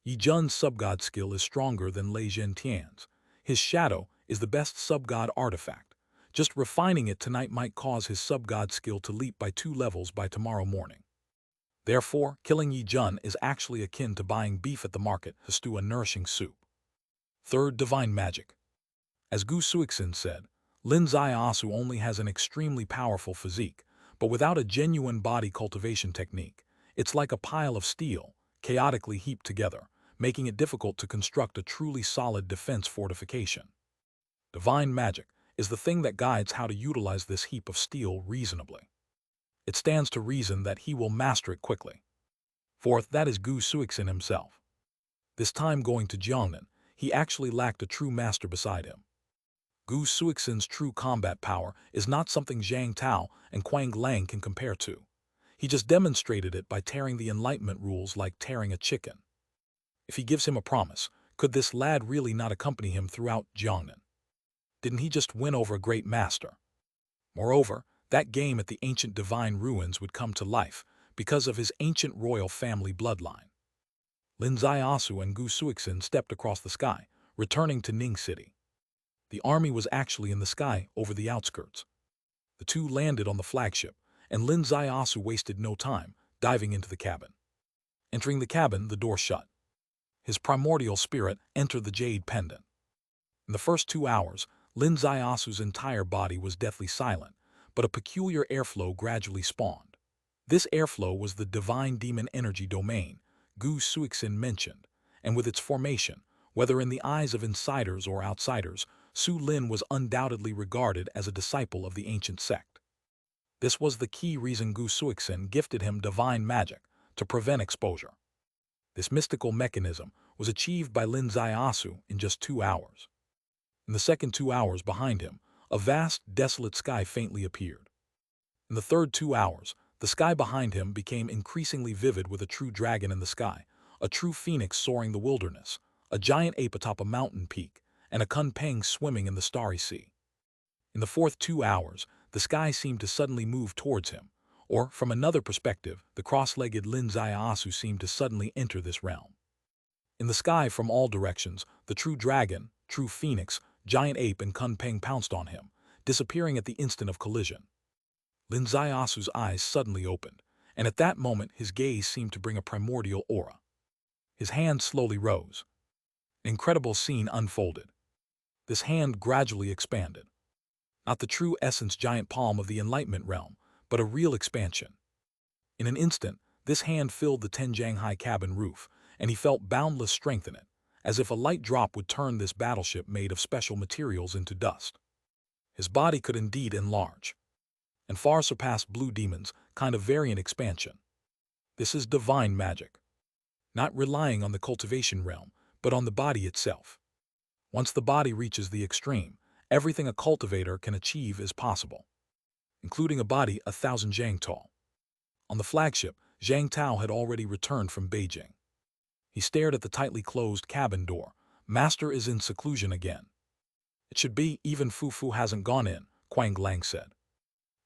Yi Jun's sub-god skill is stronger than Lei Zhentian's. His shadow is the best sub-god artifact. Just refining it tonight might cause his sub-god skill to leap by 2 levels by tomorrow morning. Therefore, killing Yi Jun is actually akin to buying beef at the market to stew a nourishing soup. Third, divine magic. As Gu Suixin said, Lin Zaiasu only has an extremely powerful physique, but without a genuine body cultivation technique, it's like a pile of steel, chaotically heaped together, making it difficult to construct a truly solid defense fortification. Divine magic is the thing that guides how to utilize this heap of steel reasonably. It stands to reason that he will master it quickly. Fourth, that is Gu Suixin himself. This time going to Jiangnan, he actually lacked a true master beside him. Gu Suixin's true combat power is not something Zhang Tao and Quang Lang can compare to. He just demonstrated it by tearing the Enlightenment rules like tearing a chicken. If he gives him a promise, could this lad really not accompany him throughout Jiangnan? Didn't he just win over a great master? Moreover, that game at the ancient divine ruins would come to life because of his ancient royal family bloodline. Lin Zaiasu and Gu Suixin stepped across the sky, returning to Ning City. The army was actually in the sky over the outskirts. The two landed on the flagship, and Lin Zaiasu wasted no time, diving into the cabin. Entering the cabin, the door shut. His primordial spirit entered the Jade pendant. In the first 2 hours, Lin Zaiasu's entire body was deathly silent, but a peculiar airflow gradually spawned. This airflow was the divine demon energy domain Gu Suixin mentioned, and with its formation, whether in the eyes of insiders or outsiders, Su Lin was undoubtedly regarded as a disciple of the ancient sect. This was the key reason Gu Suixin gifted him divine magic to prevent exposure. This mystical mechanism was achieved by Lin Zaiasu in just 2 hours. In the second 2 hours behind him, a vast, desolate sky faintly appeared. In the third 2 hours, the sky behind him became increasingly vivid with a true dragon in the sky, a true phoenix soaring the wilderness, a giant ape atop a mountain peak, and a kunpeng swimming in the starry sea. In the fourth 2 hours, the sky seemed to suddenly move towards him, or, from another perspective, the cross-legged Lin Zaiasu seemed to suddenly enter this realm. In the sky from all directions, the true dragon, true phoenix, giant ape and kunpeng pounced on him, disappearing at the instant of collision. Lin Zaiasu's eyes suddenly opened, and at that moment his gaze seemed to bring a primordial aura. His hand slowly rose. An incredible scene unfolded. This hand gradually expanded. Not the true essence giant palm of the Enlightenment realm, but a real expansion. In an instant, this hand filled the Tenjianghai cabin roof, and he felt boundless strength in it, as if a light drop would turn this battleship made of special materials into dust. His body could indeed enlarge, and far surpass Blue Demon's kind of variant expansion. This is divine magic, not relying on the cultivation realm, but on the body itself. Once the body reaches the extreme, everything a cultivator can achieve is possible, including a body 1,000 zhang tall. On the flagship, Zhang Tao had already returned from Beijing. He stared at the tightly closed cabin door. Master is in seclusion again. It should be, even Fu hasn't gone in, Quang Lang said.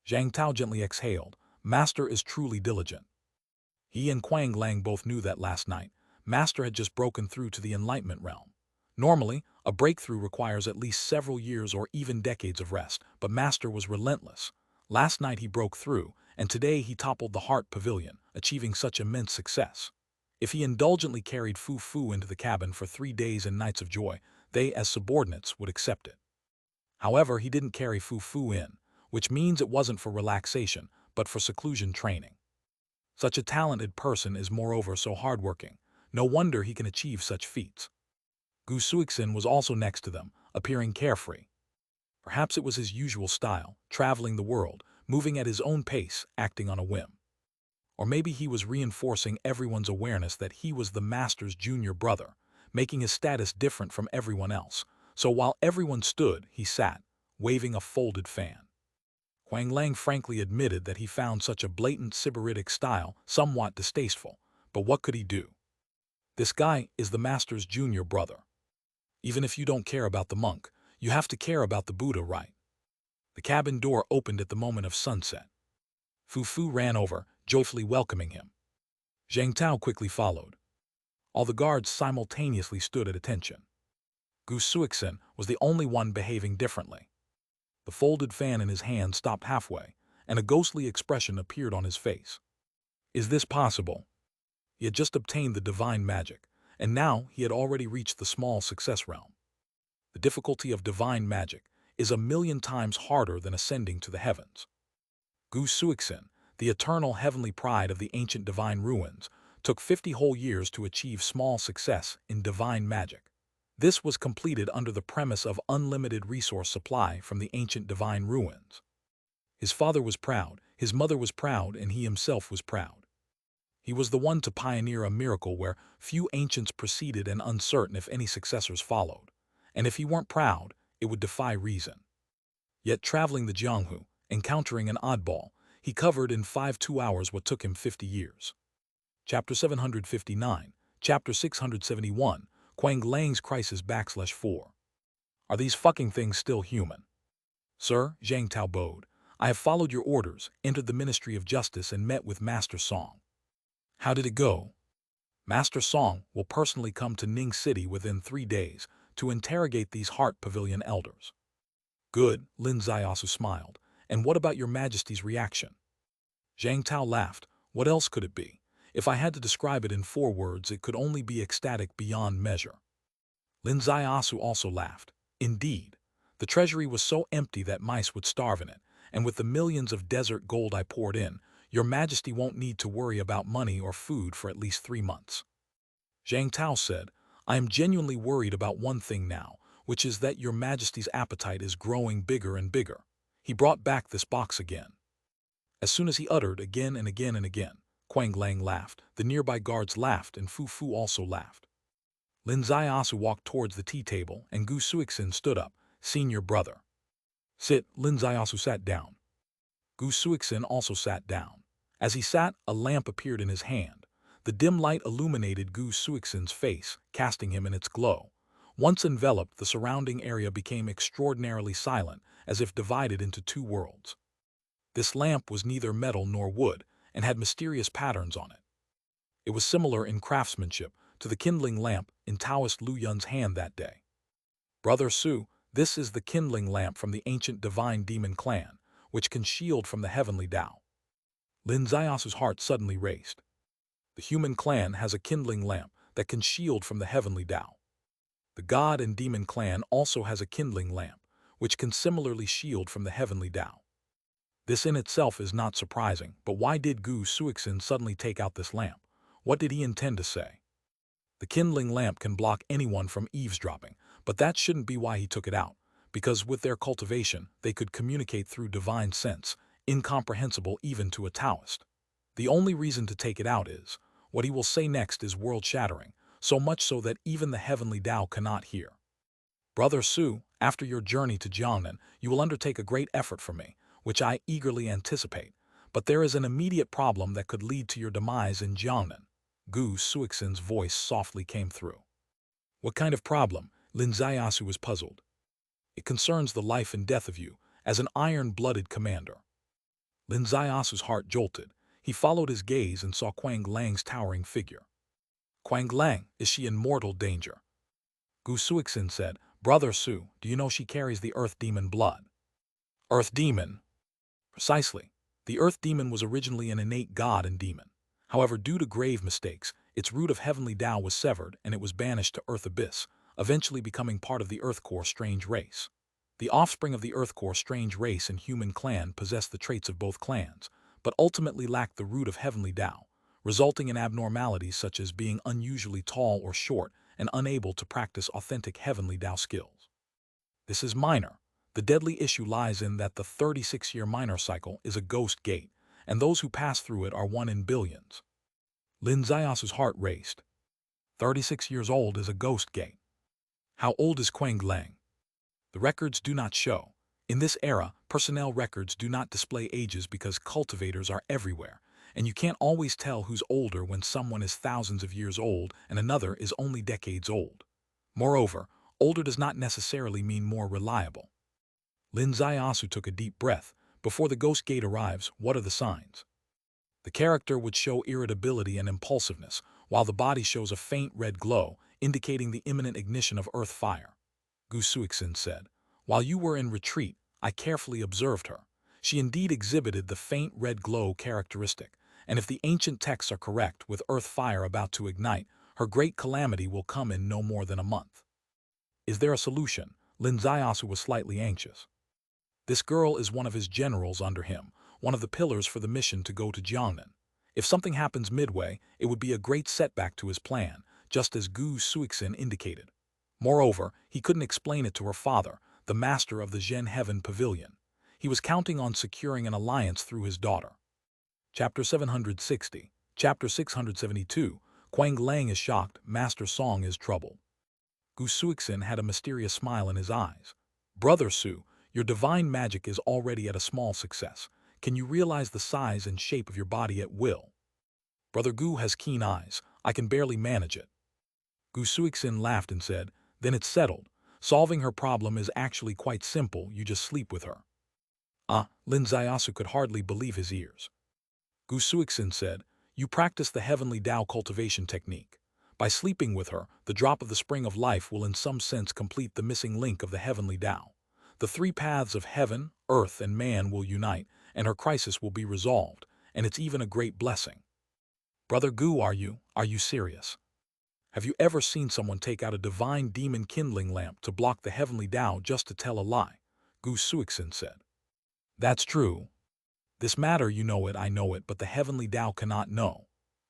Zhang Tao gently exhaled. Master is truly diligent. He and Quang Lang both knew that last night, Master had just broken through to the Enlightenment realm. Normally, a breakthrough requires at least several years or even decades of rest, but Master was relentless. Last night he broke through, and today he toppled the Heart Pavilion, achieving such immense success. If he indulgently carried Fu into the cabin for 3 days and nights of joy, they, as subordinates, would accept it. However, he didn't carry Fu in, which means it wasn't for relaxation, but for seclusion training. Such a talented person is moreover so hardworking. No wonder he can achieve such feats. Gu Suixin was also next to them, appearing carefree. Perhaps it was his usual style, traveling the world, moving at his own pace, acting on a whim. Or maybe he was reinforcing everyone's awareness that he was the master's junior brother, making his status different from everyone else. So while everyone stood, he sat, waving a folded fan. Quang Lang frankly admitted that he found such a blatant sybaritic style somewhat distasteful, but what could he do? This guy is the master's junior brother. Even if you don't care about the monk, you have to care about the Buddha, right? The cabin door opened at the moment of sunset. Fu ran over, joyfully welcoming him. Zhang Tao quickly followed. All the guards simultaneously stood at attention. Gu Suixin was the only one behaving differently. The folded fan in his hand stopped halfway, and a ghostly expression appeared on his face. Is this possible? He had just obtained the divine magic, and now he had already reached the small success realm. The difficulty of divine magic is 1,000,000 times harder than ascending to the heavens. Gu Suixin, the eternal heavenly pride of the ancient divine ruins, took 50 whole years to achieve small success in divine magic. This was completed under the premise of unlimited resource supply from the ancient divine ruins. His father was proud, his mother was proud, and he himself was proud. He was the one to pioneer a miracle where few ancients preceded and uncertain if any successors followed. And if he weren't proud, it would defy reason. Yet traveling the Jianghu, encountering an oddball, he covered in 2 hours what took him 50 years. Chapter 759, Chapter 671, Quang Lang's Crisis /4. Are these fucking things still human? Sir, Zhang Tao bowed. I have followed your orders, entered the Ministry of Justice, and met with Master Song. How did it go? Master Song will personally come to Ning City within 3 days to interrogate these Heart Pavilion elders. Good, Lin Ziasu smiled. And what about your Majesty's reaction? Zhang Tao laughed. What else could it be? If I had to describe it in 4 words, it could only be ecstatic beyond measure. Lin Ziasu also laughed. Indeed, the treasury was so empty that mice would starve in it, and with the millions of desert gold I poured in, your Majesty won't need to worry about money or food for at least 3 months. Zhang Tao said, I am genuinely worried about one thing now, which is that your Majesty's appetite is growing bigger and bigger. He brought back this box again. As soon as he uttered again and again and again, Quang Lang laughed, the nearby guards laughed, and Fu Fu also laughed. Lin Ziasu walked towards the tea table, and Gu Suixin stood up, senior brother. Sit, Lin Ziasu sat down. Gu Suixin also sat down. As he sat, a lamp appeared in his hand. The dim light illuminated Gu Suixin's face, casting him in its glow. Once enveloped, the surrounding area became extraordinarily silent, as if divided into 2 worlds. This lamp was neither metal nor wood, and had mysterious patterns on it. It was similar in craftsmanship to the kindling lamp in Taoist Lu Yun's hand that day. Brother Su, this is the kindling lamp from the ancient divine demon clan, which can shield from the heavenly Tao. Lin Ziasu's heart suddenly raced. The human clan has a kindling lamp that can shield from the heavenly Tao. The god and demon clan also has a kindling lamp, which can similarly shield from the heavenly Tao. This in itself is not surprising, but why did Gu Suixin suddenly take out this lamp? What did he intend to say? The kindling lamp can block anyone from eavesdropping, but that shouldn't be why he took it out, because with their cultivation, they could communicate through divine sense, incomprehensible even to a Taoist. The only reason to take it out is, what he will say next is world-shattering, so much so that even the heavenly Tao cannot hear. Brother Su, after your journey to Jiangnan, you will undertake a great effort for me, which I eagerly anticipate, but there is an immediate problem that could lead to your demise in Jiangnan. Gu Suixin's voice softly came through. What kind of problem? Lin Ziasu was puzzled. It concerns the life and death of you, as an iron-blooded commander. Lin Ziasu's heart jolted. He followed his gaze and saw Quang Lang's towering figure. Quang Lang, is she in mortal danger? Gu Suixin said, Brother Su, do you know she carries the earth demon blood? Earth demon? Precisely. The earth demon was originally an innate god and demon. However, due to grave mistakes, its root of heavenly Tao was severed and it was banished to Earth Abyss, eventually becoming part of the Earth Core strange race. The offspring of the Earth Core strange race and human clan possessed the traits of both clans, but ultimately lacked the root of heavenly Tao, resulting in abnormalities such as being unusually tall or short and unable to practice authentic heavenly Tao skills. This is minor. The deadly issue lies in that the 36-year minor cycle is a ghost gate, and those who pass through it are 1 in billions. Lin Ziasu's heart raced. 36 years old is a ghost gate. How old is Quang Lang? The records do not show. In this era, personnel records do not display ages because cultivators are everywhere, and you can't always tell who's older when someone is thousands of years old and another is only decades old. Moreover, older does not necessarily mean more reliable. Lin Ziasu took a deep breath. Before the ghost gate arrives, what are the signs? The character would show irritability and impulsiveness, while the body shows a faint red glow, indicating the imminent ignition of earth fire. Gu Suixin said, "While you were in retreat, I carefully observed her. She indeed exhibited the faint red glow characteristic, and if the ancient texts are correct, with earth fire about to ignite, her great calamity will come in no more than a month." "Is there a solution?" Lin Ziasu was slightly anxious. "This girl is one of his generals under him, one of the pillars for the mission to go to Jiangnan. If something happens midway, it would be a great setback to his plan, just as Gu Suixin indicated. Moreover, he couldn't explain it to her father, the master of the Zhen Heaven Pavilion. He was counting on securing an alliance through his daughter." Chapter 760, Chapter 672, Quang Lang is shocked, Master Song is troubled. Gu Suixin had a mysterious smile in his eyes. "Brother Su, your divine magic is already at a small success. Can you realize the size and shape of your body at will?" "Brother Gu has keen eyes. I can barely manage it." Gu Suixin laughed and said, "Then it's settled. Solving her problem is actually quite simple, you just sleep with her." Lin Ziasu could hardly believe his ears. Gu Suixin said, "You practice the heavenly Tao cultivation technique. By sleeping with her, the drop of the spring of life will in some sense complete the missing link of the heavenly Tao. The three paths of heaven, earth, and man will unite, and her crisis will be resolved, and it's even a great blessing." "Brother Gu, are you serious? Have you ever seen someone take out a divine demon kindling lamp to block the heavenly Tao just to tell a lie?" Gu Suixin said. "That's true. This matter, you know it, I know it, but the heavenly Tao cannot know."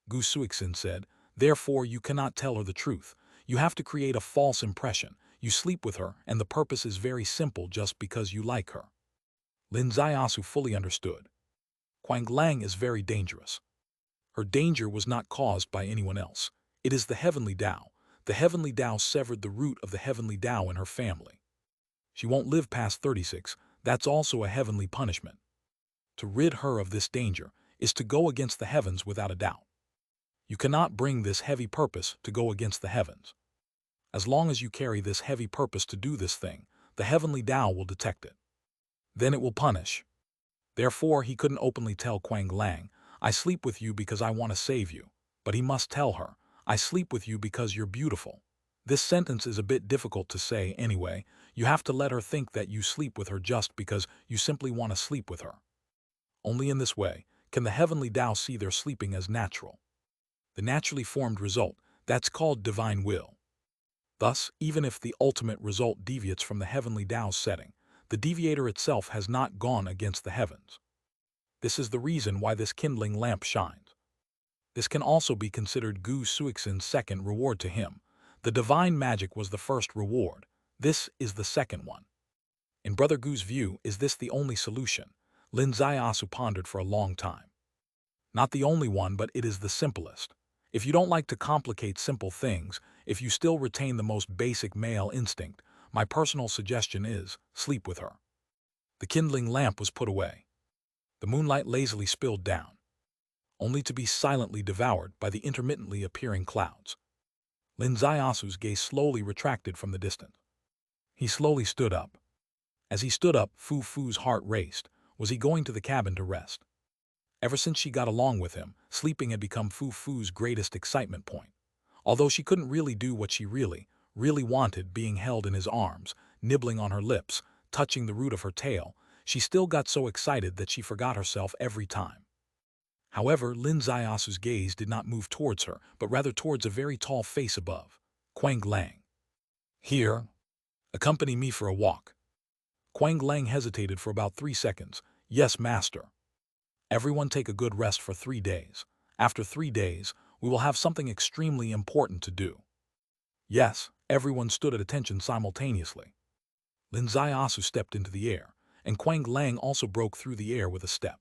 Gu Suixin said, "Therefore you cannot tell her the truth. You have to create a false impression. You sleep with her, and the purpose is very simple, just because you like her." Lin Ziasu fully understood. Quang Lang is very dangerous. Her danger was not caused by anyone else. It is the heavenly Tao. The heavenly Tao severed the root of the heavenly Tao in her family. She won't live past 36. That's also a heavenly punishment. To rid her of this danger is to go against the heavens without a doubt. You cannot bring this heavy purpose to go against the heavens. As long as you carry this heavy purpose to do this thing, the heavenly Tao will detect it. Then it will punish. Therefore, he couldn't openly tell Quang Lang, "I sleep with you because I want to save you." But he must tell her, "I sleep with you because you're beautiful." This sentence is a bit difficult to say anyway. You have to let her think that you sleep with her just because you simply want to sleep with her. Only in this way can the heavenly Tao see their sleeping as natural. The naturally formed result, that's called divine will. Thus, even if the ultimate result deviates from the heavenly Tao's setting, the deviator itself has not gone against the heavens. This is the reason why this kindling lamp shines. This can also be considered Gu Suixin's second reward to him. The divine magic was the first reward. This is the second one. In Brother Gu's view, is this the only solution? Lin Ziasu pondered for a long time. Not the only one, but it is the simplest. If you don't like to complicate simple things, if you still retain the most basic male instinct, my personal suggestion is, sleep with her. The kindling lamp was put away. The moonlight lazily spilled down, only to be silently devoured by the intermittently appearing clouds. Lin Ziasu's gaze slowly retracted from the distance. He slowly stood up. As he stood up, Fu Fu's heart raced. Was he going to the cabin to rest? Ever since she got along with him, sleeping had become Fu Fu's greatest excitement point. Although she couldn't really do what she really wanted, being held in his arms, nibbling on her lips, touching the root of her tail, she still got so excited that she forgot herself every time. However, Lin Ziasu's gaze did not move towards her, but rather towards a very tall face above. Quang Lang. "Here. Accompany me for a walk." Quang Lang hesitated for about 3 seconds. "Yes, master." "Everyone take a good rest for 3 days. After 3 days, we will have something extremely important to do." Yes, everyone stood at attention simultaneously. Lin Ziasu stepped into the air, and Quang Lang also broke through the air with a step.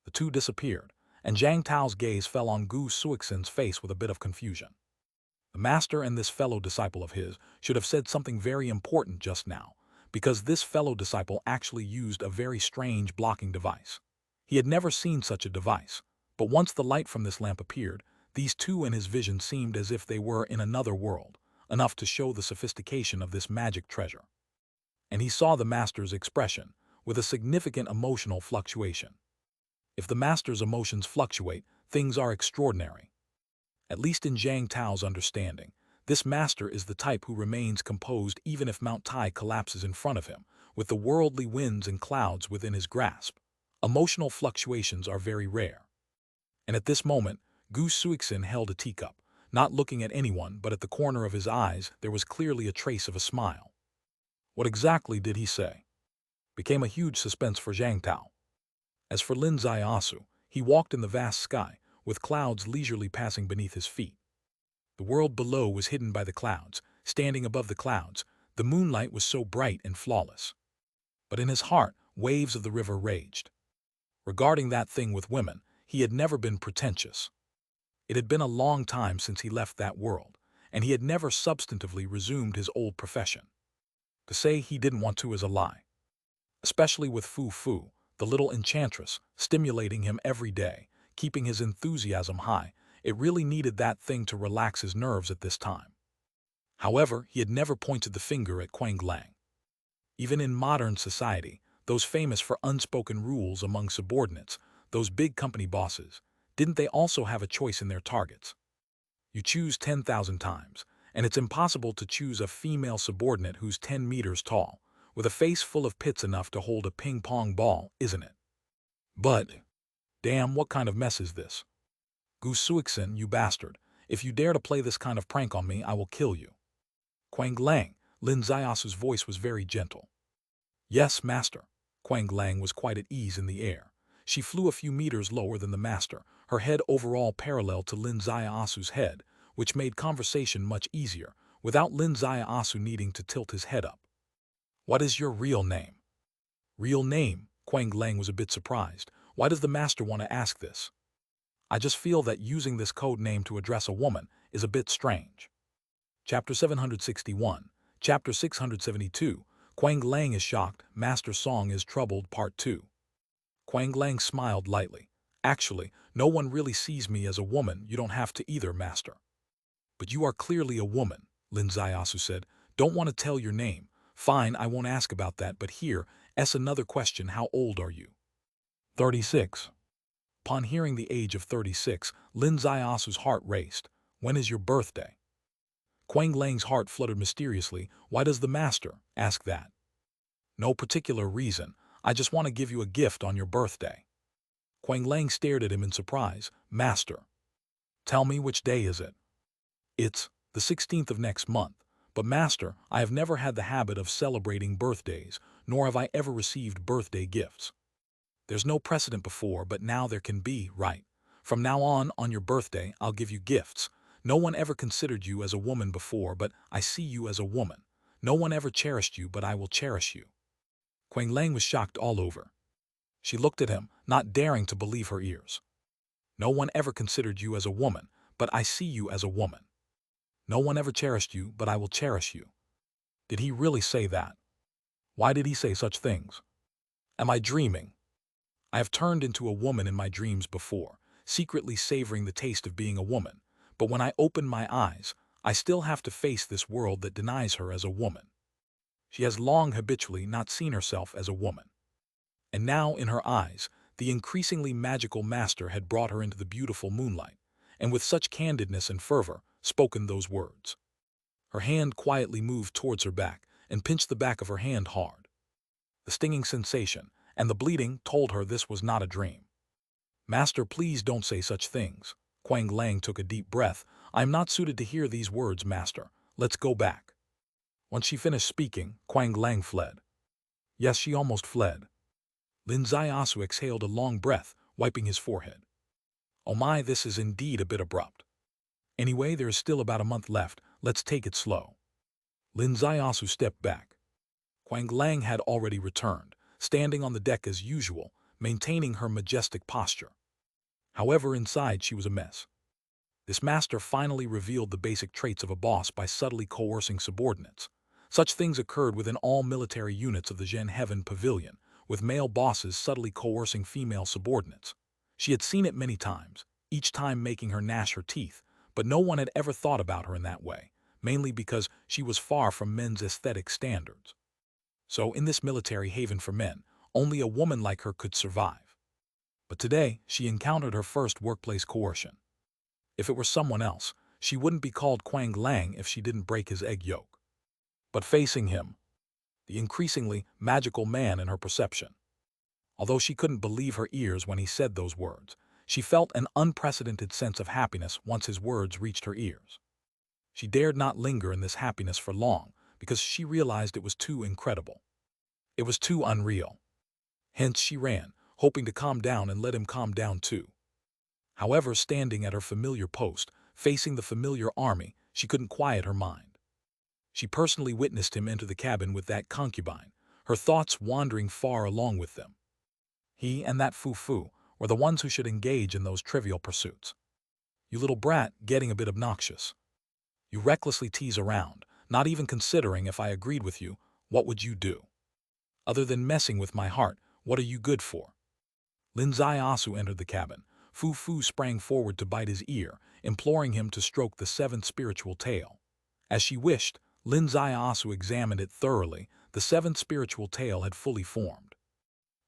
The two disappeared, and Zhang Tao's gaze fell on Gu Suixin's face with a bit of confusion. The master and this fellow disciple of his should have said something very important just now, because this fellow disciple actually used a very strange blocking device. He had never seen such a device, but once the light from this lamp appeared, these two in his vision seemed as if they were in another world, enough to show the sophistication of this magic treasure. And he saw the master's expression, with a significant emotional fluctuation. If the master's emotions fluctuate, things are extraordinary. At least in Zhang Tao's understanding, this master is the type who remains composed even if Mount Tai collapses in front of him, with the worldly winds and clouds within his grasp. Emotional fluctuations are very rare. And at this moment, Gu Suixin held a teacup, not looking at anyone, but at the corner of his eyes there was clearly a trace of a smile. What exactly did he say? Became a huge suspense for Zhang Tao. As for Lin Ziasu, he walked in the vast sky, with clouds leisurely passing beneath his feet. The world below was hidden by the clouds. Standing above the clouds, the moonlight was so bright and flawless. But in his heart, waves of the river raged. Regarding that thing with women, he had never been pretentious. It had been a long time since he left that world, and he had never substantively resumed his old profession. To say he didn't want to is a lie. Especially with Fu Fu, the little enchantress, stimulating him every day, keeping his enthusiasm high, it really needed that thing to relax his nerves at this time. However, he had never pointed the finger at Quang Lang. Even in modern society, those famous for unspoken rules among subordinates, those big company bosses, didn't they also have a choice in their targets? You choose 10,000 times, and it's impossible to choose a female subordinate who's 10 meters tall, with a face full of pits enough to hold a ping-pong ball, isn't it? But, damn, what kind of mess is this? Gu Suixin, you bastard. If you dare to play this kind of prank on me, I will kill you. Quang Lang, Lin Ziasu's voice was very gentle. Yes, master. Quang Lang was quite at ease in the air. She flew a few meters lower than the master, her head overall parallel to Lin Ziasu's head, which made conversation much easier, without Lin Ziasu needing to tilt his head up. What is your real name? Real name? Quang Lang was a bit surprised. Why does the master want to ask this? I just feel that using this code name to address a woman is a bit strange. Chapter 761, Chapter 672, Quang Lang is shocked, Master Song is troubled, Part 2. Quang Lang smiled lightly. Actually, no one really sees me as a woman, you don't have to either, master. But you are clearly a woman, Lin Ziasu said. Don't want to tell your name. Fine, I won't ask about that, but here, another question, how old are you? 36. Upon hearing the age of 36, Lin Ziasu's heart raced. When is your birthday? Quang Lang's heart fluttered mysteriously. Why does the master ask that? No particular reason. I just want to give you a gift on your birthday. Quang Lang stared at him in surprise. Master. Tell me, which day is it? It's the 16th of next month. But master, I have never had the habit of celebrating birthdays, nor have I ever received birthday gifts. There's no precedent before, but now there can be, right? From now on your birthday, I'll give you gifts. No one ever considered you as a woman before, but I see you as a woman. No one ever cherished you, but I will cherish you. Quang Lang was shocked all over. She looked at him, not daring to believe her ears. No one ever considered you as a woman, but I see you as a woman. No one ever cherished you, but I will cherish you. Did he really say that? Why did he say such things? Am I dreaming? I have turned into a woman in my dreams before, secretly savoring the taste of being a woman, but when I open my eyes, I still have to face this world that denies her as a woman. She has long habitually not seen herself as a woman. And now, in her eyes, the increasingly magical master had brought her into the beautiful moonlight, and with such candidness and fervor, spoken those words. Her hand quietly moved towards her back and pinched the back of her hand hard. The stinging sensation and the bleeding told her this was not a dream. Master, please don't say such things. Quang Lang took a deep breath. I am not suited to hear these words, master. Let's go back. Once she finished speaking, Quang Lang fled. Yes, she almost fled. Lin Ziasu exhaled a long breath, wiping his forehead. Oh my, this is indeed a bit abrupt. Anyway, there is still about a month left. Let's take it slow. Lin Ziasu stepped back. Quang Lang had already returned, standing on the deck as usual, maintaining her majestic posture. However, inside she was a mess. This master finally revealed the basic traits of a boss by subtly coercing subordinates. Such things occurred within all military units of the Zhen Heaven Pavilion, with male bosses subtly coercing female subordinates. She had seen it many times, each time making her gnash her teeth, but no one had ever thought about her in that way, mainly because she was far from men's aesthetic standards. So in this military haven for men, only a woman like her could survive. But today, she encountered her first workplace coercion. If it were someone else, she wouldn't be called Quang Lang if she didn't break his egg yolk. But facing him, the increasingly magical man in her perception. Although she couldn't believe her ears when he said those words, she felt an unprecedented sense of happiness once his words reached her ears. She dared not linger in this happiness for long because she realized it was too incredible. It was too unreal. Hence she ran, hoping to calm down and let him calm down too. However, standing at her familiar post, facing the familiar army, she couldn't quiet her mind. She personally witnessed him enter the cabin with that concubine, her thoughts wandering far along with them. He and that foo-foo were the ones who should engage in those trivial pursuits. You little brat, getting a bit obnoxious. You recklessly tease around, not even considering if I agreed with you, what would you do? Other than messing with my heart, what are you good for? Lin Zaiasu entered the cabin. Fu-Fu sprang forward to bite his ear, imploring him to stroke the seventh spiritual tail. As she wished, Lin Zaiasu examined it thoroughly. The seventh spiritual tail had fully formed.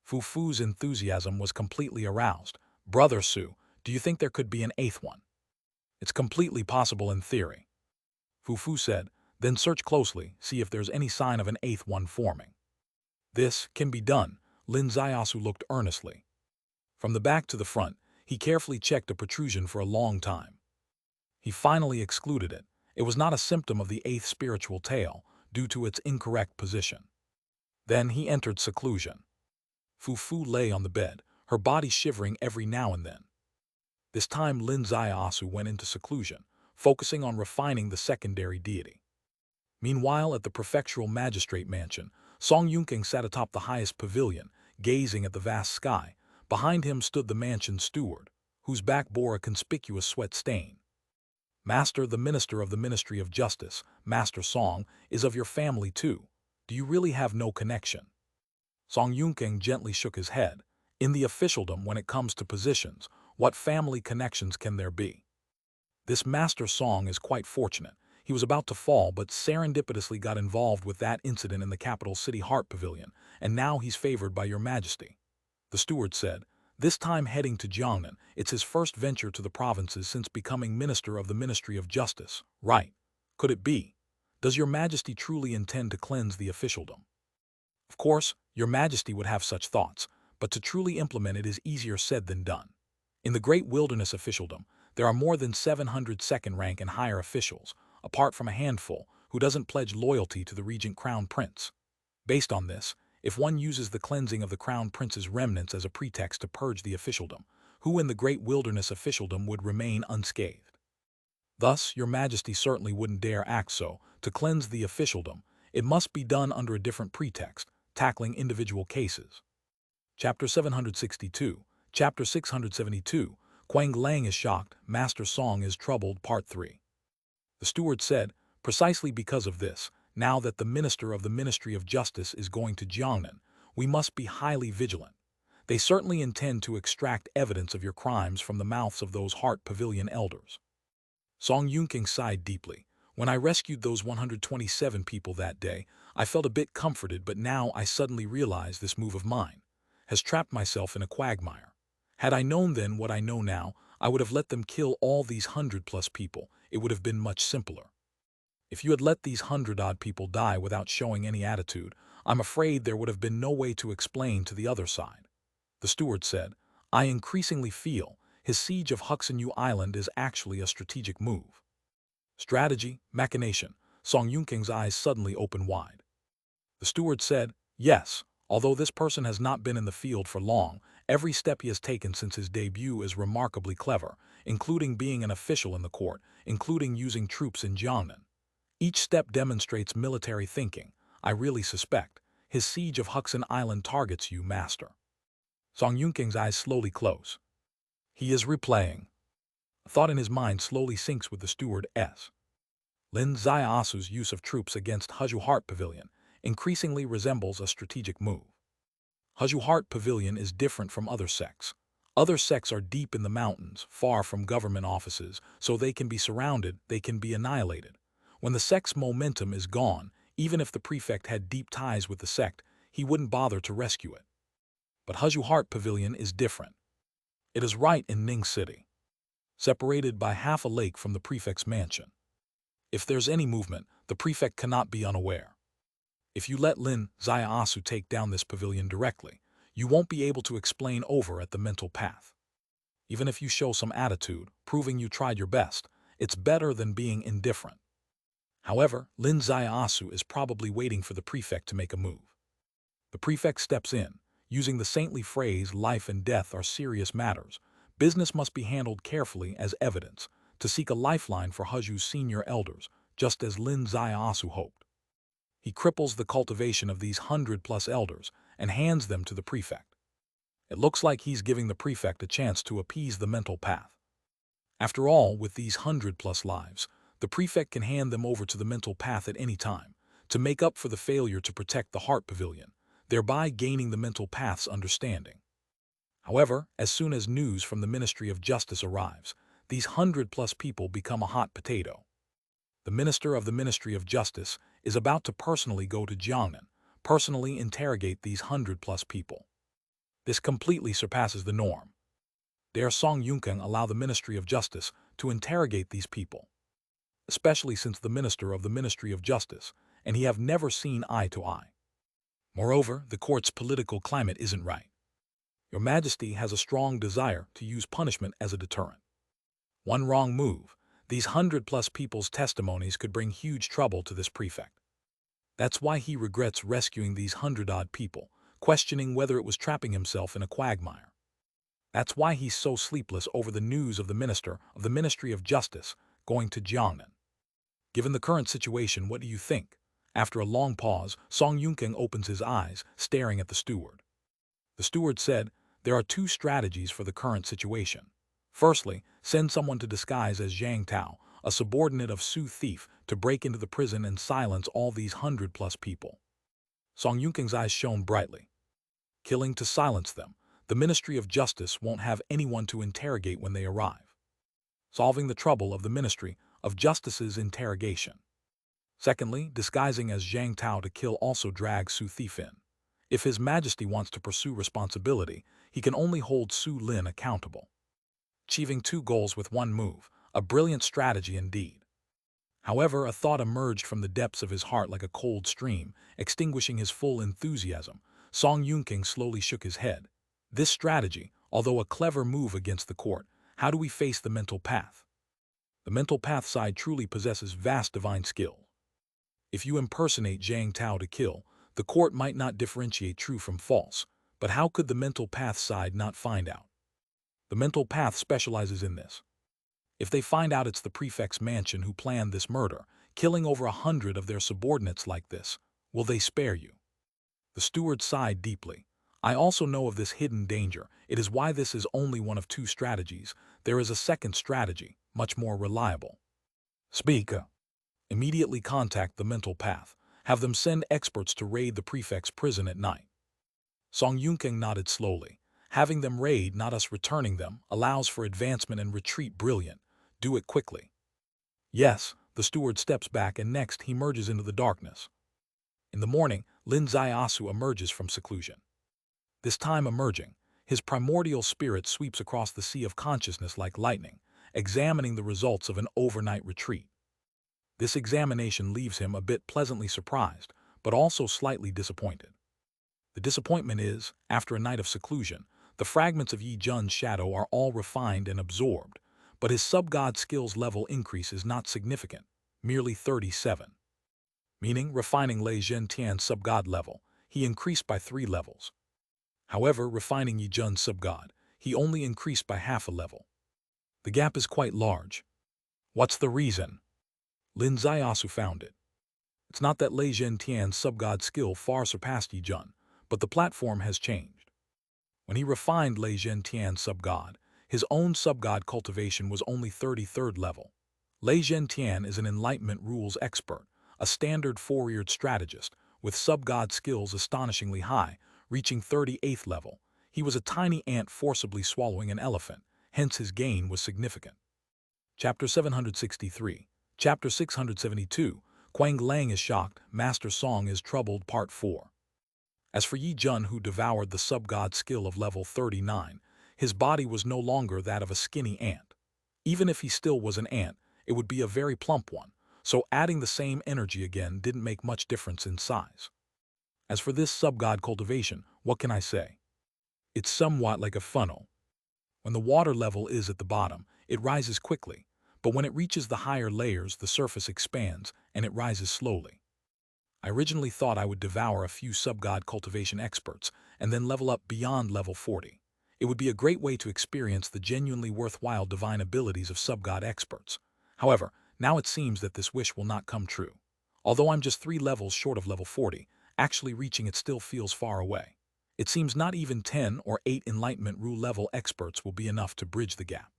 Fu-Fu's enthusiasm was completely aroused. Brother Su, do you think there could be an eighth one? It's completely possible in theory. Fu-Fu said, then search closely, see if there's any sign of an eighth one forming. This can be done. Lin Zaiasu looked earnestly. From the back to the front, he carefully checked a protrusion for a long time. He finally excluded it. It was not a symptom of the eighth spiritual tail, due to its incorrect position. Then he entered seclusion. Fu-Fu lay on the bed, her body shivering every now and then. This time Lin Zaiasu went into seclusion, focusing on refining the secondary deity. Meanwhile, at the prefectural magistrate mansion, Song Yunking sat atop the highest pavilion, gazing at the vast sky. Behind him stood the mansion's steward, whose back bore a conspicuous sweat stain. Master, the minister of the Ministry of Justice, Master Song, is of your family too. Do you really have no connection? Song Yunking gently shook his head. In the officialdom, when it comes to positions, what family connections can there be? This Master Song is quite fortunate. He was about to fall but serendipitously got involved with that incident in the capital city Heart Pavilion, and now he's favored by your majesty. The steward said, this time heading to Jiangnan. It's his first venture to the provinces since becoming minister of the Ministry of Justice. Right. Could it be? Does your majesty truly intend to cleanse the officialdom? Of course, your majesty would have such thoughts, but to truly implement it is easier said than done. In the great wilderness officialdom, there are more than 700 second-rank and higher officials, apart from a handful who doesn't pledge loyalty to the regent crown prince. Based on this, if one uses the cleansing of the crown prince's remnants as a pretext to purge the officialdom, who in the great wilderness officialdom would remain unscathed? Thus, your majesty certainly wouldn't dare act so. To cleanse the officialdom, it must be done under a different pretext, tackling individual cases. Chapter 762, Chapter 672, Quang Lang is shocked, Master Song is troubled, Part 3. The steward said, precisely because of this, now that the minister of the Ministry of Justice is going to Jiangnan, we must be highly vigilant. They certainly intend to extract evidence of your crimes from the mouths of those Heart Pavilion elders. Song Yunking sighed deeply. When I rescued those 127 people that day, I felt a bit comforted, but now I suddenly realize this move of mine has trapped myself in a quagmire. Had I known then what I know now, I would have let them kill all these 100+ people. It would have been much simpler. If you had let these 100-odd people die without showing any attitude, I'm afraid there would have been no way to explain to the other side. The steward said, I increasingly feel his siege of Huxinyu Island is actually a strategic move. Strategy, machination. Song Yunking's eyes suddenly opened wide. The steward said, yes, although this person has not been in the field for long, every step he has taken since his debut is remarkably clever, including being an official in the court, including using troops in Jiangnan. Each step demonstrates military thinking. I really suspect his siege of Huxin Island targets you, master. Song Yunking's eyes slowly close. He is replaying. A thought in his mind slowly sinks with the steward S. Lin Zaiasu's use of troops against Huzhu Heart Pavilion increasingly resembles a strategic move. Huzhu Heart Pavilion is different from other sects. Other sects are deep in the mountains, far from government offices, so they can be surrounded, they can be annihilated. When the sect's momentum is gone, even if the prefect had deep ties with the sect, he wouldn't bother to rescue it. But Huzhu Heart Pavilion is different. It is right in Ning City. separated by half a lake from the prefect's mansion. If there's any movement, the prefect cannot be unaware. If you let Lin Zayaasu take down this pavilion directly, you won't be able to explain over at the mental path. Even if you show some attitude, proving you tried your best, it's better than being indifferent. However, Lin Zayaasu is probably waiting for the prefect to make a move. The prefect steps in, using the saintly phrase, "Life and death are serious matters. Business must be handled carefully as evidence," to seek a lifeline for Haju's senior elders, just as Lin Zayaasu hoped. He cripples the cultivation of these 100+ elders and hands them to the prefect. It looks like he's giving the prefect a chance to appease the mental path. After all, with these 100+ lives, the prefect can hand them over to the mental path at any time, to make up for the failure to protect the heart pavilion, thereby gaining the mental path's understanding. However, as soon as news from the Ministry of Justice arrives, these 100+ people become a hot potato. The minister of the Ministry of Justice is about to personally go to Jiangnan, personally interrogate these 100+ people. This completely surpasses the norm. Dare Song Yunkang allow the Ministry of Justice to interrogate these people, especially since the minister of the Ministry of Justice and he have never seen eye to eye. Moreover, the court's political climate isn't right. Your Majesty has a strong desire to use punishment as a deterrent. One wrong move, these 100+ people's testimonies could bring huge trouble to this prefect. That's why he regrets rescuing these 100-odd people, questioning whether it was trapping himself in a quagmire. That's why he's so sleepless over the news of the minister of the Ministry of Justice going to Jiangnan. Given the current situation, what do you think? After a long pause, Song Yunkang opens his eyes, staring at the steward. The steward said, "There are two strategies for the current situation. Firstly, send someone to disguise as Zhang Tao, a subordinate of Su Thief, to break into the prison and silence all these 100+ people." Song Yunkang's eyes shone brightly. Killing to silence them, the Ministry of Justice won't have anyone to interrogate when they arrive. Solving the trouble of the Ministry of Justice's interrogation. Secondly, disguising as Zhang Tao to kill also drags Su Thief in. If His Majesty wants to pursue responsibility, he can only hold Su Lin accountable. Achieving two goals with one move, a brilliant strategy indeed. However, a thought emerged from the depths of his heart like a cold stream, extinguishing his full enthusiasm. Song Yunkang slowly shook his head. This strategy, although a clever move against the court, how do we face the mental path? The mental path side truly possesses vast divine skill. If you impersonate Zhang Tao to kill, the court might not differentiate true from false, but how could the mental path side not find out? The mental path specializes in this. If they find out it's the prefect's mansion who planned this murder, killing over 100 of their subordinates like this, will they spare you? The steward sighed deeply. I also know of this hidden danger. It is why this is only one of two strategies. There is a second strategy, much more reliable. Speak. Immediately contact the mental path. Have them send experts to raid the prefect's prison at night. Song Yunkang nodded slowly. Having them raid, not us returning them, allows for advancement and retreat. Brilliant. Do it quickly. Yes, the steward steps back and next he merges into the darkness. In the morning, Lin Zayaasu emerges from seclusion. This time emerging, his primordial spirit sweeps across the sea of consciousness like lightning, examining the results of an overnight retreat. This examination leaves him a bit pleasantly surprised, but also slightly disappointed. The disappointment is, after a night of seclusion, the fragments of Yi Jun's shadow are all refined and absorbed, but his sub-god skills level increase is not significant, merely 37. Meaning, refining Lei Zhentian's sub-god level, he increased by 3 levels. However, refining Yi Jun's sub-god, he only increased by half a level. The gap is quite large. What's the reason? Lin Zayaasu found it. It's not that Lei Zhentian's sub-god skill far surpassed Yi Jun, but the platform has changed. When he refined Lei Zhentian's sub-god, his own sub-god cultivation was only 33rd level. Lei Zhentian is an enlightenment rules expert, a standard four-eared strategist, with sub-god skills astonishingly high, reaching 38th level. He was a tiny ant forcibly swallowing an elephant, hence his gain was significant. Chapter 763. Chapter 672. Quang Lang is shocked, Master Song is troubled. Part 4. As for Yi Jun, who devoured the sub-god skill of level 39, his body was no longer that of a skinny ant. Even if he still was an ant, it would be a very plump one, so adding the same energy again didn't make much difference in size. As for this sub-god cultivation, what can I say? It's somewhat like a funnel. When the water level is at the bottom, it rises quickly, but when it reaches the higher layers, the surface expands and it rises slowly. I originally thought I would devour a few sub-god cultivation experts and then level up beyond level 40. It would be a great way to experience the genuinely worthwhile divine abilities of sub-god experts. However, now it seems that this wish will not come true. Although I'm just 3 levels short of level 40, actually reaching it still feels far away. It seems not even 10 or 8 Enlightenment Rule level experts will be enough to bridge the gap.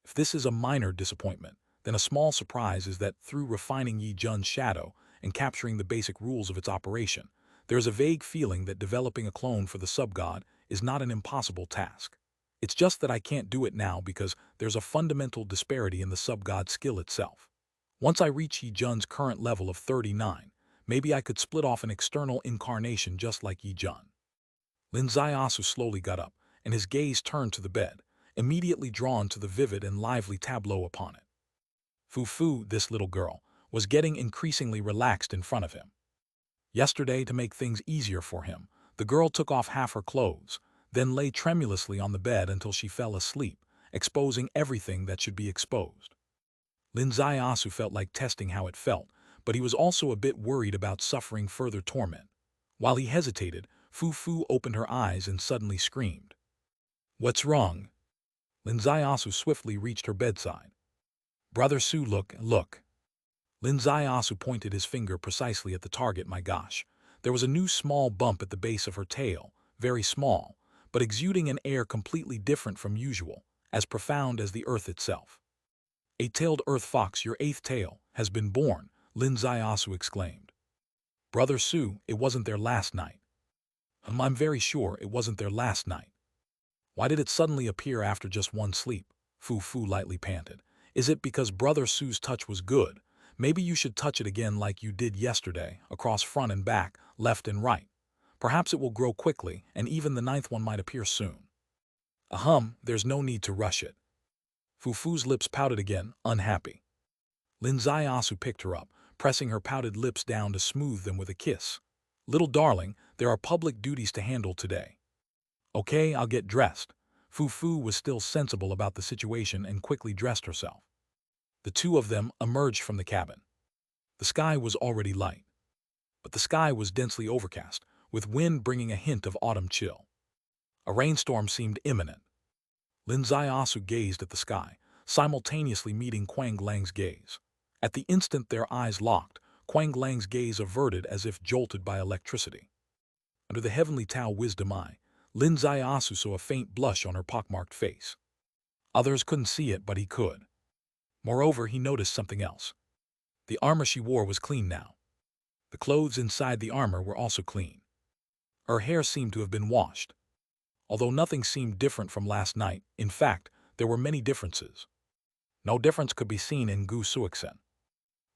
If this is a minor disappointment, then a small surprise is that through refining Yi Jun's shadow and capturing the basic rules of its operation, there is a vague feeling that developing a clone for the sub-god is not an impossible task. It's just that I can't do it now because there's a fundamental disparity in the sub-god skill itself. Once I reach Yi Jun's current level of 39, maybe I could split off an external incarnation just like Yi Jun. Lin Zaiasu slowly got up, and his gaze turned to the bed, immediately drawn to the vivid and lively tableau upon it. Fu, this little girl, was getting increasingly relaxed in front of him. Yesterday, to make things easier for him, the girl took off half her clothes, then lay tremulously on the bed until she fell asleep, exposing everything that should be exposed. Lin Zaiasu felt like testing how it felt, but he was also a bit worried about suffering further torment. While he hesitated, Fu opened her eyes and suddenly screamed. "What's wrong?" Lin Zaiasu swiftly reached her bedside. "Brother Su, look. Lin Zaiasu pointed his finger precisely at the target. My gosh. There was a new small bump at the base of her tail, very small, but exuding an air completely different from usual, as profound as the earth itself. "Eight-tailed earth fox, your 8th tail, has been born," Lin Zaiasu exclaimed. "Brother Su, it wasn't there last night." I'm very sure it wasn't there last night." "Why did it suddenly appear after just one sleep?" Fu lightly panted. "Is it because Brother Su's touch was good? Maybe you should touch it again like you did yesterday, across front and back, left and right. Perhaps it will grow quickly, and even the 9th one might appear soon." There's no need to rush it." Fu's lips pouted again, unhappy. Lin Zaiasu picked her up, pressing her pouted lips down to smooth them with a kiss. "Little darling, there are public duties to handle today." "Okay, I'll get dressed." Fu was still sensible about the situation and quickly dressed herself. The two of them emerged from the cabin. The sky was already light, but the sky was densely overcast, with wind bringing a hint of autumn chill. A rainstorm seemed imminent. Lin Zaiasu gazed at the sky, simultaneously meeting Quang Lang's gaze. At the instant their eyes locked, Quang Lang's gaze averted as if jolted by electricity. Under the heavenly Tao wisdom eye, Lin Zaiasu saw a faint blush on her pockmarked face. Others couldn't see it, but he could. Moreover, he noticed something else. The armor she wore was clean now. The clothes inside the armor were also clean. Her hair seemed to have been washed. Although nothing seemed different from last night, in fact, there were many differences. No difference could be seen in Gu Suixen.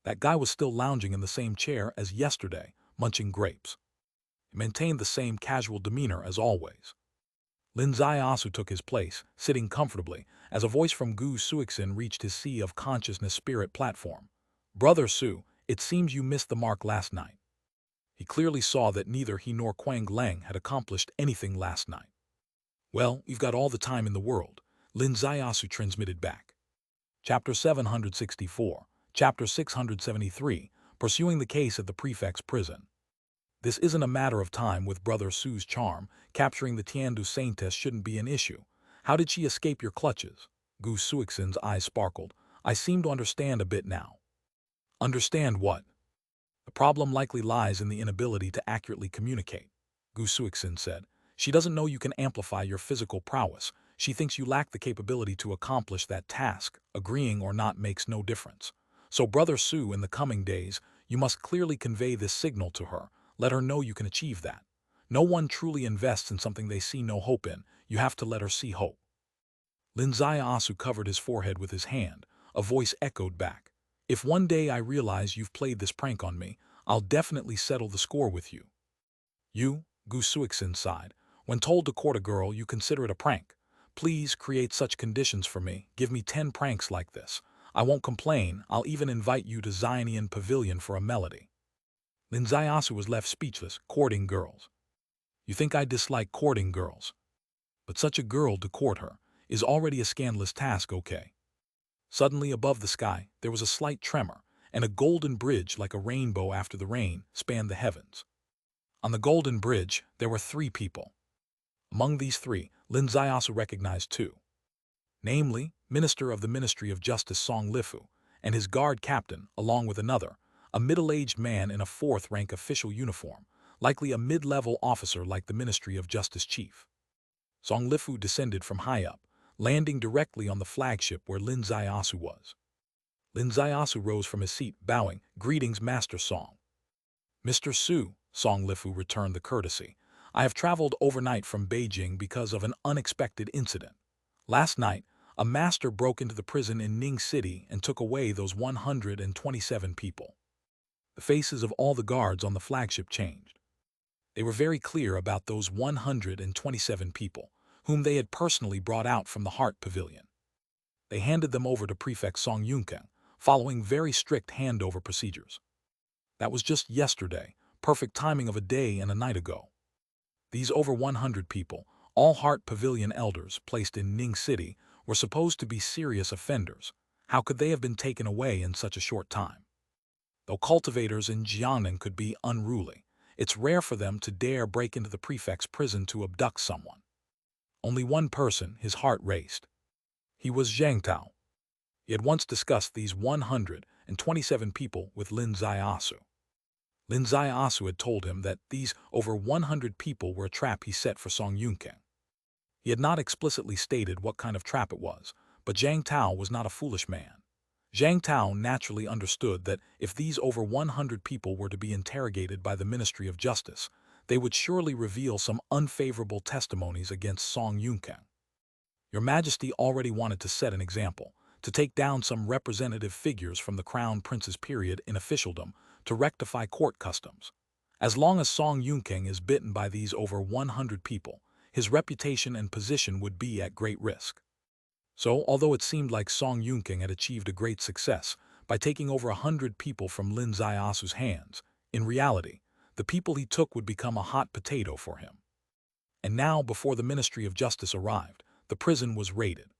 That guy was still lounging in the same chair as yesterday, munching grapes. He maintained the same casual demeanor as always. Lin Zaiasu took his place, sitting comfortably, as a voice from Gu Suixin reached his Sea of Consciousness spirit platform. "Brother Su, it seems you missed the mark last night." He clearly saw that neither he nor Quang Lang had accomplished anything last night. "Well, you've got all the time in the world," Lin Zaiasu transmitted back. Chapter 764, Chapter 673, Pursuing the Case at the Prefect's Prison. This isn't a matter of time with Brother Su's charm. Capturing the Tiandu Saintess shouldn't be an issue. How did she escape your clutches? Gu Suixin's eyes sparkled. I seem to understand a bit now. Understand what? The problem likely lies in the inability to accurately communicate, Gu Suixin said. She doesn't know you can amplify your physical prowess. She thinks you lack the capability to accomplish that task. Agreeing or not makes no difference. So Brother Su, in the coming days, you must clearly convey this signal to her. Let her know you can achieve that. No one truly invests in something they see no hope in. You have to let her see hope. Lin Zaiasu covered his forehead with his hand. A voice echoed back. If one day I realize you've played this prank on me, I'll definitely settle the score with you. You, Gu Suixin sighed. When told to court a girl, you consider it a prank. Please create such conditions for me. Give me 10 pranks like this. I won't complain. I'll even invite you to Zionian Pavilion for a melody. Lin Zaiasu was left speechless, courting girls. You think I dislike courting girls? But such a girl to court her is already a scandalous task, okay? Suddenly above the sky, there was a slight tremor, and a golden bridge like a rainbow after the rain spanned the heavens. On the golden bridge, there were 3 people. Among these 3, Lin Zaiasu recognized 2. Namely, Minister of the Ministry of Justice Song Lifu, and his guard captain, along with another, a middle-aged man in a 4th-rank official uniform, likely a mid-level officer like the Ministry of Justice chief. Song Lifu descended from high up, landing directly on the flagship where Lin Zaiasu was. Lin Zaiasu rose from his seat, bowing, "Greetings, Master Song." "Mr. Su," Song Lifu returned the courtesy, "I have traveled overnight from Beijing because of an unexpected incident. Last night, a master broke into the prison in Ning City and took away those 127 people." The faces of all the guards on the flagship changed. They were very clear about those 127 people, whom they had personally brought out from the Heart Pavilion. They handed them over to Prefect Song Yunkeng, following very strict handover procedures. That was just yesterday, perfect timing of a day and a night ago. These over 100 people, all Heart Pavilion elders placed in Ning City, were supposed to be serious offenders. How could they have been taken away in such a short time? Though cultivators in Jiangnan could be unruly, it's rare for them to dare break into the prefect's prison to abduct someone. Only one person, his heart raced. He was Zhang Tao. He had once discussed these 127 people with Lin Zaiasu. Lin Zaiasu had told him that these over 100 people were a trap he set for Song Yunkeng. He had not explicitly stated what kind of trap it was, but Zhang Tao was not a foolish man. Zhang Tao naturally understood that if these over 100 people were to be interrogated by the Ministry of Justice, they would surely reveal some unfavorable testimonies against Song Yunkeng. Your Majesty already wanted to set an example, to take down some representative figures from the Crown Prince's period in officialdom to rectify court customs. As long as Song Yunkeng is bitten by these over 100 people, his reputation and position would be at great risk. So, although it seemed like Song Yunkeng had achieved a great success by taking over 100 people from Lin Zaiasu's hands, in reality, the people he took would become a hot potato for him. And now, before the Ministry of Justice arrived, the prison was raided.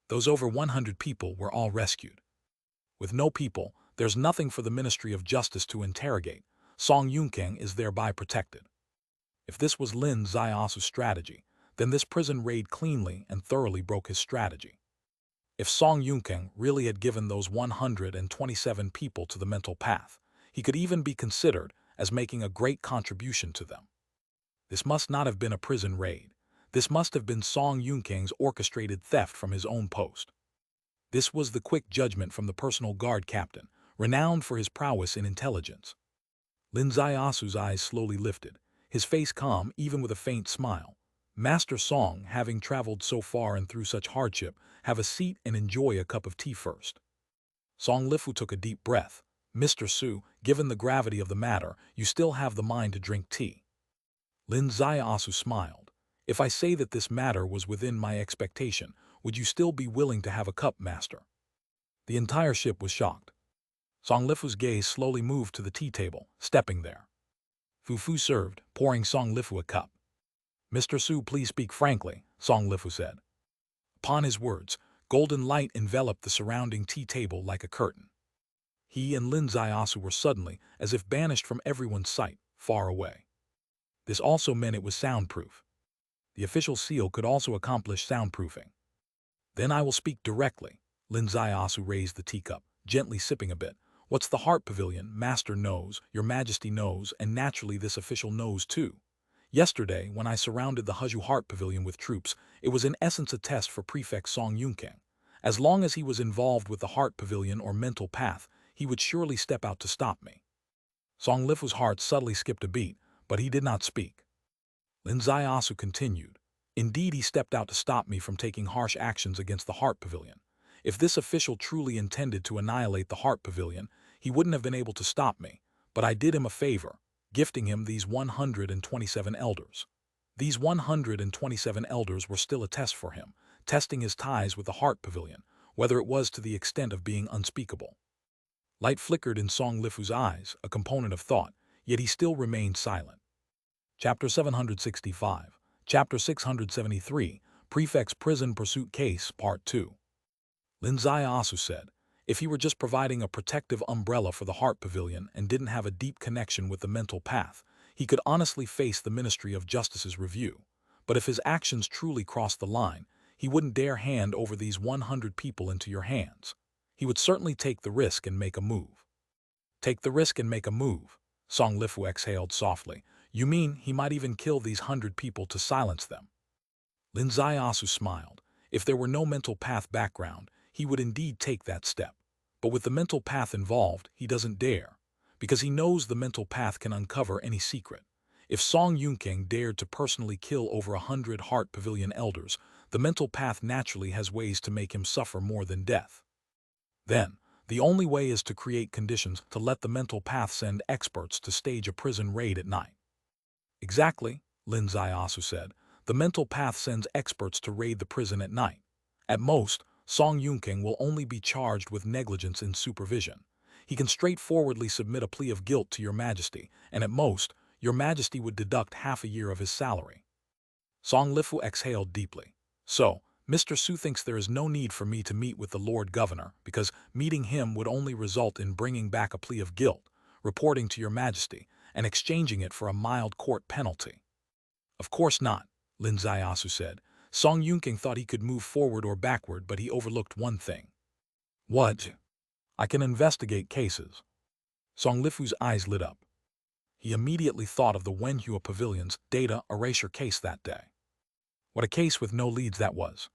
Those over 100 people were all rescued. With no people, there's nothing for the Ministry of Justice to interrogate. Song Yunkeng is thereby protected. If this was Lin Zaiasu's strategy, then this prison raid cleanly and thoroughly broke his strategy. If Song Yunkeng really had given those 127 people to the mental path, he could even be considered as making a great contribution to them. This must not have been a prison raid. This must have been Song Yunkeng's orchestrated theft from his own post. This was the quick judgment from the personal guard captain, renowned for his prowess in intelligence. Lin Zaiasu's eyes slowly lifted, his face calm even with a faint smile. "Master Song, having traveled so far and through such hardship, have a seat and enjoy a cup of tea first." Song Lifu took a deep breath. "Mr. Su, given the gravity of the matter, you still have the mind to drink tea." Lin Zaiasu smiled. "If I say that this matter was within my expectation, would you still be willing to have a cup, master?" The entire ship was shocked. Song Lifu's gaze slowly moved to the tea table, stepping there. Fufu served, pouring Song Lifu a cup. "Mr. Su, please speak frankly," Song Lifu said. Upon his words, golden light enveloped the surrounding tea table like a curtain. He and Lin Zaiasu were suddenly, as if banished from everyone's sight, far away. This also meant it was soundproof. The official seal could also accomplish soundproofing. "Then I will speak directly." Lin Zaiasu raised the teacup, gently sipping a bit. "What's the Heart Pavilion? Master knows, Your Majesty knows, and naturally this official knows too. Yesterday, when I surrounded the Huzhu Heart Pavilion with troops, it was in essence a test for Prefect Song Yunkeng. As long as he was involved with the Heart Pavilion or mental path, he would surely step out to stop me." Song Lifu's heart subtly skipped a beat, but he did not speak. Lin Zaiasu continued, "Indeed, he stepped out to stop me from taking harsh actions against the Heart Pavilion. If this official truly intended to annihilate the Heart Pavilion, he wouldn't have been able to stop me, but I did him a favor, gifting him these 127 elders. These 127 elders were still a test for him, testing his ties with the Heart Pavilion, whether it was to the extent of being unspeakable. Light flickered in Song Lifu's eyes, a component of thought, yet he still remained silent. Chapter 765, Chapter 673, Prefect's Prison Pursuit Case, Part 2. Lin Asu said, if he were just providing a protective umbrella for the Heart Pavilion and didn't have a deep connection with the mental path, he could honestly face the Ministry of Justice's review. But if his actions truly crossed the line, he wouldn't dare hand over these 100 people into your hands. He would certainly take the risk and make a move. Take the risk and make a move, Song Lifu exhaled softly. You mean he might even kill these 100 people to silence them? Lin Asu smiled. If there were no mental path background, he would indeed take that step. But with the mental path involved, he doesn't dare, because he knows the mental path can uncover any secret. If Song Yunkang dared to personally kill over 100 Heart Pavilion elders, the mental path naturally has ways to make him suffer more than death. Then, the only way is to create conditions to let the mental path send experts to stage a prison raid at night. Exactly, Lin Asu said. The mental path sends experts to raid the prison at night. At most, Song Yunkang will only be charged with negligence in supervision. He can straightforwardly submit a plea of guilt to Your Majesty, and at most, Your Majesty would deduct half a year of his salary. Song Lifu exhaled deeply. So, Mr. Su thinks there is no need for me to meet with the Lord Governor, because meeting him would only result in bringing back a plea of guilt, reporting to Your Majesty, and exchanging it for a mild court penalty. Of course not, Lin Asu said. Song Yunkang thought he could move forward or backward, but he overlooked one thing. What? I can investigate cases. Song Lifu's eyes lit up. He immediately thought of the Wenhua Pavilion's data erasure case that day. What a case with no leads that was.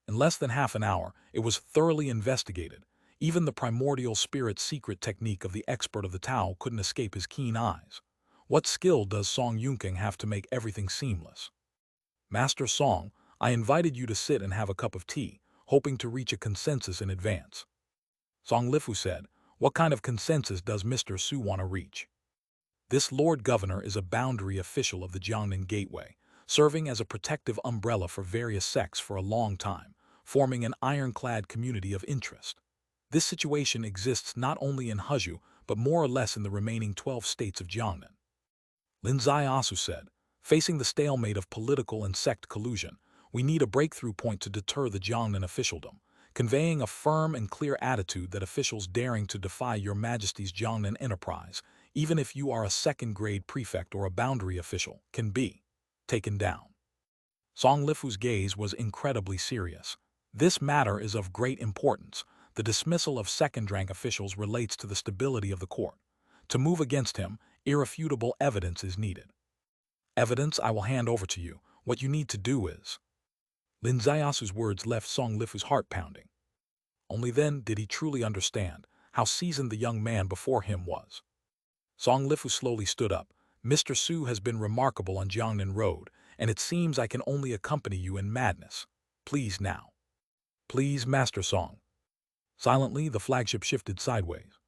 In less than half an hour, it was thoroughly investigated. Even the primordial spirit secret technique of the expert of the Tao couldn't escape his keen eyes. What skill does Song Yunkang have to make everything seamless? Master Song, I invited you to sit and have a cup of tea, hoping to reach a consensus in advance. Song Lifu said, what kind of consensus does Mr. Su want to reach? This Lord Governor is a boundary official of the Jiangnan Gateway, serving as a protective umbrella for various sects for a long time, forming an ironclad community of interest. This situation exists not only in Huzhu, but more or less in the remaining 12 states of Jiangnan. Lin Asu said, facing the stalemate of political and sect collusion, we need a breakthrough point to deter the Jiangnan officialdom, conveying a firm and clear attitude that officials daring to defy Your Majesty's Jiangnan enterprise, even if you are a second-grade prefect or a boundary official, can be taken down. Song Lifu's gaze was incredibly serious. This matter is of great importance. The dismissal of second-rank officials relates to the stability of the court. To move against him, irrefutable evidence is needed. Evidence I will hand over to you. What you need to do is... Lin Asu's words left Song Lifu's heart pounding. Only then did he truly understand how seasoned the young man before him was. Song Lifu slowly stood up. Mr. Su has been remarkable on Jiangnan Road, and it seems I can only accompany you in madness. Please now. Please, Master Song. Silently, the flagship shifted sideways.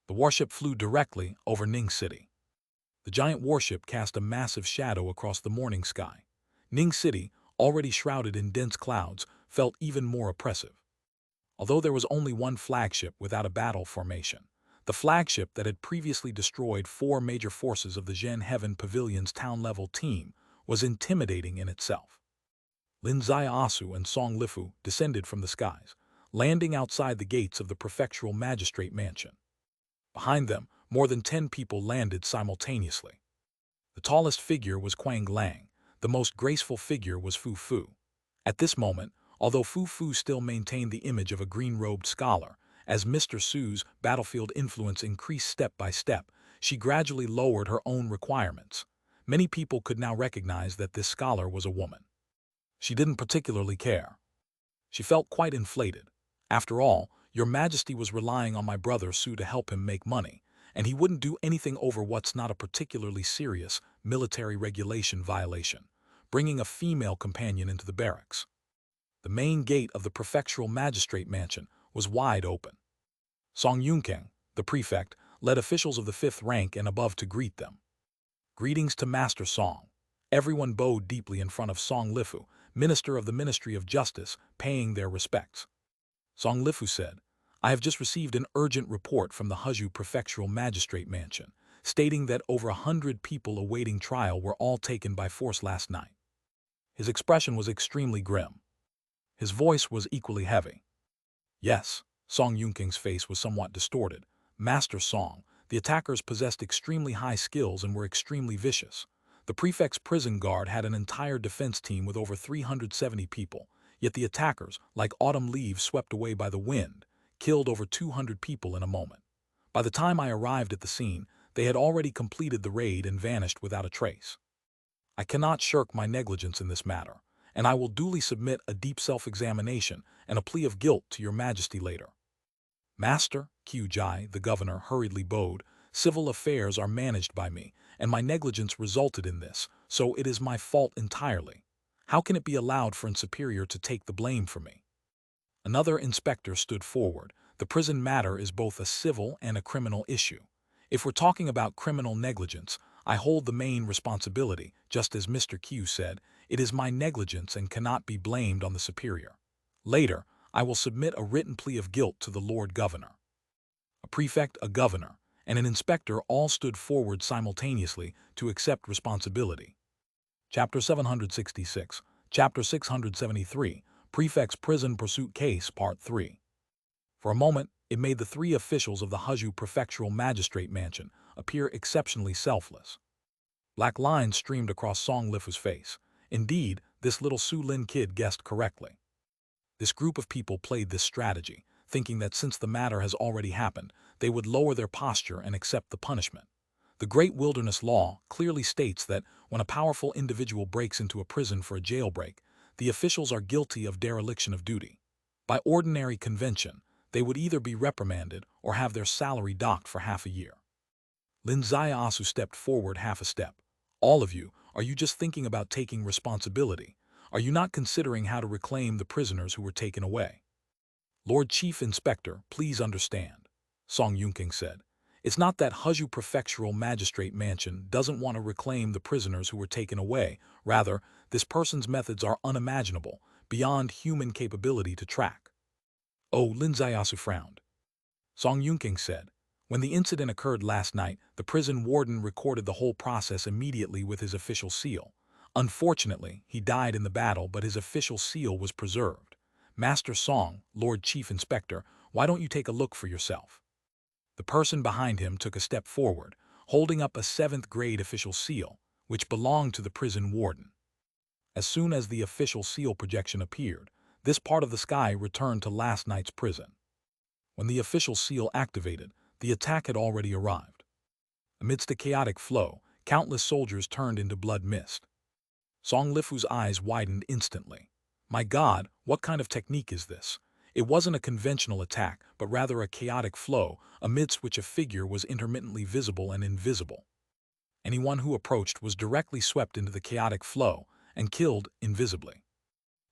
The warship flew directly over Ning City. The giant warship cast a massive shadow across the morning sky. Ning City, already shrouded in dense clouds, felt even more oppressive. Although there was only one flagship without a battle formation, the flagship that had previously destroyed 4 major forces of the Zhen Heaven Pavilion's town-level team was intimidating in itself. Lin Asu and Song Lifu descended from the skies, landing outside the gates of the prefectural magistrate mansion. Behind them, more than 10 people landed simultaneously. The tallest figure was Quang Lang. The most graceful figure was Fu Fu. At this moment, although Fu Fu still maintained the image of a green-robed scholar, as Mr. Su's battlefield influence increased step by step, she gradually lowered her own requirements. Many people could now recognize that this scholar was a woman. She didn't particularly care. She felt quite inflated. After all, Your Majesty was relying on my brother Su to help him make money, and he wouldn't do anything over what's not a particularly serious military regulation violation, bringing a female companion into the barracks. The main gate of the prefectural magistrate mansion was wide open. Song Yunkang, the prefect, led officials of the 5th rank and above to greet them. Greetings to Master Song. Everyone bowed deeply in front of Song Lifu, minister of the Ministry of Justice, paying their respects. Song Lifu said, "I have just received an urgent report from the Huzhu Prefectural Magistrate Mansion, stating that over 100 people awaiting trial were all taken by force last night." His expression was extremely grim. His voice was equally heavy. "Yes." Song Yunking's face was somewhat distorted. "Master Song, the attackers possessed extremely high skills and were extremely vicious. The prefect's prison guard had an entire defense team with over 370 people, yet the attackers, like autumn leaves swept away by the wind, killed over 200 people in a moment. By the time I arrived at the scene, they had already completed the raid and vanished without a trace. I cannot shirk my negligence in this matter, and I will duly submit a deep self-examination and a plea of guilt to your majesty later." "Master," Qiu Jai, the governor, hurriedly bowed, "civil affairs are managed by me, and my negligence resulted in this, so it is my fault entirely. How can it be allowed for an superior to take the blame for me?" Another inspector stood forward. "The prison matter is both a civil and a criminal issue. If we're talking about criminal negligence, I hold the main responsibility. Just as Mr. Q said, it is my negligence and cannot be blamed on the superior. Later, I will submit a written plea of guilt to the Lord Governor." A prefect, a governor, and an inspector all stood forward simultaneously to accept responsibility. Chapter 766, Chapter 673, Prefect's Prison Pursuit Case, Part 3. For a moment, it made the three officials of the Huzhu Prefectural Magistrate Mansion appear exceptionally selfless. Black lines streamed across Song Lifu's face. Indeed, this little Su Lin kid guessed correctly. This group of people played this strategy, thinking that since the matter has already happened, they would lower their posture and accept the punishment. The Great Wilderness Law clearly states that when a powerful individual breaks into a prison for a jailbreak, the officials are guilty of dereliction of duty. By ordinary convention, they would either be reprimanded or have their salary docked for half a year. Lin Ziasu stepped forward half a step. "All of you, are you just thinking about taking responsibility? Are you not considering how to reclaim the prisoners who were taken away?" "Lord Chief Inspector, please understand," Song Yunking said. "It's not that Huzhu Prefectural Magistrate Mansion doesn't want to reclaim the prisoners who were taken away. Rather, this person's methods are unimaginable, beyond human capability to track." "Oh," Lin Ziasu frowned. Song Yunking said, "When the incident occurred last night, the prison warden recorded the whole process immediately with his official seal. Unfortunately, he died in the battle, but his official seal was preserved. Master Song, Lord Chief Inspector, why don't you take a look for yourself?" The person behind him took a step forward, holding up a 7th grade official seal, which belonged to the prison warden. As soon as the official seal projection appeared, this part of the sky returned to last night's prison. When the official seal activated, the attack had already arrived. Amidst a chaotic flow, countless soldiers turned into blood mist. Song Lifu's eyes widened instantly. "My God, what kind of technique is this?" It wasn't a conventional attack, but rather a chaotic flow, amidst which a figure was intermittently visible and invisible. Anyone who approached was directly swept into the chaotic flow and killed invisibly.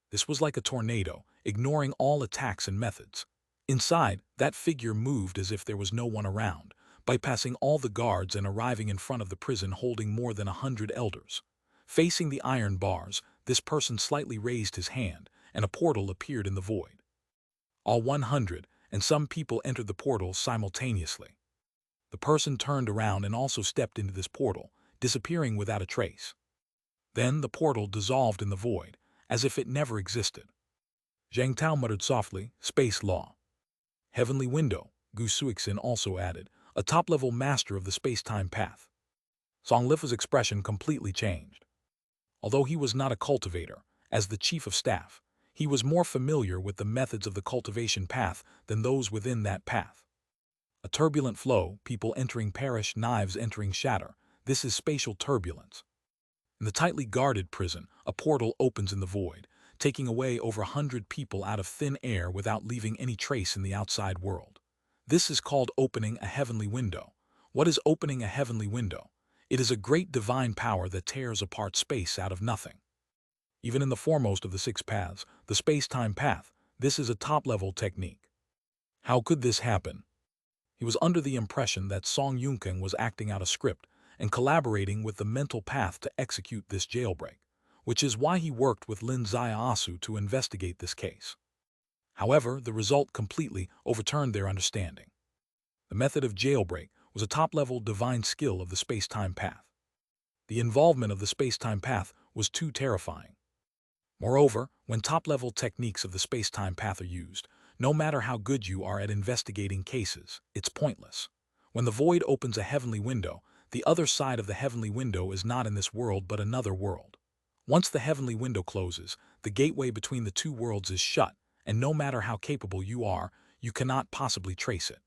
This was like a tornado, ignoring all attacks and methods. Inside, that figure moved as if there was no one around, bypassing all the guards and arriving in front of the prison holding more than 100 elders. Facing the iron bars, this person slightly raised his hand, and a portal appeared in the void. All 100 and some people entered the portal simultaneously. The person turned around and also stepped into this portal, disappearing without a trace. Then the portal dissolved in the void, as if it never existed. Zhang Tao muttered softly, "Space law." "Heavenly window," Gu Suixin also added, "a top-level master of the space-time path." Song Lifu's expression completely changed. Although he was not a cultivator, as the chief of staff, he was more familiar with the methods of the cultivation path than those within that path. A turbulent flow, people entering perish, knives entering shatter. This is spatial turbulence. In the tightly guarded prison, a portal opens in the void, taking away over 100 people out of thin air without leaving any trace in the outside world. This is called opening a heavenly window. What is opening a heavenly window? It is a great divine power that tears apart space out of nothing. Even in the foremost of the 6 paths, the space-time path, this is a top-level technique. How could this happen? He was under the impression that Song Yunking was acting out a script, and collaborating with the mental path to execute this jailbreak, which is why he worked with Lin Zaiasu to investigate this case. However, the result completely overturned their understanding. The method of jailbreak was a top-level divine skill of the space-time path. The involvement of the space-time path was too terrifying. Moreover, when top-level techniques of the space-time path are used, no matter how good you are at investigating cases, it's pointless. When the void opens a heavenly window, the other side of the heavenly window is not in this world but another world. Once the heavenly window closes, the gateway between the two worlds is shut, and no matter how capable you are, you cannot possibly trace it.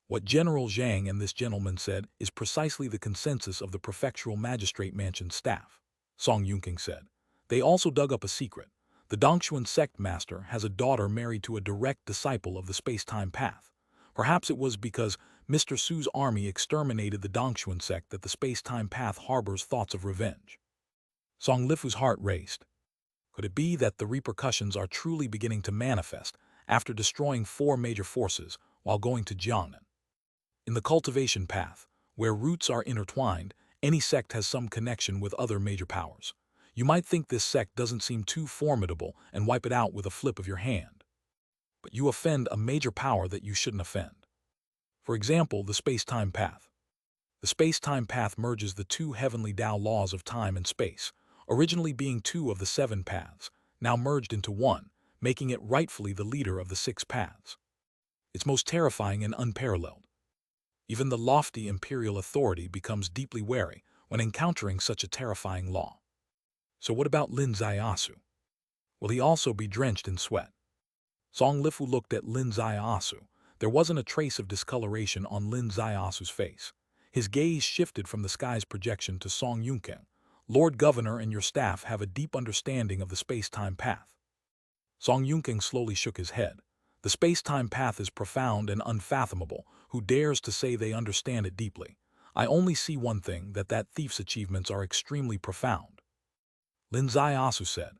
What General Zhang and this gentleman said is precisely the consensus of the prefectural magistrate mansion staff, Song Yunqing said. They also dug up a secret. The Dongshuan sect master has a daughter married to a direct disciple of the space-time path. Perhaps it was because Mr. Su's army exterminated the Dongshuan sect that the space-time path harbors thoughts of revenge. Song Lifu's heart raced. Could it be that the repercussions are truly beginning to manifest after destroying 4 major forces while going to Jiangnan? In the cultivation path, where roots are intertwined, any sect has some connection with other major powers. You might think this sect doesn't seem too formidable and wipe it out with a flip of your hand. But you offend a major power that you shouldn't offend. For example, the space-time path. The space-time path merges the 2 heavenly Tao laws of time and space, originally being 2 of the 7 paths, now merged into 1, making it rightfully the leader of the 6 paths. It's most terrifying and unparalleled. Even the lofty imperial authority becomes deeply wary when encountering such a terrifying law. So what about Lin Zaiasu? Will he also be drenched in sweat? Song Lifu looked at Lin Zaiasu. There wasn't a trace of discoloration on Lin Zaiasu's face. His gaze shifted from the sky's projection to Song Yunqing. Lord Governor and your staff have a deep understanding of the space-time path. Song Yunqing slowly shook his head. The space-time path is profound and unfathomable. Who dares to say they understand it deeply? I only see one thing, that thief's achievements are extremely profound. Lin Zaiasu said,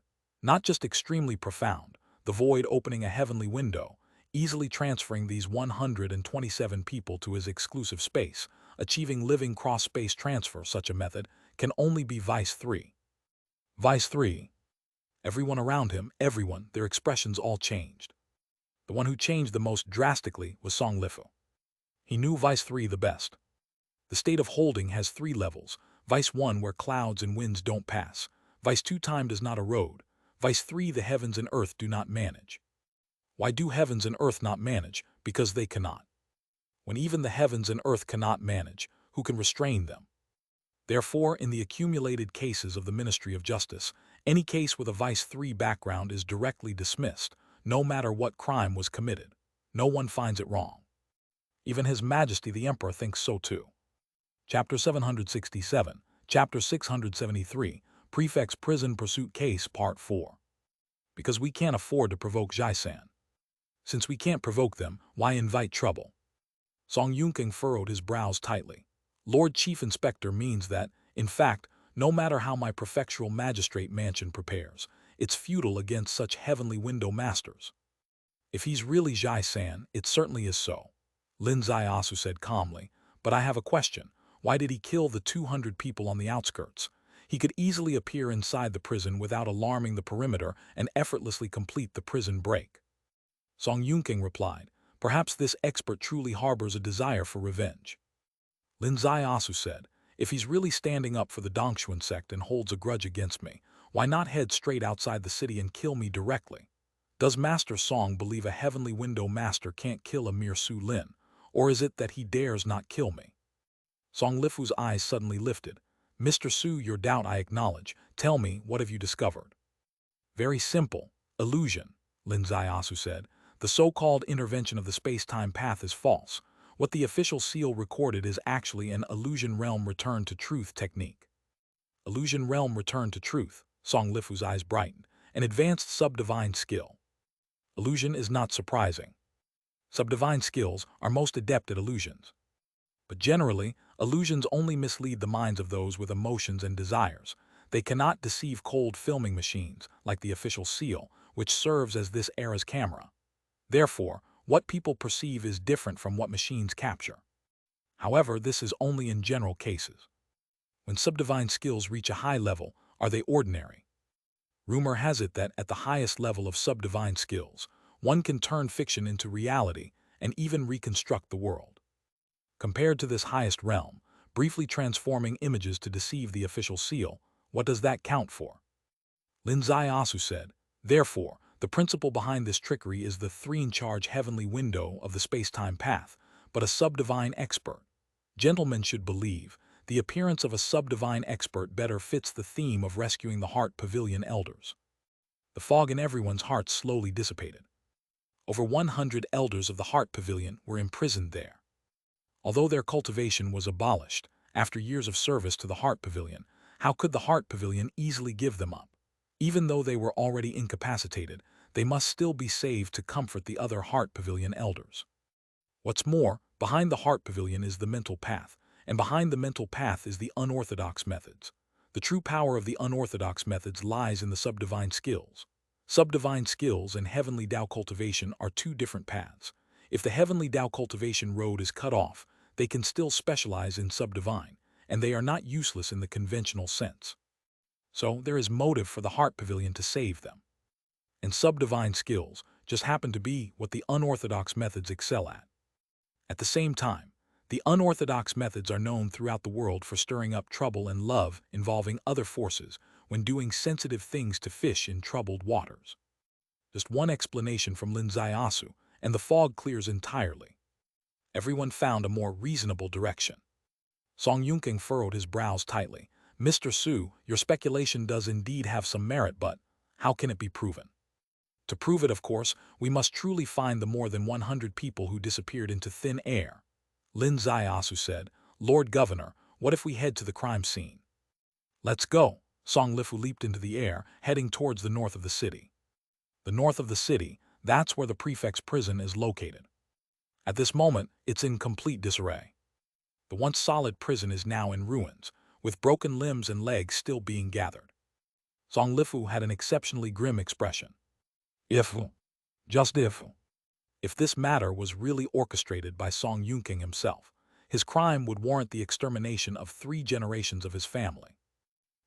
not just extremely profound, the void opening a heavenly window, easily transferring these 127 people to his exclusive space, achieving living cross-space transfer. Such a method can only be Vice 3. Vice 3. Everyone around him, everyone, their expressions all changed. The one who changed the most drastically was Song Lifu. He knew Vice 3 the best. The state of holding has 3 levels. Vice 1, where clouds and winds don't pass. Vice 2, time does not erode. Vice 3, the heavens and earth do not manage. Why do heavens and earth not manage? Because they cannot. When even the heavens and earth cannot manage, who can restrain them? Therefore, in the accumulated cases of the Ministry of Justice, any case with a Vice 3 background is directly dismissed, no matter what crime was committed. No one finds it wrong. Even His Majesty the Emperor thinks so too. Chapter 767, Chapter 673, Prefect's Prison Pursuit Case, Part 4. Because we can't afford to provoke Jai-san. Since we can't provoke them, why invite trouble? Song Yunqing furrowed his brows tightly. Lord Chief Inspector means that, in fact, no matter how my prefectural magistrate mansion prepares, it's futile against such heavenly window masters. If he's really Jai-san, it certainly is so. Lin Zaiasu said calmly, but I have a question. Why did he kill the 200 people on the outskirts? He could easily appear inside the prison without alarming the perimeter and effortlessly complete the prison break. Song Yunqing replied, perhaps this expert truly harbors a desire for revenge. Lin Zaiasu said, if he's really standing up for the Dongshuan sect and holds a grudge against me, why not head straight outside the city and kill me directly? Does Master Song believe a heavenly window master can't kill a mere Su Lin, or is it that he dares not kill me? Song Lifu's eyes suddenly lifted. Mr. Su, your doubt I acknowledge. Tell me, what have you discovered? Very simple. Illusion, Lin Zaiasu said. The so-called intervention of the space-time path is false. What the official seal recorded is actually an illusion realm return to truth technique. Illusion realm return to truth, Song Lifu's eyes brightened. An advanced sub-divine skill. Illusion is not surprising. Sub-divine skills are most adept at illusions. But generally, illusions only mislead the minds of those with emotions and desires. They cannot deceive cold filming machines, like the official seal, which serves as this era's camera. Therefore, what people perceive is different from what machines capture. However, this is only in general cases. When subdivine skills reach a high level, are they ordinary? Rumor has it that at the highest level of subdivine skills, one can turn fiction into reality and even reconstruct the world. Compared to this highest realm, briefly transforming images to deceive the official seal, what does that count for? Lin Asu said, therefore, the principle behind this trickery is the three-in-charge heavenly window of the space-time path, but a subdivine expert. Gentlemen should believe, the appearance of a subdivine expert better fits the theme of rescuing the Heart Pavilion elders. The fog in everyone's hearts slowly dissipated. Over 100 elders of the Heart Pavilion were imprisoned there. Although their cultivation was abolished, after years of service to the Heart Pavilion, how could the Heart Pavilion easily give them up? Even though they were already incapacitated, they must still be saved to comfort the other Heart Pavilion elders. What's more, behind the Heart Pavilion is the mental path, and behind the mental path is the unorthodox methods. The true power of the unorthodox methods lies in the subdivine skills. Subdivine skills and heavenly Tao cultivation are two different paths. If the heavenly Tao cultivation road is cut off, they can still specialize in subdivine, and they are not useless in the conventional sense. So there is motive for the Heart Pavilion to save them. And subdivine skills just happen to be what the unorthodox methods excel at. At the same time, the unorthodox methods are known throughout the world for stirring up trouble and love involving other forces when doing sensitive things to fish in troubled waters. Just one explanation from Lin Asu, and the fog clears entirely. Everyone found a more reasonable direction. Song Yunking furrowed his brows tightly. Mr. Su, your speculation does indeed have some merit, but how can it be proven? To prove it, of course, we must truly find the more than 100 people who disappeared into thin air. Lin Asu said, Lord Governor, what if we head to the crime scene? Let's go. Song Lifu leaped into the air, heading towards the north of the city. The north of the city, that's where the prefect's prison is located. At this moment, it's in complete disarray. The once solid prison is now in ruins, with broken limbs and legs still being gathered. Song Lifu had an exceptionally grim expression. Just if this matter was really orchestrated by Song Yunking himself, his crime would warrant the extermination of 3 generations of his family.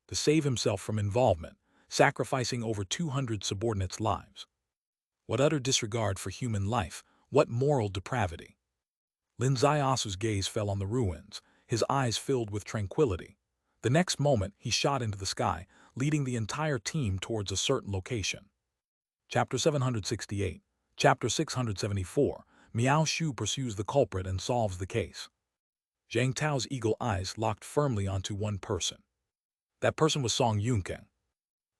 To save himself from involvement, sacrificing over 200 subordinates' lives. What utter disregard for human life, what moral depravity. Lin Asu's gaze fell on the ruins, his eyes filled with tranquility. The next moment, he shot into the sky, leading the entire team towards a certain location. Chapter 768, Chapter 674, Miao Shu pursues the culprit and solves the case. Zhang Tao's eagle eyes locked firmly onto one person. That person was Song Yunking.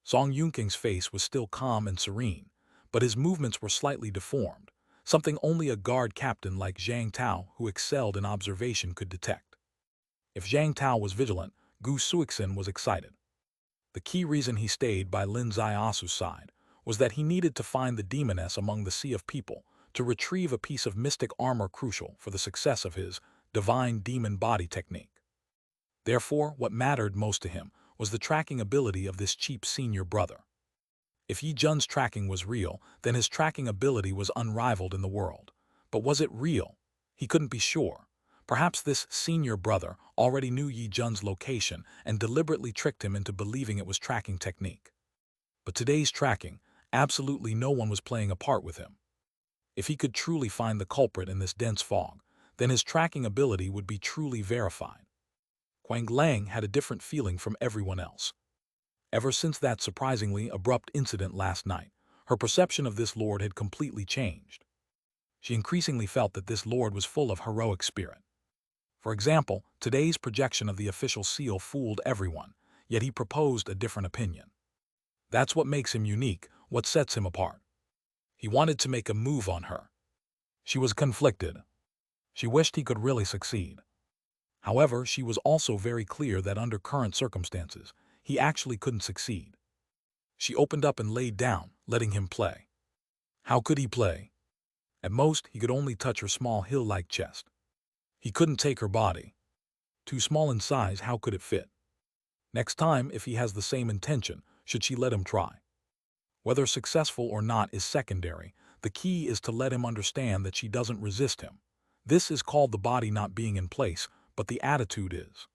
Song Yunking's face was still calm and serene, but his movements were slightly deformed, something only a guard captain like Zhang Tao who excelled in observation could detect. If Zhang Tao was vigilant, Gu Suixin was excited. The key reason he stayed by Lin Asu's side was that he needed to find the demoness among the sea of people to retrieve a piece of mystic armor crucial for the success of his divine demon body technique. Therefore, what mattered most to him was the tracking ability of this cheap senior brother. If Yi Jun's tracking was real, then his tracking ability was unrivaled in the world. But was it real? He couldn't be sure. Perhaps this senior brother already knew Yi Jun's location and deliberately tricked him into believing it was tracking technique. But today's tracking, absolutely no one was playing a part with him. If he could truly find the culprit in this dense fog, then his tracking ability would be truly verified. Quang Lang had a different feeling from everyone else. Ever since that surprisingly abrupt incident last night, her perception of this lord had completely changed. She increasingly felt that this lord was full of heroic spirit. For example, today's projection of the official seal fooled everyone, yet he proposed a different opinion. That's what makes him unique, what sets him apart. He wanted to make a move on her. She was conflicted. She wished he could really succeed. However, she was also very clear that under current circumstances, he actually couldn't succeed. She opened up and laid down, letting him play. How could he play? At most, he could only touch her small hill-like chest. He couldn't take her body. Too small in size, how could it fit? Next time, if he has the same intention, should she let him try? Whether successful or not is secondary. The key is to let him understand that she doesn't resist him. This is called the body not being in place, but the attitude is.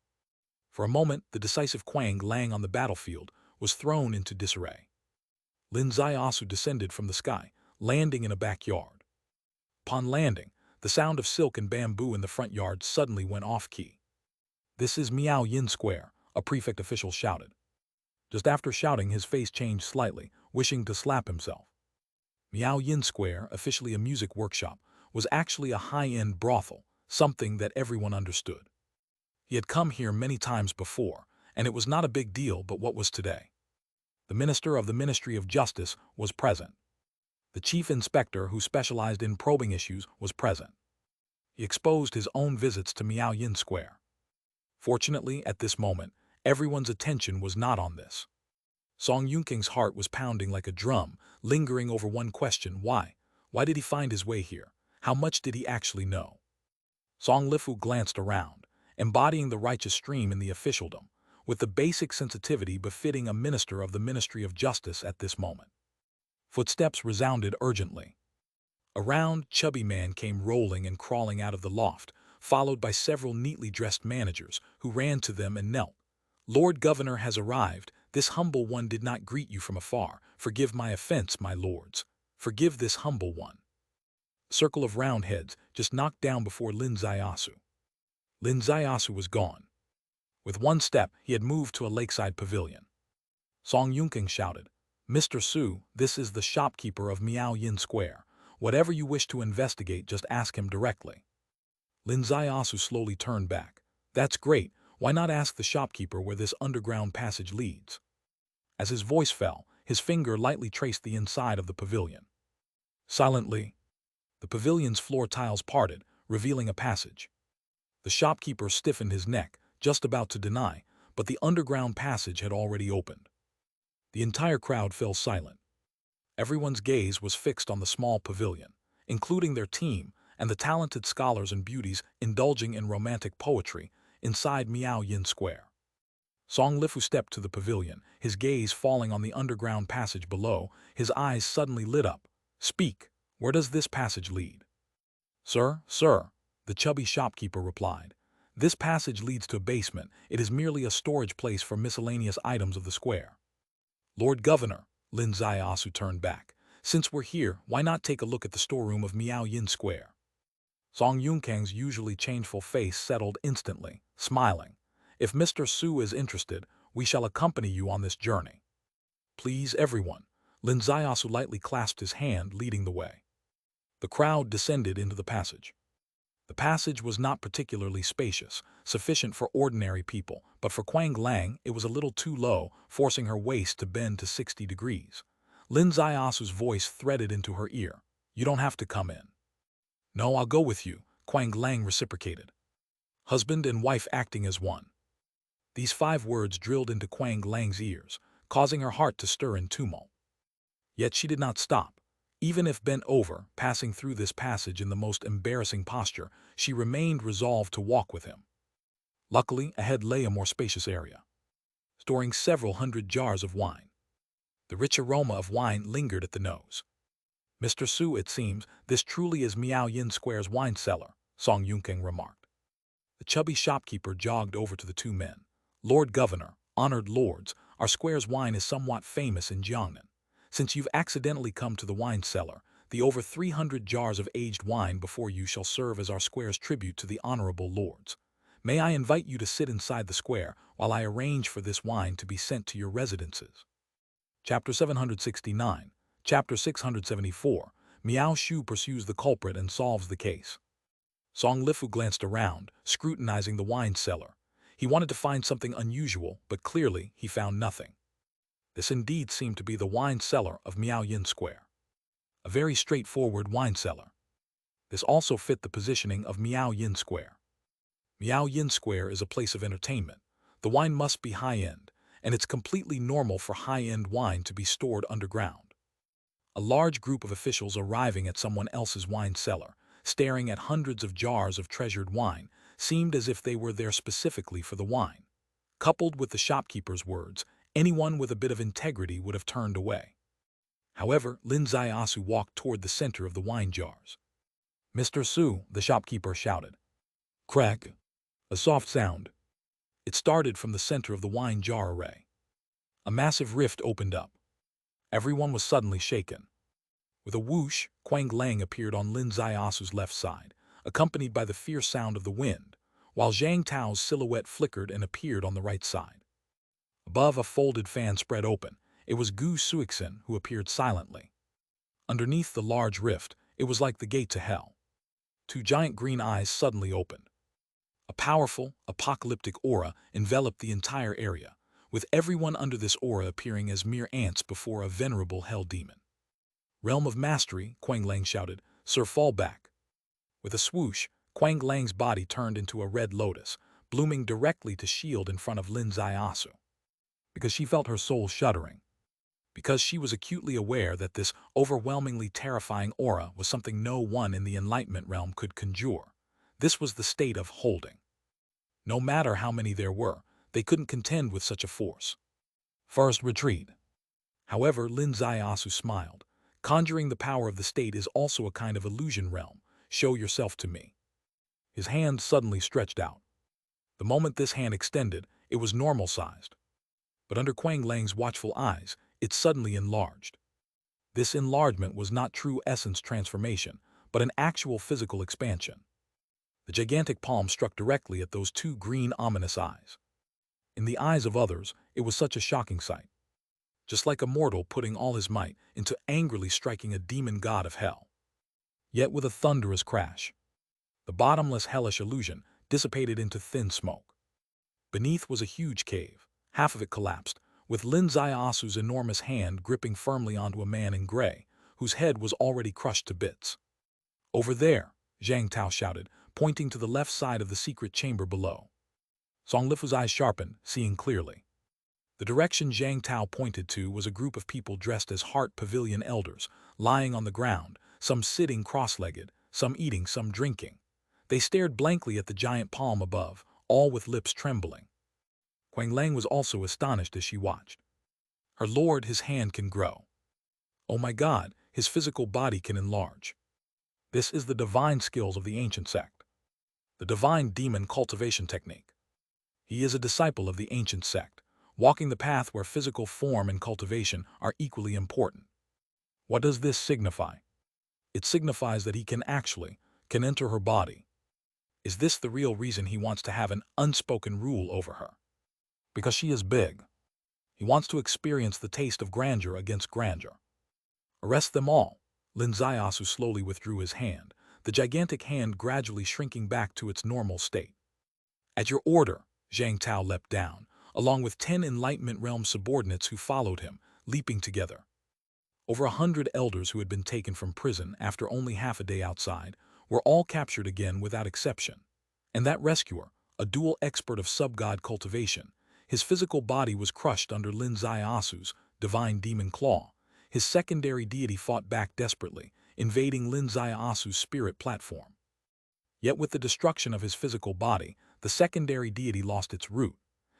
For a moment, the decisive Quang Lang on the battlefield was thrown into disarray. Lin Zaiasu descended from the sky, landing in a backyard. Upon landing, the sound of silk and bamboo in the front yard suddenly went off-key. "This is Miao Yin Square," a prefect official shouted. Just after shouting, his face changed slightly, wishing to slap himself. Miao Yin Square, officially a music workshop, was actually a high-end brothel, something that everyone understood. He had come here many times before, and it was not a big deal, but what was today? The minister of the Ministry of Justice was present. The chief inspector, who specialized in probing issues, was present. He exposed his own visits to Miao Yin Square. Fortunately, at this moment, everyone's attention was not on this. Song Yunking's heart was pounding like a drum, lingering over one question: why? Why did he find his way here? How much did he actually know? Song Lifu glanced around, embodying the righteous stream in the officialdom, with the basic sensitivity befitting a minister of the Ministry of Justice at this moment. Footsteps resounded urgently. A round, chubby man came rolling and crawling out of the loft, followed by several neatly dressed managers, who ran to them and knelt. "Lord Governor has arrived. This humble one did not greet you from afar. Forgive my offense, my lords. Forgive this humble one." A circle of round heads just knocked down before Lin Zaiasu. Lin Zaiasu was gone. With one step, he had moved to a lakeside pavilion. Song Yunking shouted, "Mr. Su, this is the shopkeeper of Miao Yin Square. Whatever you wish to investigate, just ask him directly." Lin Zaiasu slowly turned back. "That's great. Why not ask the shopkeeper where this underground passage leads?" As his voice fell, his finger lightly traced the inside of the pavilion. Silently, the pavilion's floor tiles parted, revealing a passage. The shopkeeper stiffened his neck, just about to deny, but the underground passage had already opened. The entire crowd fell silent. Everyone's gaze was fixed on the small pavilion, including their team and the talented scholars and beauties indulging in romantic poetry inside Miao Yin Square. Song Lifu stepped to the pavilion, his gaze falling on the underground passage below. His eyes suddenly lit up. "Speak, where does this passage lead?" Sir, the chubby shopkeeper replied. "This passage leads to a basement. It is merely a storage place for miscellaneous items of the square." "Lord Governor," Lin Zaiasu turned back. "Since we're here, why not take a look at the storeroom of Miao Yin Square?" Song Yunkang's usually changeful face settled instantly, smiling. "If Mr. Su is interested, we shall accompany you on this journey." "Please, everyone." Lin Zaiasu lightly clasped his hand, leading the way. The crowd descended into the passage. The passage was not particularly spacious, sufficient for ordinary people, but for Quang Lang it was a little too low, forcing her waist to bend to 60 degrees. Lin Zaiasu's voice threaded into her ear. "You don't have to come in." "No, I'll go with you," Quang Lang reciprocated. Husband and wife acting as one. These 5 words drilled into Quang Lang's ears, causing her heart to stir in tumult. Yet she did not stop. Even if bent over, passing through this passage in the most embarrassing posture, she remained resolved to walk with him. Luckily, ahead lay a more spacious area, storing several hundred jars of wine. The rich aroma of wine lingered at the nose. "Mr. Su, it seems, this truly is Miao Yin Square's wine cellar," Song Yunking remarked. The chubby shopkeeper jogged over to the 2 men. "Lord Governor, honored lords, our square's wine is somewhat famous in Jiangnan. Since you've accidentally come to the wine cellar, the over 300 jars of aged wine before you shall serve as our square's tribute to the honorable lords. May I invite you to sit inside the square while I arrange for this wine to be sent to your residences." Chapter 769, Chapter 674, Miao Shu pursues the culprit and solves the case. Song Lifu glanced around, scrutinizing the wine cellar. He wanted to find something unusual, but clearly he found nothing. This indeed seemed to be the wine cellar of Miao Yin Square. A very straightforward wine cellar. This also fit the positioning of Miao Yin Square. Miao Yin Square is a place of entertainment. The wine must be high-end, and it's completely normal for high-end wine to be stored underground. A large group of officials arriving at someone else's wine cellar, staring at hundreds of jars of treasured wine, seemed as if they were there specifically for the wine. Coupled with the shopkeeper's words, anyone with a bit of integrity would have turned away. However, Lin Zaiasu walked toward the center of the wine jars. "Mr. Su," the shopkeeper shouted. Crack. A soft sound. It started from the center of the wine jar array. A massive rift opened up. Everyone was suddenly shaken. With a whoosh, Quang Lang appeared on Lin Ziasu's left side, accompanied by the fierce sound of the wind, while Zhang Tao's silhouette flickered and appeared on the right side. Above a folded fan spread open, it was Gu Suixin who appeared silently. Underneath the large rift, it was like the gate to hell. Two giant green eyes suddenly opened. A powerful, apocalyptic aura enveloped the entire area, with everyone under this aura appearing as mere ants before a venerable hell demon. "Realm of Mastery," Quang Lang shouted, "Sir, fall back." With a swoosh, Quang Lang's body turned into a red lotus, blooming directly to shield in front of Lin Ziasu. Because she felt her soul shuddering. Because she was acutely aware that this overwhelmingly terrifying aura was something no one in the Enlightenment realm could conjure. This was the state of holding. No matter how many there were, they couldn't contend with such a force. First retreat. However, Lin Ziasu smiled. Conjuring the power of the state is also a kind of illusion realm. Show yourself to me. His hand suddenly stretched out. The moment this hand extended, it was normal-sized. But under Quang Lang's watchful eyes, it suddenly enlarged. This enlargement was not true essence transformation, but an actual physical expansion. The gigantic palm struck directly at those two green, ominous eyes. In the eyes of others, it was such a shocking sight. Just like a mortal putting all his might into angrily striking a demon god of hell. Yet with a thunderous crash, the bottomless hellish illusion dissipated into thin smoke. Beneath was a huge cave. Half of it collapsed, with Lin Ziasu's enormous hand gripping firmly onto a man in gray, whose head was already crushed to bits. "Over there," Zhang Tao shouted, pointing to the left side of the secret chamber below. Song Lifu's eyes sharpened, seeing clearly. The direction Zhang Tao pointed to was a group of people dressed as Heart Pavilion elders, lying on the ground, some sitting cross-legged, some eating, some drinking. They stared blankly at the giant palm above, all with lips trembling. Quang Lang was also astonished as she watched. Her lord, his hand can grow. Oh my God, his physical body can enlarge. This is the divine skills of the ancient sect. The divine demon cultivation technique. He is a disciple of the ancient sect, walking the path where physical form and cultivation are equally important. What does this signify? It signifies that he can enter her body. Is this the real reason he wants to have an unspoken rule over her? Because she is big. He wants to experience the taste of grandeur against grandeur. Arrest them all. Lin Ziasu slowly withdrew his hand, the gigantic hand gradually shrinking back to its normal state. At your order, Zhang Tao leapt down, along with 10 Enlightenment Realm subordinates who followed him, leaping together. Over 100 elders who had been taken from prison after only half a day outside were all captured again without exception. And that rescuer, a dual expert of sub-god cultivation, his physical body was crushed under Lin Ziasu's divine demon claw. His secondary deity fought back desperately, invading Lin Ziasu's spirit platform. Yet with the destruction of his physical body, the secondary deity lost its root.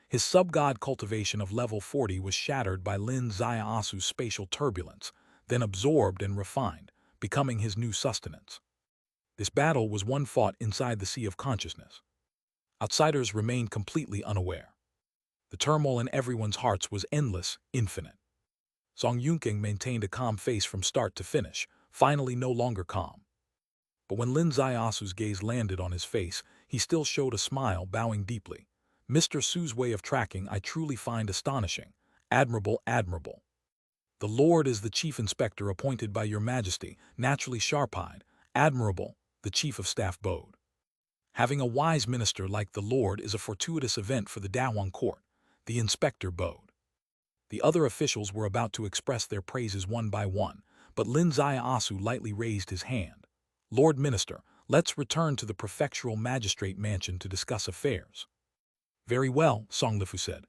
His sub-god cultivation of level 40 was shattered by Lin Ziasu's spatial turbulence, then absorbed and refined, becoming his new sustenance. This battle was one fought inside the sea of consciousness. Outsiders remained completely unaware. The turmoil in everyone's hearts was endless, infinite. Song Yunqing maintained a calm face from start to finish, finally no longer calm. But when Lin Ziasu's gaze landed on his face, he still showed a smile, bowing deeply. "Mr. Su's way of tracking I truly find astonishing. Admirable, admirable. The Lord is the chief inspector appointed by your majesty, naturally sharp-eyed. Admirable," the chief of staff bowed. "Having a wise minister like the Lord is a fortuitous event for the Dahuang court," the inspector bowed. The other officials were about to express their praises one by one, but Lin Ziasu lightly raised his hand. "Lord Minister, let's return to the prefectural magistrate mansion to discuss affairs." "Very well," Song Lifu said.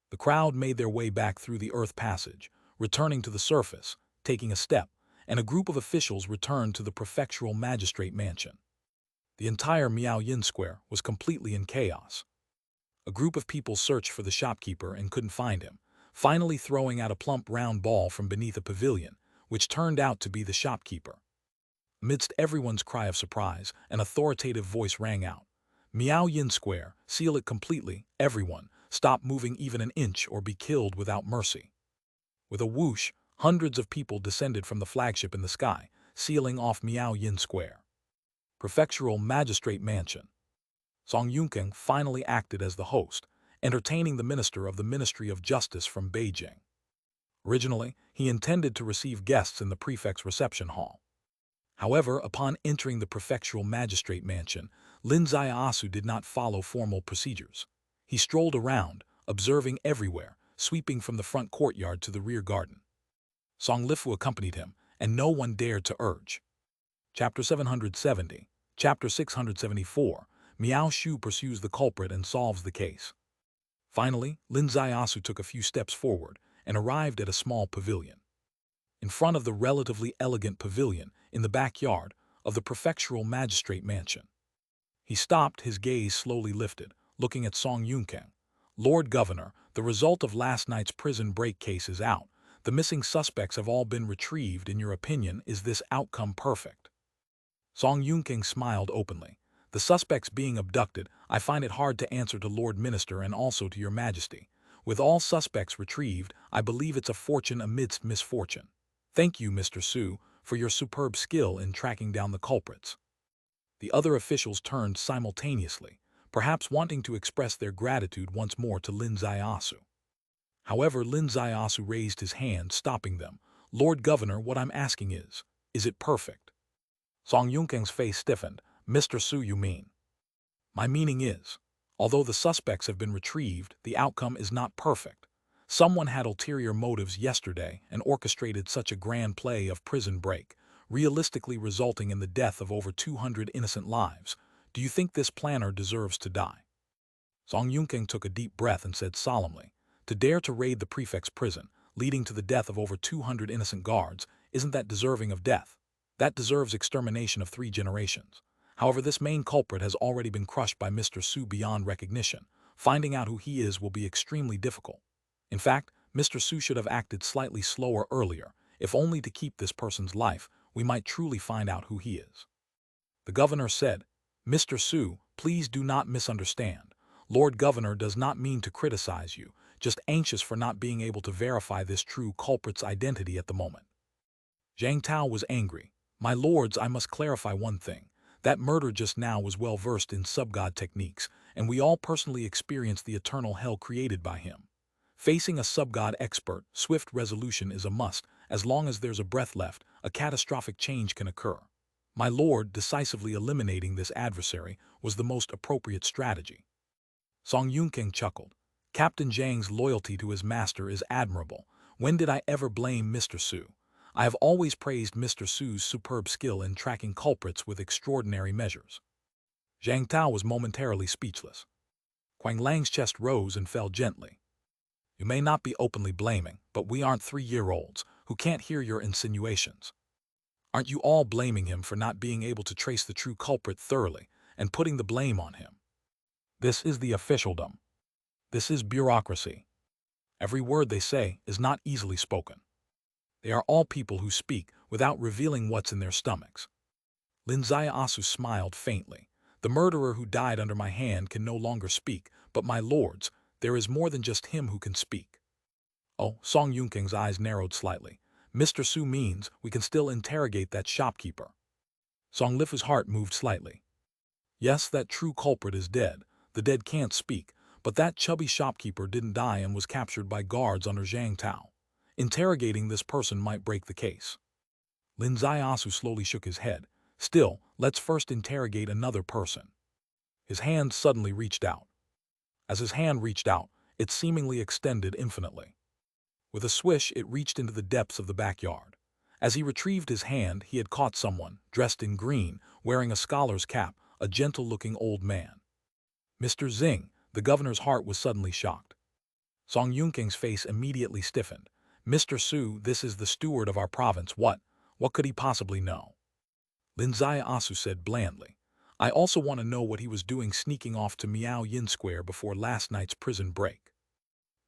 The crowd made their way back through the earth passage, returning to the surface, taking a step, and a group of officials returned to the prefectural magistrate mansion. The entire Miaoyin Square was completely in chaos. A group of people searched for the shopkeeper and couldn't find him, finally throwing out a plump round ball from beneath a pavilion, which turned out to be the shopkeeper. Amidst everyone's cry of surprise, an authoritative voice rang out. Miao Yin Square, seal it completely, everyone, stop moving even an inch or be killed without mercy. With a whoosh, hundreds of people descended from the flagship in the sky, sealing off Miao Yin Square. Prefectural Magistrate Mansion. Song Yunkang finally acted as the host, entertaining the minister of the Ministry of Justice from Beijing. Originally, he intended to receive guests in the prefect's reception hall. However, upon entering the prefectural magistrate mansion, Lin Zaiasu did not follow formal procedures. He strolled around, observing everywhere, sweeping from the front courtyard to the rear garden. Song Lifu accompanied him, and no one dared to urge. Chapter 770, Chapter 674, Miao Shu pursues the culprit and solves the case. Finally, Lin Zaiasu took a few steps forward and arrived at a small pavilion. In front of the relatively elegant pavilion, in the backyard of the prefectural magistrate mansion. He stopped, his gaze slowly lifted, looking at Song Yunkang. Lord Governor, the result of last night's prison break case is out. The missing suspects have all been retrieved. In your opinion, is this outcome perfect? Song Yunkang smiled openly. The suspects being abducted, I find it hard to answer to Lord Minister and also to your Majesty. With all suspects retrieved, I believe it's a fortune amidst misfortune. Thank you, Mr. Su, for your superb skill in tracking down the culprits. The other officials turned simultaneously, perhaps wanting to express their gratitude once more to Lin Zaiasu. However, Lin Zaiasu raised his hand, stopping them. Lord Governor, what I'm asking is it perfect? Song Yunkang's face stiffened. Mr. Su, you mean? My meaning is, although the suspects have been retrieved, the outcome is not perfect. Someone had ulterior motives yesterday and orchestrated such a grand play of prison break, realistically resulting in the death of over 200 innocent lives. Do you think this planner deserves to die? Song Yunkang took a deep breath and said solemnly, to dare to raid the prefect's prison, leading to the death of over 200 innocent guards, isn't that deserving of death? That deserves extermination of 3 generations. However, this main culprit has already been crushed by Mr. Su beyond recognition. Finding out who he is will be extremely difficult. In fact, Mr. Su should have acted slightly slower earlier. If only to keep this person's life, we might truly find out who he is. The governor said, Mr. Su, please do not misunderstand. Lord Governor does not mean to criticize you, just anxious for not being able to verify this true culprit's identity at the moment. Zhang Tao was angry. My lords, I must clarify one thing. That murder just now was well versed in subgod techniques, and we all personally experienced the eternal hell created by him. Facing a subgod expert, swift resolution is a must. As long as there's a breath left, a catastrophic change can occur. My lord, decisively eliminating this adversary was the most appropriate strategy. Song Yunkang chuckled. Captain Zhang's loyalty to his master is admirable. When did I ever blame Mr. Su? I have always praised Mr. Su's superb skill in tracking culprits with extraordinary measures. Zhang Tao was momentarily speechless. Huang Lang's chest rose and fell gently. You may not be openly blaming, but we aren't 3-year-olds who can't hear your insinuations. Aren't you all blaming him for not being able to trace the true culprit thoroughly and putting the blame on him? This is the officialdom. This is bureaucracy. Every word they say is not easily spoken. They are all people who speak without revealing what's in their stomachs. Lin Zaiasu smiled faintly. The murderer who died under my hand can no longer speak, but my lords, there is more than just him who can speak. Oh, Song Yunkang's eyes narrowed slightly. Mr. Su means we can still interrogate that shopkeeper. Song Lifu's heart moved slightly. Yes, that true culprit is dead. The dead can't speak, but that chubby shopkeeper didn't die and was captured by guards under Zhang Tao. Interrogating this person might break the case. Lin Zaiasu slowly shook his head. Still, let's first interrogate another person. His hand suddenly reached out. As his hand reached out, it seemingly extended infinitely. With a swish, it reached into the depths of the backyard. As he retrieved his hand, he had caught someone, dressed in green, wearing a scholar's cap, a gentle-looking old man. Mr. Xing, the governor's heart was suddenly shocked. Song Yunkang's face immediately stiffened. Mr. Su, this is the steward of our province. What could he possibly know? Lin Zaiasu said blandly. I also want to know what he was doing sneaking off to Miao Yin Square before last night's prison break.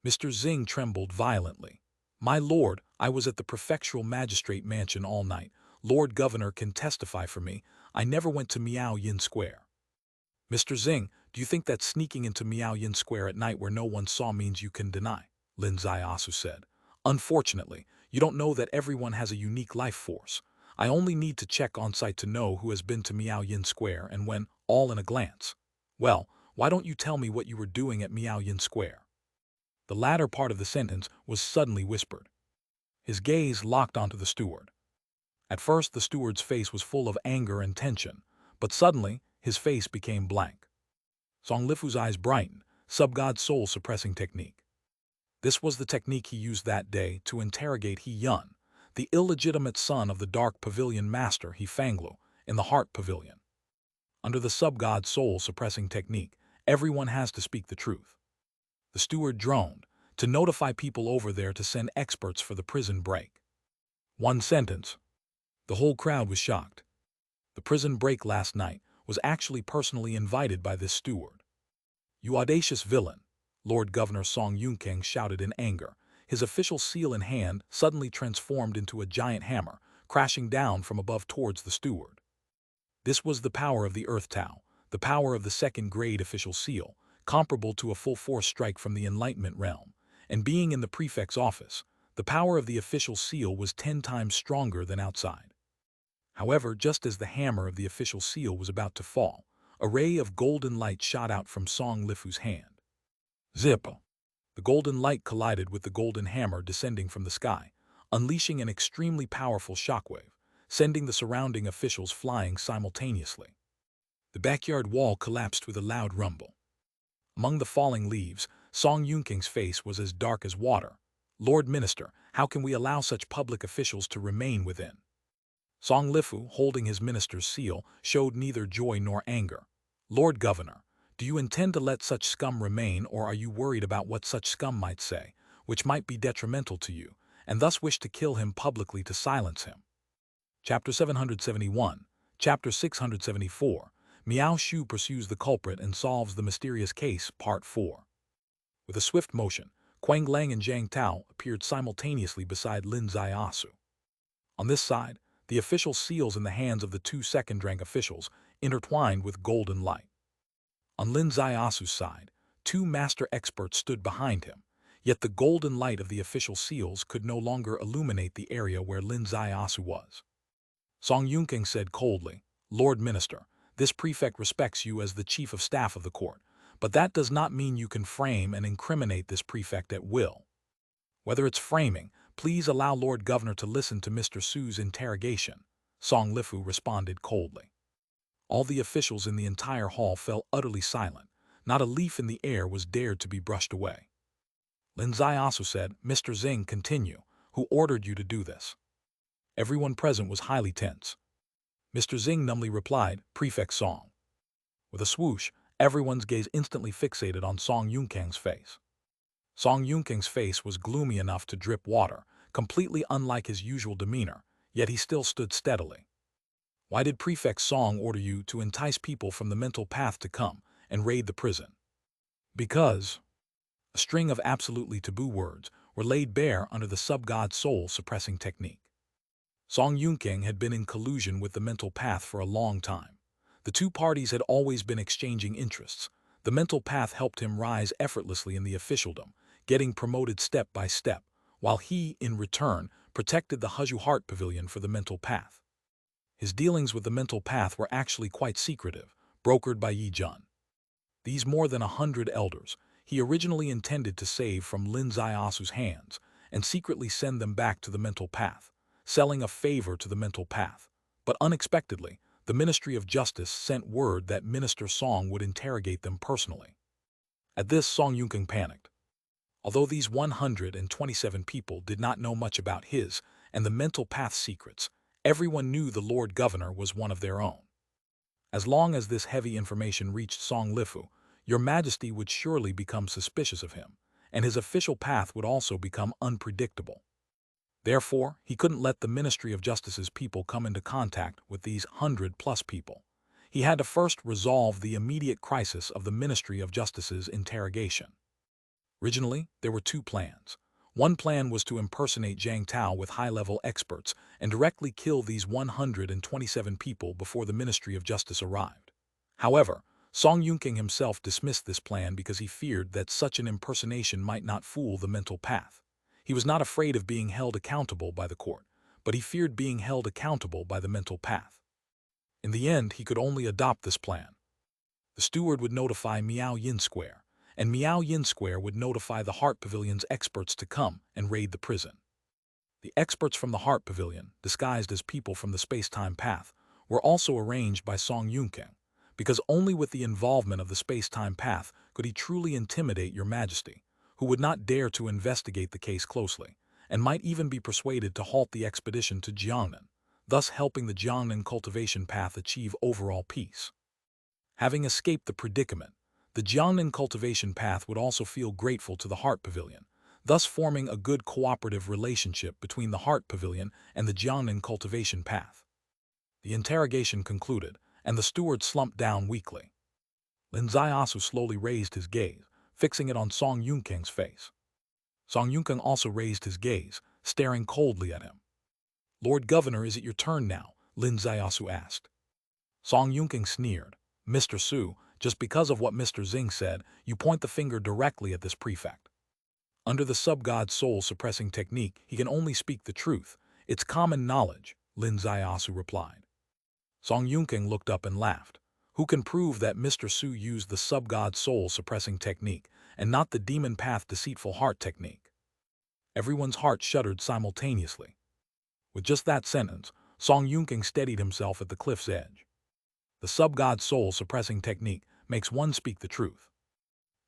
Mr. Xing trembled violently. My lord, I was at the prefectural magistrate mansion all night. Lord Governor can testify for me. I never went to Miao Yin Square. Mr. Zing, do you think that sneaking into Miaoyin Square at night where no one saw means you can deny? Lin Ziasu said. Unfortunately, you don't know that everyone has a unique life force. I only need to check on site to know who has been to Miaoyin Square and when, all in a glance. Well, why don't you tell me what you were doing at Miaoyin Square? The latter part of the sentence was suddenly whispered. His gaze locked onto the steward. At first, the steward's face was full of anger and tension, but suddenly, his face became blank. Song Lifu's eyes brightened, sub-god soul-suppressing technique. This was the technique he used that day to interrogate He Yun, the illegitimate son of the Dark Pavilion Master He Fanglu, in the Heart Pavilion. Under the sub-god soul-suppressing technique, everyone has to speak the truth. The steward droned, to notify people over there to send experts for the prison break. One sentence. The whole crowd was shocked. The prison break last night was actually personally invited by this steward. You audacious villain, Lord Governor Song Yunkang shouted in anger, his official seal in hand suddenly transformed into a giant hammer, crashing down from above towards the steward. This was the power of the Earth Tao, the power of the second-grade official seal, comparable to a full-force strike from the Enlightenment realm, and being in the prefect's office, the power of the official seal was 10 times stronger than outside. However, just as the hammer of the official seal was about to fall, a ray of golden light shot out from Song Lifu's hand. Zip! The golden light collided with the golden hammer descending from the sky, unleashing an extremely powerful shockwave, sending the surrounding officials flying simultaneously. The backyard wall collapsed with a loud rumble. Among the falling leaves, Song Yunking's face was as dark as water. Lord Minister, how can we allow such public officials to remain within? Song Lifu, holding his minister's seal, showed neither joy nor anger. Lord Governor, do you intend to let such scum remain, or are you worried about what such scum might say, which might be detrimental to you, and thus wish to kill him publicly to silence him? Chapter 771, Chapter 674, Miao Shu pursues the culprit and solves the mysterious case, Part 4. With a swift motion, Quang Lang and Zhang Tao appeared simultaneously beside Lin Ziasu. On this side, the official seals in the hands of the 2 second-rank officials intertwined with golden light. On Lin Ziasu's side, 2 master experts stood behind him, yet the golden light of the official seals could no longer illuminate the area where Lin Ziasu was. Song Yunkang said coldly, Lord Minister, this prefect respects you as the chief of staff of the court, but that does not mean you can frame and incriminate this prefect at will. Whether it's framing, please allow Lord Governor to listen to Mr. Su's interrogation, Song Lifu responded coldly. All the officials in the entire hall fell utterly silent. Not a leaf in the air was dared to be brushed away. Lin Ziasu said, Mr. Zing, continue. Who ordered you to do this? Everyone present was highly tense. Mr. Zing numbly replied, Prefect Song. With a swoosh, everyone's gaze instantly fixated on Song Yunkang's face. Song Yunkang's face was gloomy enough to drip water, completely unlike his usual demeanor, yet he still stood steadily. Why did Prefect Song order you to entice people from the mental path to come and raid the prison? Because a string of absolutely taboo words were laid bare under the sub-god soul-suppressing technique. Song Yunkang had been in collusion with the mental path for a long time. The 2 parties had always been exchanging interests. The mental path helped him rise effortlessly in the officialdom, getting promoted step by step, while he, in return, protected the Huzhu Heart Pavilion for the mental path. His dealings with the mental path were actually quite secretive, brokered by Yi Jun. These more than 100 elders, he originally intended to save from Lin Ziasu's hands and secretly send them back to the mental path, selling a favor to the mental path. But unexpectedly, the Ministry of Justice sent word that Minister Song would interrogate them personally. At this, Song Yunkang panicked. Although these 127 people did not know much about his and the mental path secrets, everyone knew the Lord Governor was one of their own. As long as this heavy information reached Song Lifu, Your Majesty would surely become suspicious of him, and his official path would also become unpredictable. Therefore, he couldn't let the Ministry of Justice's people come into contact with these 100+ people. He had to first resolve the immediate crisis of the Ministry of Justice's interrogation. Originally, there were 2 plans. One plan was to impersonate Zhang Tao with high-level experts and directly kill these 127 people before the Ministry of Justice arrived. However, Song Yunking himself dismissed this plan because he feared that such an impersonation might not fool the mental path. He was not afraid of being held accountable by the court, but he feared being held accountable by the mental path. In the end, he could only adopt this plan. The steward would notify Miao Yin Square, and Miao Yin Square would notify the Heart Pavilion's experts to come and raid the prison. The experts from the Heart Pavilion, disguised as people from the space-time path, were also arranged by Song Yunking, because only with the involvement of the space-time path could he truly intimidate Your Majesty, who would not dare to investigate the case closely, and might even be persuaded to halt the expedition to Jiangnan, thus helping the Jiangnan cultivation path achieve overall peace. Having escaped the predicament, the Jiangnan cultivation path would also feel grateful to the Heart Pavilion, thus forming a good cooperative relationship between the Heart Pavilion and the Jiangnan cultivation path. The interrogation concluded, and the steward slumped down weakly. Lin Ziasu slowly raised his gaze, fixing it on Song Yunking's face. Song Yunking also raised his gaze, staring coldly at him. "Lord Governor, is it your turn now?" Lin Ziasu asked. Song Yunking sneered. "Mr. Su, just because of what Mr. Xing said, you point the finger directly at this prefect. Under the sub-god soul-suppressing technique, he can only speak the truth. It's common knowledge," Lin Ziasu replied. Song Yunking looked up and laughed. "Who can prove that Mr. Su used the sub-god soul-suppressing technique and not the demon path deceitful heart technique?" Everyone's heart shuddered simultaneously. With just that sentence, Song Yunking steadied himself at the cliff's edge. The sub-god soul-suppressing technique makes one speak the truth.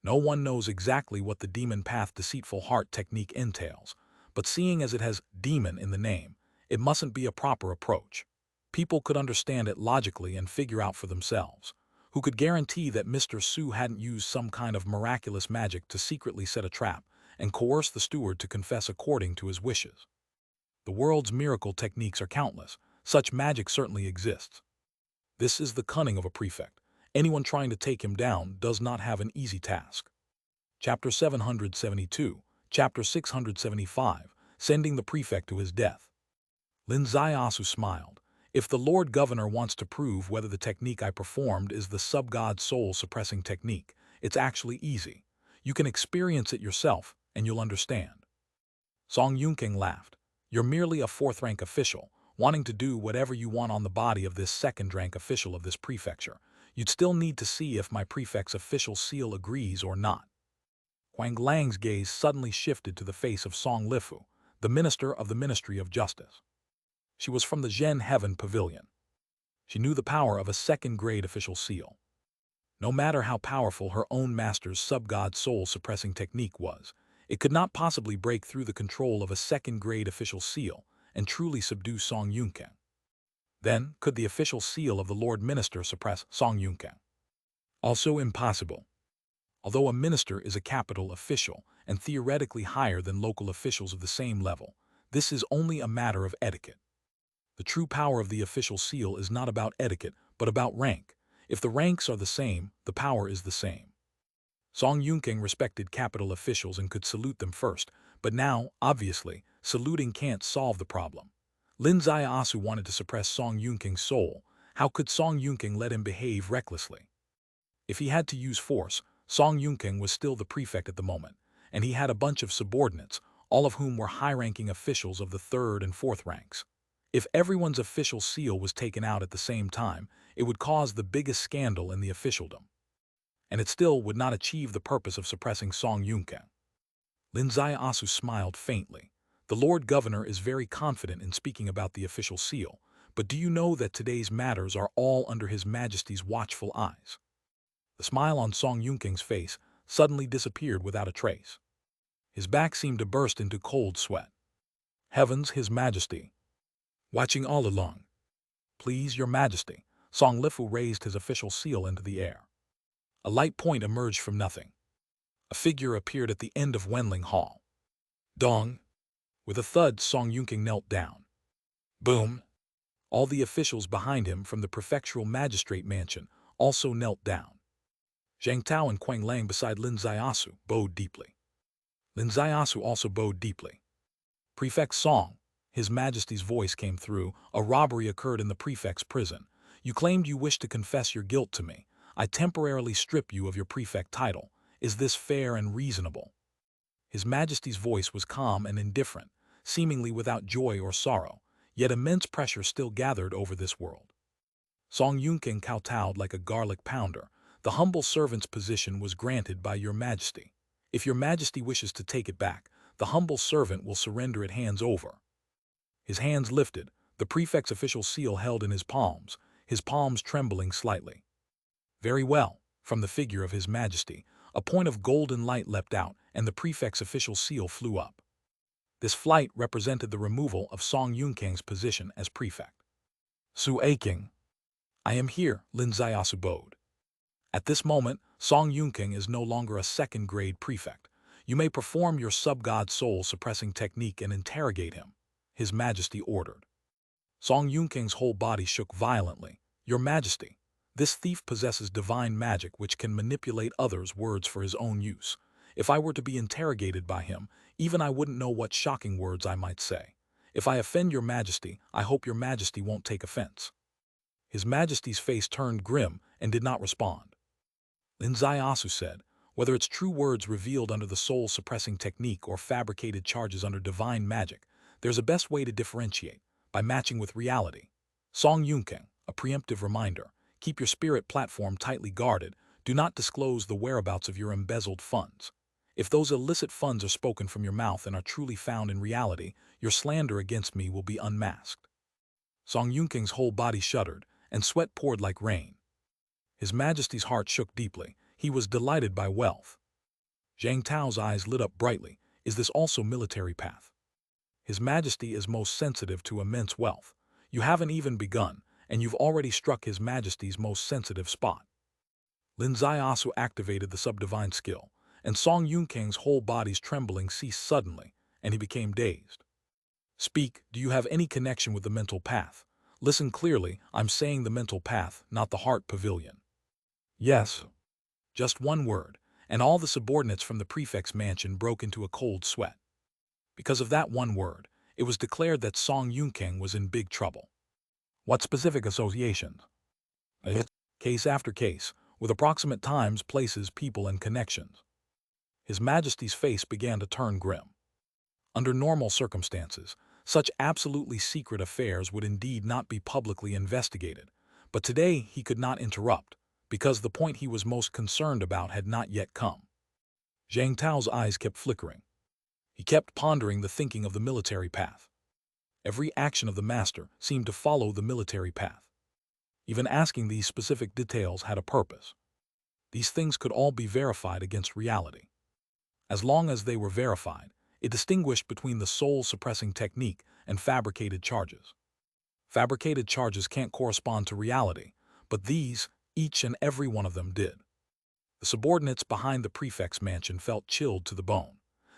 No one knows exactly what the demon path deceitful heart technique entails, but seeing as it has demon in the name, it mustn't be a proper approach. People could understand it logically and figure out for themselves. Who could guarantee that Mr. Su hadn't used some kind of miraculous magic to secretly set a trap and coerce the steward to confess according to his wishes? The world's miracle techniques are countless. Such magic certainly exists. This is the cunning of a prefect. Anyone trying to take him down does not have an easy task. Chapter 772, Chapter 675, Sending the Prefect to His Death. Lin Ziasu smiled. "If the Lord Governor wants to prove whether the technique I performed is the sub-god soul-suppressing technique, it's actually easy. You can experience it yourself, and you'll understand." Song Yunking laughed. "You're merely a fourth-rank official, wanting to do whatever you want on the body of this second-rank official of this prefecture. You'd still need to see if my prefect's official seal agrees or not." Huang Lang's gaze suddenly shifted to the face of Song Lifu, the minister of the Ministry of Justice. She was from the Zhen Heaven Pavilion. She knew the power of a second-grade official seal. No matter how powerful her own master's sub-god soul-suppressing technique was, it could not possibly break through the control of a second-grade official seal and truly subdue Song Yunking. Then, could the official seal of the Lord Minister suppress Song Yunking? Also impossible. Although a minister is a capital official and theoretically higher than local officials of the same level, this is only a matter of etiquette. The true power of the official seal is not about etiquette, but about rank. If the ranks are the same, the power is the same. Song Yunking respected capital officials and could salute them first, but now, obviously, saluting can't solve the problem. Lin Ziasu wanted to suppress Song Yunking's soul. How could Song Yunking let him behave recklessly? If he had to use force, Song Yunking was still the prefect at the moment, and he had a bunch of subordinates, all of whom were high-ranking officials of the third and fourth ranks. If everyone's official seal was taken out at the same time, it would cause the biggest scandal in the officialdom. And it still would not achieve the purpose of suppressing Song Yunking. Lin Ziasu smiled faintly. "The Lord Governor is very confident in speaking about the official seal, but do you know that today's matters are all under His Majesty's watchful eyes?" The smile on Song Yunking's face suddenly disappeared without a trace. His back seemed to burst into cold sweat. "Heavens, His Majesty! Watching all along." "Please, Your Majesty." Song Lifu raised his official seal into the air. A light point emerged from nothing. A figure appeared at the end of Wenling Hall. Dong! With a thud, Song Yunking knelt down. Boom! All the officials behind him from the prefectural magistrate mansion also knelt down. Zhang Tao and Huang Lang beside Lin Ziasu bowed deeply. Lin Ziasu also bowed deeply. "Prefect Song," His Majesty's voice came through, "a robbery occurred in the prefect's prison. You claimed you wished to confess your guilt to me. I temporarily strip you of your prefect title. Is this fair and reasonable?" His Majesty's voice was calm and indifferent, seemingly without joy or sorrow, yet immense pressure still gathered over this world. Song Yunking kowtowed like a garlic pounder. "The humble servant's position was granted by your Majesty. If your Majesty wishes to take it back, the humble servant will surrender it hands over." His hands lifted, the prefect's official seal held in his palms trembling slightly. "Very well." From the figure of His Majesty, a point of golden light leapt out, and the prefect's official seal flew up. This flight represented the removal of Song Yunkang's position as prefect. "Su Aiking." "I am here," Lin Ziasu bowed. "At this moment, Song Yunkang is no longer a second-grade prefect. You may perform your sub-god soul-suppressing technique and interrogate him," His Majesty ordered. Song Yunkang's whole body shook violently. "Your Majesty, this thief possesses divine magic which can manipulate others' words for his own use. If I were to be interrogated by him, even I wouldn't know what shocking words I might say. If I offend your Majesty, I hope your Majesty won't take offense." His Majesty's face turned grim and did not respond. Lin Ziasu said, "Whether it's true words revealed under the soul-suppressing technique or fabricated charges under divine magic, there's a best way to differentiate, by matching with reality. Song Yunkang, a preemptive reminder, keep your spirit platform tightly guarded. Do not disclose the whereabouts of your embezzled funds. If those illicit funds are spoken from your mouth and are truly found in reality, your slander against me will be unmasked." Song Yunkang's whole body shuddered, and sweat poured like rain. His Majesty's heart shook deeply. He was delighted by wealth. Zhang Tao's eyes lit up brightly. "Is this also military path?" "His Majesty is most sensitive to immense wealth. You haven't even begun, and you've already struck His Majesty's most sensitive spot." Lin Ziasu activated the subdivine skill, and Song Yunkang's whole body's trembling ceased suddenly, and he became dazed. "Speak, do you have any connection with the mental path? Listen clearly, I'm saying the mental path, not the heart pavilion." "Yes." Just one word, and all the subordinates from the prefect's mansion broke into a cold sweat. Because of that one word, it was declared that Song Yunkang was in big trouble. "What specific associations?" "Case after case, with approximate times, places, people, and connections." His Majesty's face began to turn grim. Under normal circumstances, such absolutely secret affairs would indeed not be publicly investigated, but today he could not interrupt, because the point he was most concerned about had not yet come. Zhang Tao's eyes kept flickering. He kept pondering the thinking of the military path. Every action of the master seemed to follow the military path. Even asking these specific details had a purpose. These things could all be verified against reality. As long as they were verified, it distinguished between the soul-suppressing technique and fabricated charges. Fabricated charges can't correspond to reality, but these, each and every one of them, did. The subordinates behind the prefect's mansion felt chilled to the bone.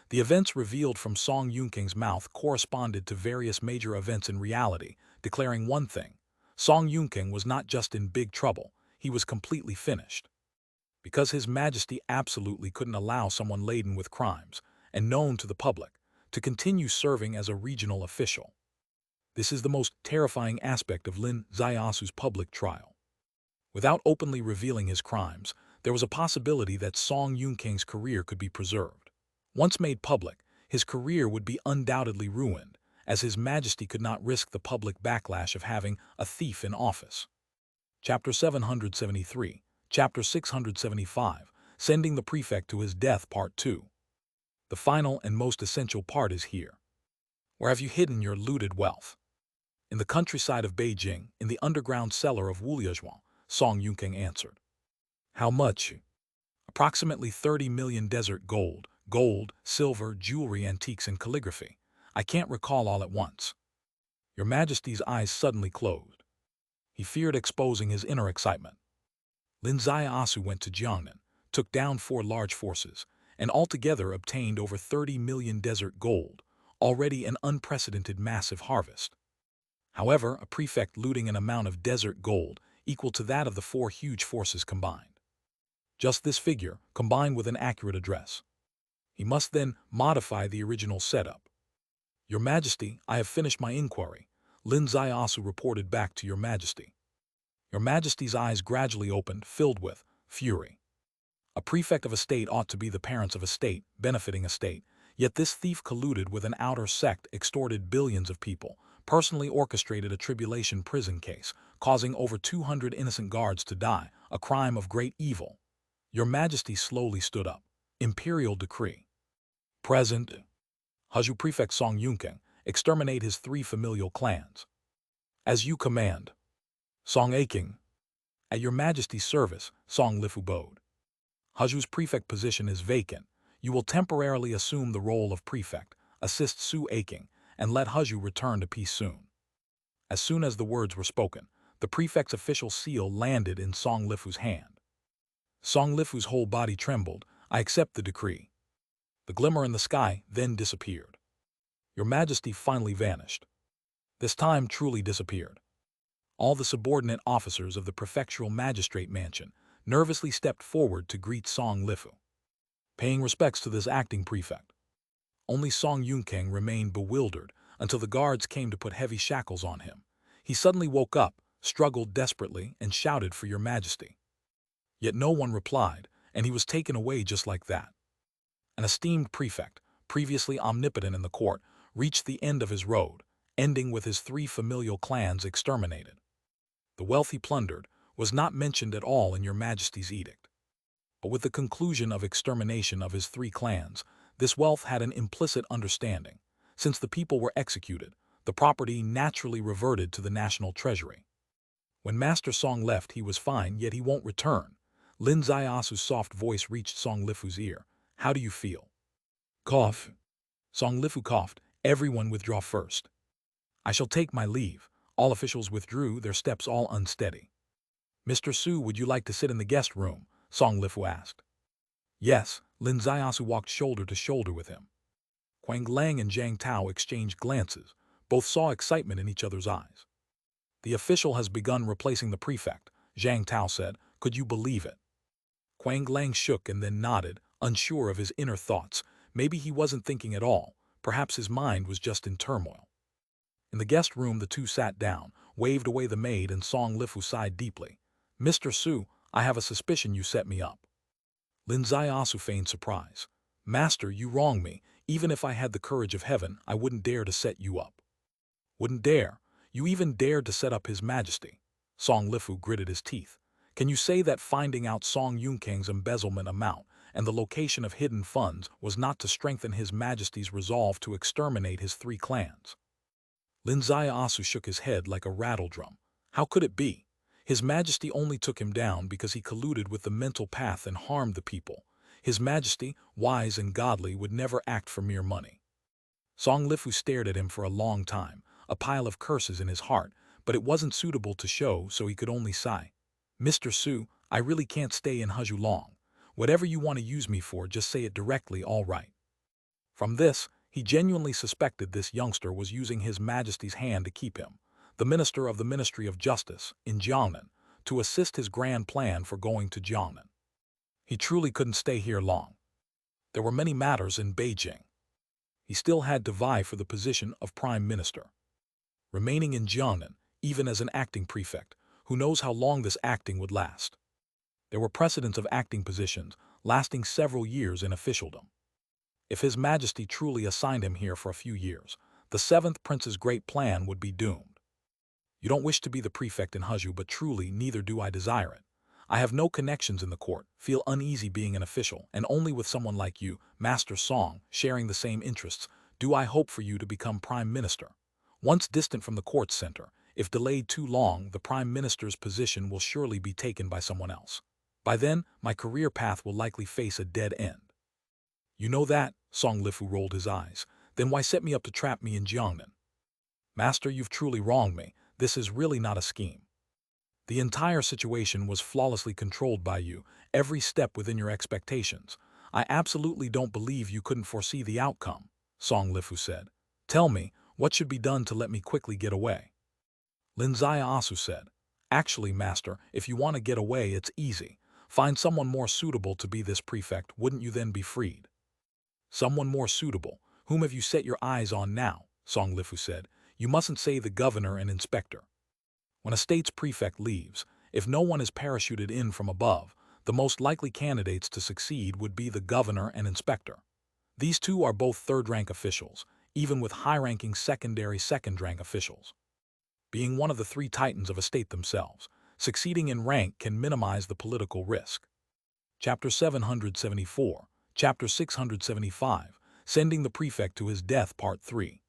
The events revealed from Song Yunkang's mouth corresponded to various major events in reality, declaring one thing: Song Yunkang was not just in big trouble, he was completely finished. Because His Majesty absolutely couldn't allow someone laden with crimes, and known to the public, to continue serving as a regional official. This is the most terrifying aspect of Lin Ziasu's public trial. Without openly revealing his crimes, there was a possibility that Song Yunkang's career could be preserved. Once made public, his career would be undoubtedly ruined, as His Majesty could not risk the public backlash of having a thief in office. Chapter 773, Chapter 675, Sending the Prefect to His Death, Part 2. The final and most essential part is here. Where have you hidden your looted wealth? In the countryside of Beijing, in the underground cellar of Wuliezhuang, Song Yunkang answered. How much? Approximately 30 million desert gold, silver, jewelry, antiques, and calligraphy. I can't recall all at once. Your Majesty's eyes suddenly closed. He feared exposing his inner excitement. Lin Ziasu went to Jiangnan, took down 4 large forces, and altogether obtained over 30 million desert gold, already an unprecedented massive harvest. However, a prefect looting an amount of desert gold equal to that of the 4 huge forces combined. Just this figure, combined with an accurate address. He must then modify the original setup. Your Majesty, I have finished my inquiry, Lin Ziasu reported back to Your Majesty. Your Majesty's eyes gradually opened, filled with, Fury. A prefect of a state ought to be the parents of a state, benefiting a state. Yet this thief colluded with an outer sect, extorted billions of people, personally orchestrated a tribulation prison case, causing over 200 innocent guards to die, a crime of great evil. Your Majesty slowly stood up. Imperial decree. Present. Haju Prefect Song Yunkeng, exterminate his 3 familial clans. As you command. Song Aking. At your Majesty's service, Song Lifu bowed. Haju's prefect position is vacant. You will temporarily assume the role of prefect, assist Su Aking, and let Haju return to peace soon. As soon as the words were spoken, the prefect's official seal landed in Song Lifu's hand. Song Lifu's whole body trembled. I accept the decree. The glimmer in the sky then disappeared. Your Majesty finally vanished. This time truly disappeared. All the subordinate officers of the prefectural magistrate mansion nervously stepped forward to greet Song Lifu, paying respects to this acting prefect. Only Song Yunkeng remained bewildered until the guards came to put heavy shackles on him. He suddenly woke up, struggled desperately, and shouted for your Majesty. Yet no one replied, and he was taken away just like that. An esteemed prefect, previously omnipotent in the court, reached the end of his road, ending with his 3 familial clans exterminated. The wealth he plundered was not mentioned at all in your Majesty's edict. But with the conclusion of extermination of his 3 clans, this wealth had an implicit understanding. Since the people were executed, the property naturally reverted to the national treasury. When Master Song left, he was fine, yet he won't return. Lin Ziasu's soft voice reached Song Lifu's ear. How do you feel? Cough. Song Lifu coughed. Everyone withdraw first. I shall take my leave. All officials withdrew, their steps all unsteady. Mr. Su, would you like to sit in the guest room? Song Lifu asked. Yes, Lin Ziasu walked shoulder to shoulder with him. Huang Lang and Zhang Tao exchanged glances. Both saw excitement in each other's eyes. The official has begun replacing the prefect, Zhang Tao said. Could you believe it? Huang Lang shook and then nodded, unsure of his inner thoughts. Maybe he wasn't thinking at all. Perhaps his mind was just in turmoil. In the guest room, the two sat down, waved away the maid, and Song Lifu sighed deeply. Mr. Su, I have a suspicion you set me up. Lin Ziasu feigned surprise. Master, you wrong me. Even if I had the courage of heaven, I wouldn't dare to set you up. Wouldn't dare? You even dared to set up His Majesty. Song Lifu gritted his teeth. Can you say that finding out Song Yunkeng's embezzlement amount and the location of hidden funds was not to strengthen His Majesty's resolve to exterminate his 3 clans? Lin Ziasu shook his head like a rattledrum. How could it be? His Majesty only took him down because he colluded with the mental path and harmed the people. His Majesty, wise and godly, would never act for mere money. Song Lifu stared at him for a long time, a pile of curses in his heart, but it wasn't suitable to show, so he could only sigh. Mr. Su, I really can't stay in Haju long. Whatever you want to use me for, just say it directly, all right. From this, he genuinely suspected this youngster was using His Majesty's hand to keep him, the minister of the Ministry of Justice, in Jiangnan, to assist his grand plan for going to Jiangnan. He truly couldn't stay here long. There were many matters in Beijing. He still had to vie for the position of Prime Minister. Remaining in Jiangnan, even as an acting prefect, who knows how long this acting would last. There were precedents of acting positions lasting several years in officialdom. If His Majesty truly assigned him here for a few years, the 7th Prince's great plan would be doomed. You don't wish to be the prefect in Haju, but truly neither do I desire it. I have no connections in the court, feel uneasy being an official, and only with someone like you, Master Song, sharing the same interests, do I hope for you to become Prime Minister. Once distant from the court center, if delayed too long, the Prime Minister's position will surely be taken by someone else. By then, my career path will likely face a dead end. You know that? Song Lifu rolled his eyes. Then why set me up to trap me in Jiangnan? Master, you've truly wronged me. This is really not a scheme. The entire situation was flawlessly controlled by you, every step within your expectations. I absolutely don't believe you couldn't foresee the outcome, Song Lifu said. Tell me, what should be done to let me quickly get away? Lin Ziasu said. Actually, Master, if you want to get away, it's easy. Find someone more suitable to be this prefect, wouldn't you then be freed? Someone more suitable? Whom have you set your eyes on now? Song Lifu said. You mustn't say the governor and inspector. When a state's prefect leaves, if no one is parachuted in from above, The most likely candidates to succeed would be the governor and inspector. These two are both third-rank officials, even with high-ranking secondary second-rank officials. Being one of the three titans of a state themselves, succeeding in rank can minimize the political risk. Chapter 774, Chapter 675, Sending the Prefect to His Death, Part 3.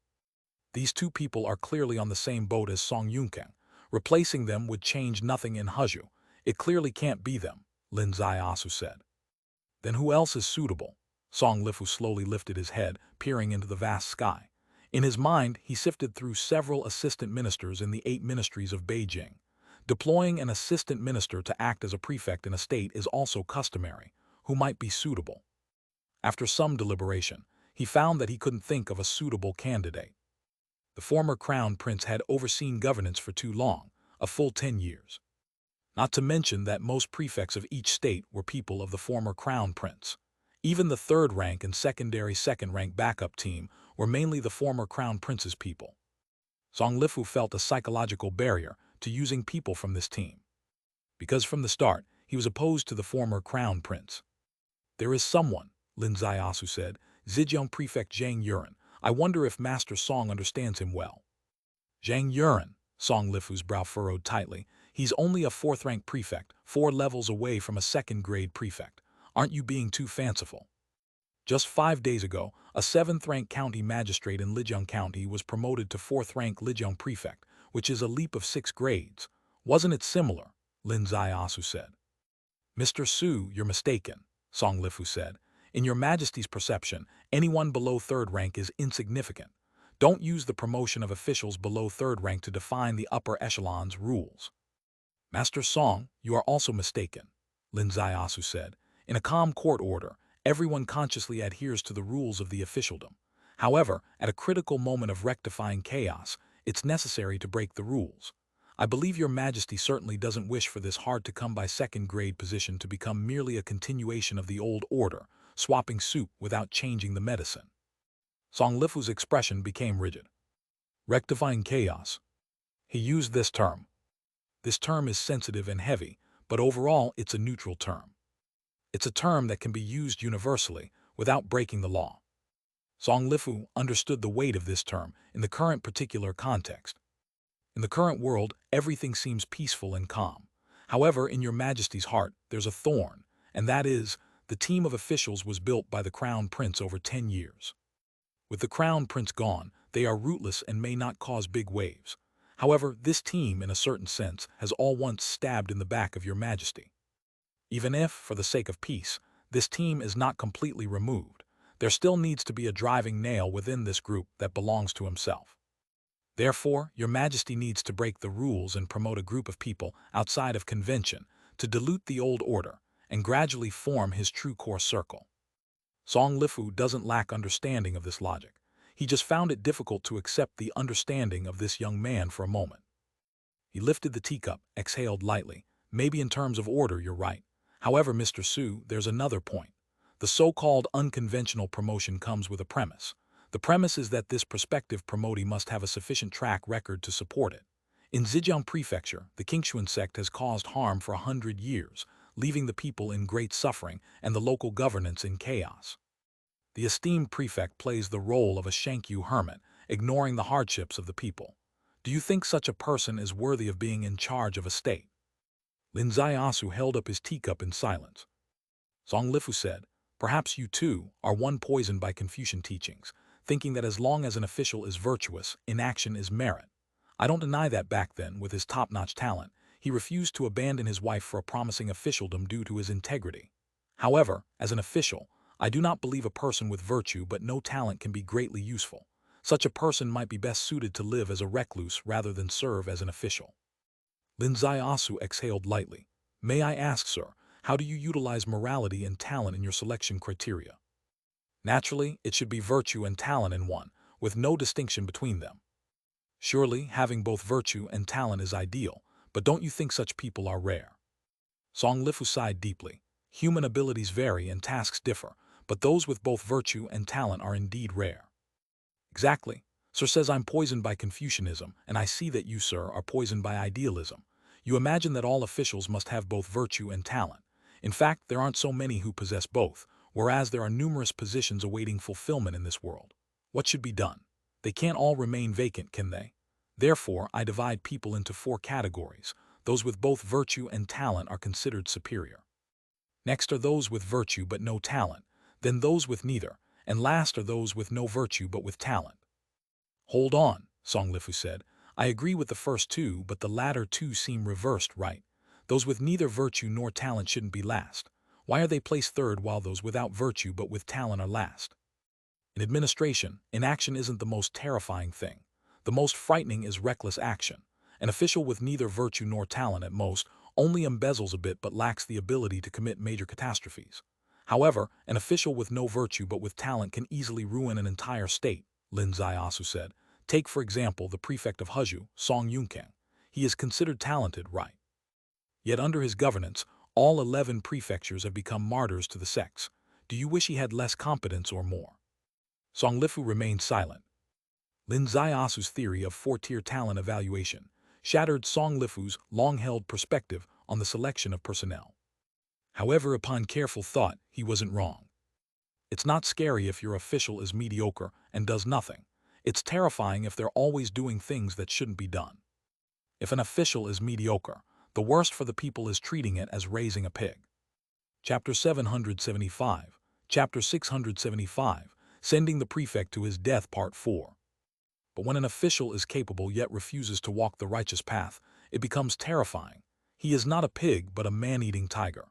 These two people are clearly on the same boat as Song Yunkang. Replacing them would change nothing in Huzhu. It clearly can't be them, Lin Ziasu said. Then who else is suitable? Song Lifu slowly lifted his head, peering into the vast sky. In his mind, he sifted through several assistant ministers in the 8 ministries of Beijing. Deploying an assistant minister to act as a prefect in a state is also customary. Who might be suitable? After some deliberation, he found that he couldn't think of a suitable candidate. The former crown prince had overseen governance for too long, a full 10 years. Not to mention that most prefects of each state were people of the former crown prince. Even the third rank and secondary second rank backup team were mainly the former crown prince's people. Song Lifu felt a psychological barrier to using people from this team, because from the start he was opposed to the former crown prince. There is someone, Lin Ziasu said, Zhejiang prefect Zhang Yuan. I wonder if Master Song understands him well. Zhang Yuan, Song Lifu's brow furrowed tightly. He's only a 4th-rank prefect, 4 levels away from a 2nd-grade prefect. Aren't you being too fanciful? Just 5 days ago, a 7th-rank county magistrate in Lijiang County was promoted to 4th-rank Lijiang prefect, which is a leap of 6 grades. Wasn't it similar? Lin Ziasu said. Mr. Su, you're mistaken, Song Lifu said. In your Majesty's perception, anyone below 3rd rank is insignificant. Don't use the promotion of officials below 3rd rank to define the upper echelon's rules. Master Song, you are also mistaken, Lin Ziasu said. In a calm court order, everyone consciously adheres to the rules of the officialdom. However, at a critical moment of rectifying chaos, it's necessary to break the rules. I believe your Majesty certainly doesn't wish for this hard-to-come-by 2nd-grade position to become merely a continuation of the old order, swapping soup without changing the medicine. Song Lifu's expression became rigid. Rectifying chaos. He used this term. This term is sensitive and heavy, but overall it's a neutral term. It's a term that can be used universally without breaking the law. Song Lifu understood the weight of this term in the current particular context. In the current world, everything seems peaceful and calm. However, in your Majesty's heart, there's a thorn, and that is, the team of officials was built by the Crown Prince over 10 years. With the Crown Prince gone, they are rootless and may not cause big waves. However, this team, in a certain sense, has all once stabbed in the back of your Majesty. Even if, for the sake of peace, this team is not completely removed, there still needs to be a driving nail within this group that belongs to himself. Therefore, your Majesty needs to break the rules and promote a group of people outside of convention to dilute the old order and gradually form his true core circle. Song Lifu doesn't lack understanding of this logic. He just found it difficult to accept the understanding of this young man for a moment. He lifted the teacup, exhaled lightly. Maybe in terms of order, you're right. However, Mr. Su, there's another point. The so-called unconventional promotion comes with a premise. The premise is that this prospective promotee must have a sufficient track record to support it. In Zhejiang Prefecture, the Qingshuan sect has caused harm for 100 years, leaving the people in great suffering and the local governance in chaos. The esteemed prefect plays the role of a Shankyu hermit, ignoring the hardships of the people. Do you think such a person is worthy of being in charge of a state? Lin Ziasu held up his teacup in silence. Song Lifu said, perhaps you too are one poisoned by Confucian teachings, thinking that as long as an official is virtuous, inaction is merit. I don't deny that back then, with his top-notch talent, he refused to abandon his wife for a promising officialdom due to his integrity. However, as an official, I do not believe a person with virtue but no talent can be greatly useful. Such a person might be best suited to live as a recluse rather than serve as an official. Lin Ziasu exhaled lightly. May I ask, sir, how do you utilize morality and talent in your selection criteria? Naturally, it should be virtue and talent in one, with no distinction between them. Surely, having both virtue and talent is ideal, but don't you think such people are rare? Song Lifu sighed deeply. Human abilities vary and tasks differ, but those with both virtue and talent are indeed rare. Exactly. Sir says I'm poisoned by Confucianism, and I see that you, sir, are poisoned by idealism. You imagine that all officials must have both virtue and talent. In fact, there aren't so many who possess both, whereas there are numerous positions awaiting fulfillment in this world. What should be done? They can't all remain vacant, can they? Therefore, I divide people into 4 categories. Those with both virtue and talent are considered superior. Next are those with virtue but no talent, then those with neither, and last are those with no virtue but with talent. Hold on, Song Lifu said. I agree with the first 2, but the latter 2 seem reversed, right? Those with neither virtue nor talent shouldn't be last. Why are they placed third while those without virtue but with talent are last? In administration, inaction isn't the most terrifying thing. The most frightening is reckless action. An official with neither virtue nor talent at most only embezzles a bit but lacks the ability to commit major catastrophes. However, an official with no virtue but with talent can easily ruin an entire state, Lin Ziasu said. Take, for example, the prefect of Huzhu, Song Yunkang. He is considered talented, right? Yet under his governance, all 11 prefectures have become martyrs to the sects. Do you wish he had less competence or more? Song Lifu remained silent. Lin Ziasu's theory of 4-tier talent evaluation shattered Song Lifu's long-held perspective on the selection of personnel. However, upon careful thought, he wasn't wrong. It's not scary if your official is mediocre and does nothing. It's terrifying if they're always doing things that shouldn't be done. If an official is mediocre, the worst for the people is treating it as raising a pig. Chapter 775, Chapter 675, Sending the Prefect to His Death, Part 4. But when an official is capable yet refuses to walk the righteous path, it becomes terrifying. He is not a pig, but a man-eating tiger.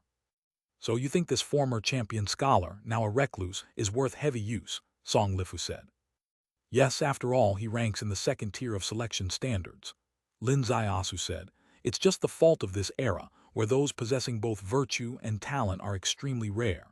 So you think this former champion scholar, now a recluse, is worth heavy use, Song Lifu said. Yes, after all, he ranks in the 2nd tier of selection standards. Lin Ziasu said, it's just the fault of this era, where those possessing both virtue and talent are extremely rare.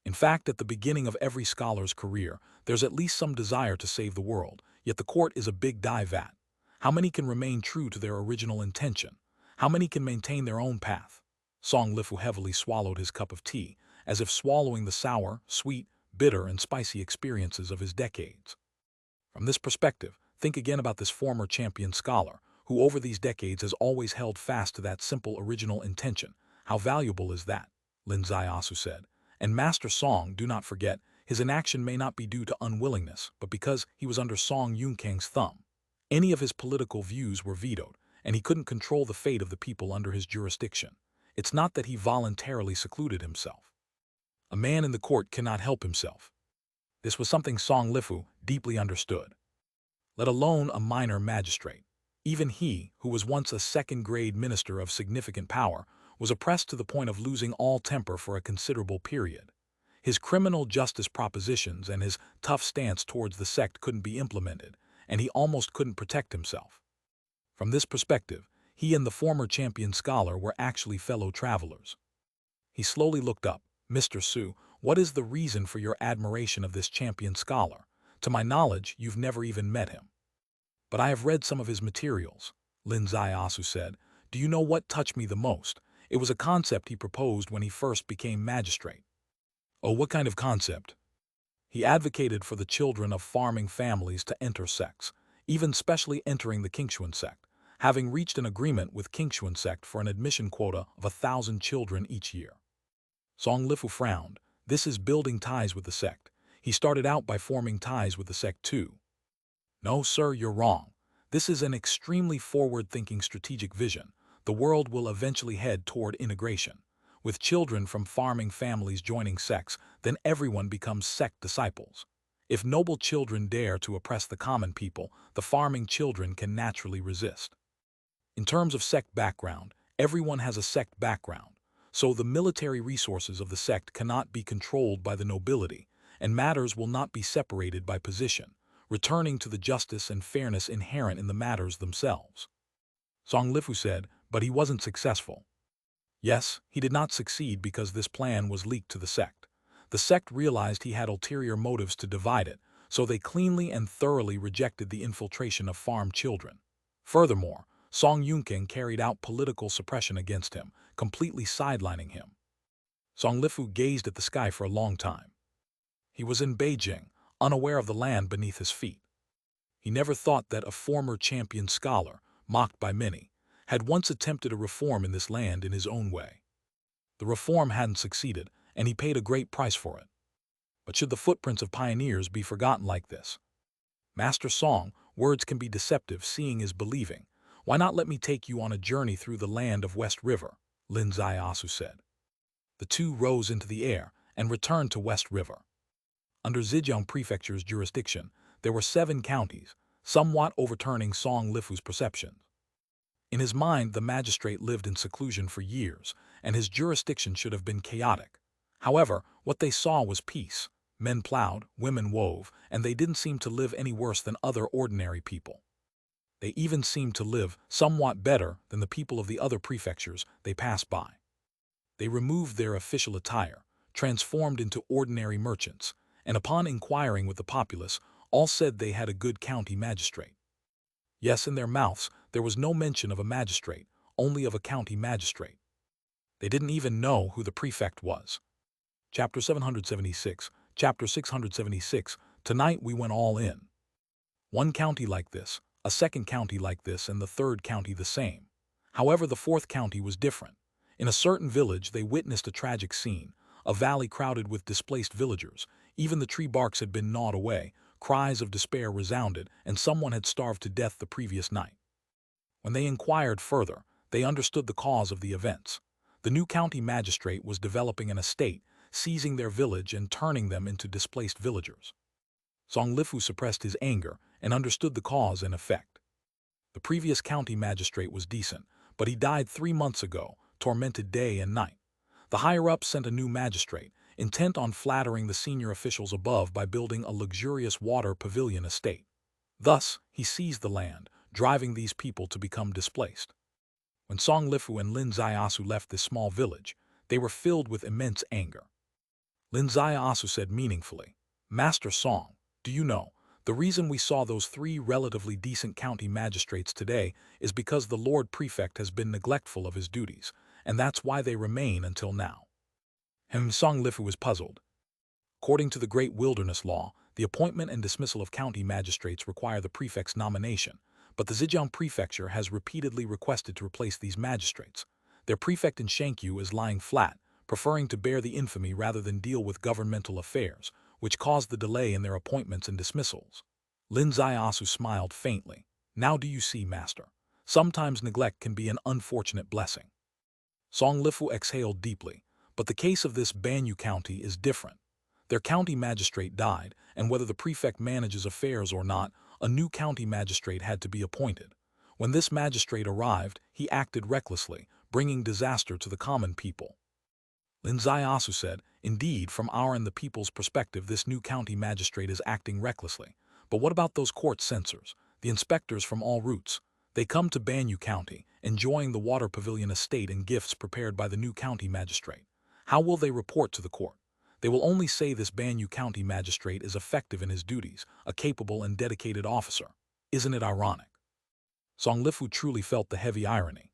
In fact, at the beginning of every scholar's career, there's at least some desire to save the world, yet the court is a big dye vat. How many can remain true to their original intention? How many can maintain their own path? Song Lifu heavily swallowed his cup of tea, as if swallowing the sour, sweet, bitter, and spicy experiences of his decades. From this perspective, think again about this former champion scholar, who over these decades has always held fast to that simple original intention. How valuable is that? Lin Ziasu said. And Master Song, do not forget, his inaction may not be due to unwillingness, but because he was under Song Yunkang's thumb. Any of his political views were vetoed, and he couldn't control the fate of the people under his jurisdiction. It's not that he voluntarily secluded himself. A man in the court cannot help himself. This was something Song Lifu deeply understood. Let alone a minor magistrate. Even he, who was once a 2nd-grade minister of significant power, was oppressed to the point of losing all temper for a considerable period. His criminal justice propositions and his tough stance towards the sect couldn't be implemented, and he almost couldn't protect himself. From this perspective, he and the former champion scholar were actually fellow travelers. He slowly looked up. Mr. Su, what is the reason for your admiration of this champion scholar? To my knowledge, you've never even met him. But I have read some of his materials, Lin Ziasu said. Do you know what touched me the most? It was a concept he proposed when he first became magistrate. Oh, what kind of concept? He advocated for the children of farming families to enter sects, even specially entering the Qingshuan sect, having reached an agreement with Qingshuan sect for an admission quota of 1,000 children each year. Song Lifu frowned. This is building ties with the sect. He started out by forming ties with the sect too. No, sir, you're wrong. This is an extremely forward-thinking strategic vision. The world will eventually head toward integration. With children from farming families joining sects, then everyone becomes sect disciples. If noble children dare to oppress the common people, the farming children can naturally resist. In terms of sect background, everyone has a sect background, so the military resources of the sect cannot be controlled by the nobility, and matters will not be separated by position, returning to the justice and fairness inherent in the matters themselves. Song Lifu said, but he wasn't successful. Yes, he did not succeed because this plan was leaked to the sect. The sect realized he had ulterior motives to divide it, so they cleanly and thoroughly rejected the infiltration of farm children. Furthermore, Song Yunkang carried out political suppression against him, completely sidelining him. Song Lifu gazed at the sky for a long time. He was in Beijing, unaware of the land beneath his feet. He never thought that a former champion scholar, mocked by many, had once attempted a reform in this land in his own way. The reform hadn't succeeded, and he paid a great price for it. But should the footprints of pioneers be forgotten like this? Master Song, words can be deceptive, seeing is believing. Why not let me take you on a journey through the land of West River, Lin Zaiasu said. The two rose into the air and returned to West River. Under Zhejiang Prefecture's jurisdiction, there were 7 counties, somewhat overturning Song Lifu's perceptions. In his mind, the magistrate lived in seclusion for years, and his jurisdiction should have been chaotic. However, what they saw was peace. Men plowed, women wove, and they didn't seem to live any worse than other ordinary people. They even seemed to live somewhat better than the people of the other prefectures they passed by. They removed their official attire, transformed into ordinary merchants, and upon inquiring with the populace, all said they had a good county magistrate. Yes, in their mouths there was no mention of a magistrate, only of a county magistrate. They didn't even know who the prefect was. Chapter 776, Chapter 676, tonight we went all in. One county like this, a second county like this, and the third county the same. However, the fourth county was different. In a certain village they witnessed a tragic scene, a valley crowded with displaced villagers. Even the tree barks had been gnawed away, cries of despair resounded, and someone had starved to death the previous night. When they inquired further, they understood the cause of the events. The new county magistrate was developing an estate, seizing their village and turning them into displaced villagers. Song Lifu suppressed his anger and understood the cause and effect. The previous county magistrate was decent, but he died 3 months ago, tormented day and night. The higher-ups sent a new magistrate, intent on flattering the senior officials above by building a luxurious water pavilion estate. Thus, he seized the land, driving these people to become displaced. When Song Lifu and Lin Zaiasu left this small village, they were filled with immense anger. Lin Zaiasu said meaningfully, "Master Song, do you know, the reason we saw those 3 relatively decent county magistrates today is because the Lord Prefect has been neglectful of his duties, and that's why they remain until now." Song Lifu was puzzled. According to the Great Wilderness Law, the appointment and dismissal of county magistrates require the prefect's nomination, but the Zhejiang Prefecture has repeatedly requested to replace these magistrates. Their prefect in Shangqiu is lying flat, preferring to bear the infamy rather than deal with governmental affairs, which caused the delay in their appointments and dismissals. Lin Zaiasu smiled faintly. "Now do you see, master? Sometimes neglect can be an unfortunate blessing." Song Lifu exhaled deeply, but the case of this Banyu County is different. Their county magistrate died, and whether the prefect manages affairs or not, a new county magistrate had to be appointed. When this magistrate arrived, he acted recklessly, bringing disaster to the common people. Lin Zaiasu said, "Indeed, from our and the people's perspective, this new county magistrate is acting recklessly. But what about those court censors, the inspectors from all routes? They come to Banyu County, enjoying the water pavilion estate and gifts prepared by the new county magistrate. How will they report to the court? They will only say this Banyu County magistrate is effective in his duties, a capable and dedicated officer. Isn't it ironic?" Song Lifu truly felt the heavy irony.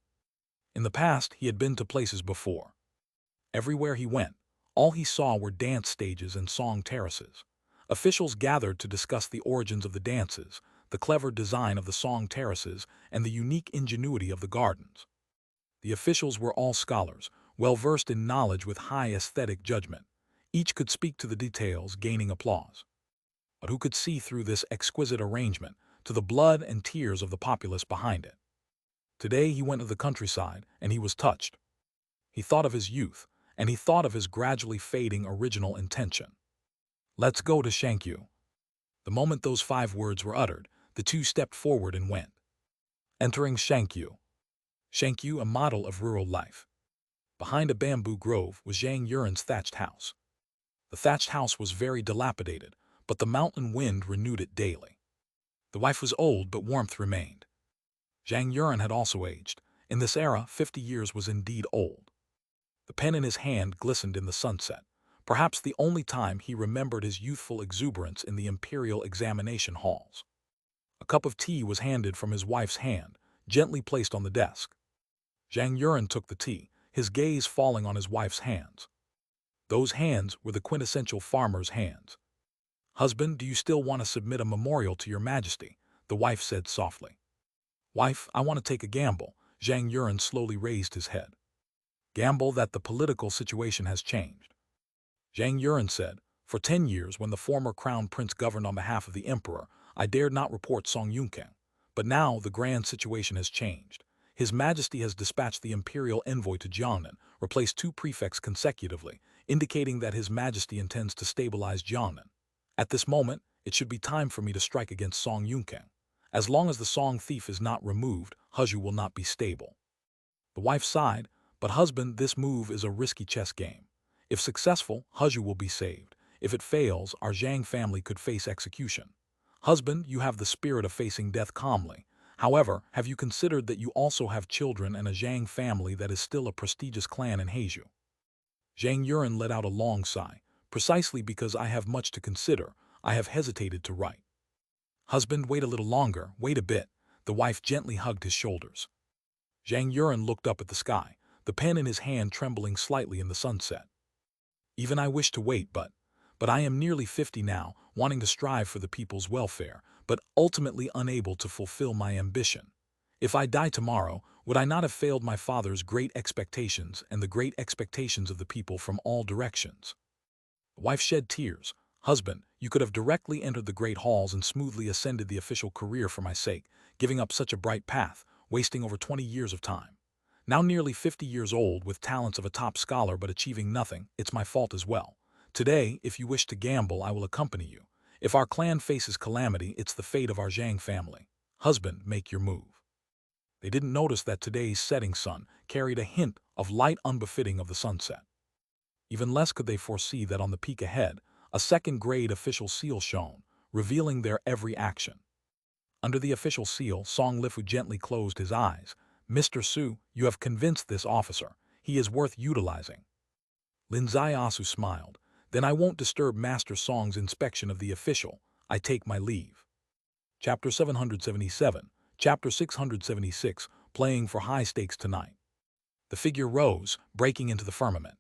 In the past, he had been to places before. Everywhere he went, all he saw were dance stages and song terraces. Officials gathered to discuss the origins of the dances, the clever design of the song terraces, and the unique ingenuity of the gardens. The officials were all scholars, well-versed in knowledge with high aesthetic judgment. Each could speak to the details, gaining applause. But who could see through this exquisite arrangement, to the blood and tears of the populace behind it? Today he went to the countryside, and he was touched. He thought of his youth, and he thought of his gradually fading original intention. "Let's go to Shangqiu." The moment those 5 words were uttered, the two stepped forward and went. Entering Shangqiu. Shangqiu, a model of rural life. Behind a bamboo grove was Zhang Yuren's thatched house. The thatched house was very dilapidated, but the mountain wind renewed it daily. The wife was old, but warmth remained. Zhang Yuren had also aged. In this era, 50 years was indeed old. The pen in his hand glistened in the sunset, perhaps the only time he remembered his youthful exuberance in the imperial examination halls. A cup of tea was handed from his wife's hand, gently placed on the desk. Zhang Yuren took the tea, his gaze falling on his wife's hands. Those hands were the quintessential farmer's hands. "Husband, do you still want to submit a memorial to your majesty?" the wife said softly. "Wife, I want to take a gamble." Zhang Yuren slowly raised his head. Gamble that the political situation has changed. Zhang Yuren said, "For 10 years, when the former crown prince governed on behalf of the emperor, I dared not report Song Yunkang. But now the grand situation has changed. His Majesty has dispatched the imperial envoy to Jiangnan, replaced 2 prefects consecutively, indicating that His Majesty intends to stabilize Jiangnan. At this moment, it should be time for me to strike against Song Yunkang. As long as the Song thief is not removed, Huzhu will not be stable." The wife sighed, "But husband, this move is a risky chess game. If successful, Huzhu will be saved. If it fails, our Zhang family could face execution. Husband, you have the spirit of facing death calmly. However, have you considered that you also have children and a Zhang family that is still a prestigious clan in Heizhou?" Zhang Yuren let out a long sigh. "Precisely because I have much to consider, I have hesitated to write." "Husband, wait a little longer, wait a bit." The wife gently hugged his shoulders. Zhang Yuren looked up at the sky, the pen in his hand trembling slightly in the sunset. "Even I wish to wait, but I am nearly 50 now, wanting to strive for the people's welfare, but ultimately unable to fulfill my ambition. If I die tomorrow, would I not have failed my father's great expectations and the great expectations of the people from all directions?" The wife shed tears. "Husband, you could have directly entered the great halls and smoothly ascended the official career for my sake, giving up such a bright path, wasting over 20 years of time. Now nearly 50 years old, with talents of a top scholar but achieving nothing, it's my fault as well. Today, if you wish to gamble, I will accompany you. If our clan faces calamity, it's the fate of our Zhang family. Husband, make your move." They didn't notice that today's setting sun carried a hint of light unbefitting of the sunset. Even less could they foresee that on the peak ahead, a second-grade official seal shone, revealing their every action. Under the official seal, Song Lifu gently closed his eyes. "Mr. Su, you have convinced this officer. He is worth utilizing." Lin Ziasu smiled. "Then I won't disturb Master Song's inspection of the official. I take my leave." Chapter 777, Chapter 676, Playing for High Stakes Tonight. The figure rose, breaking into the firmament.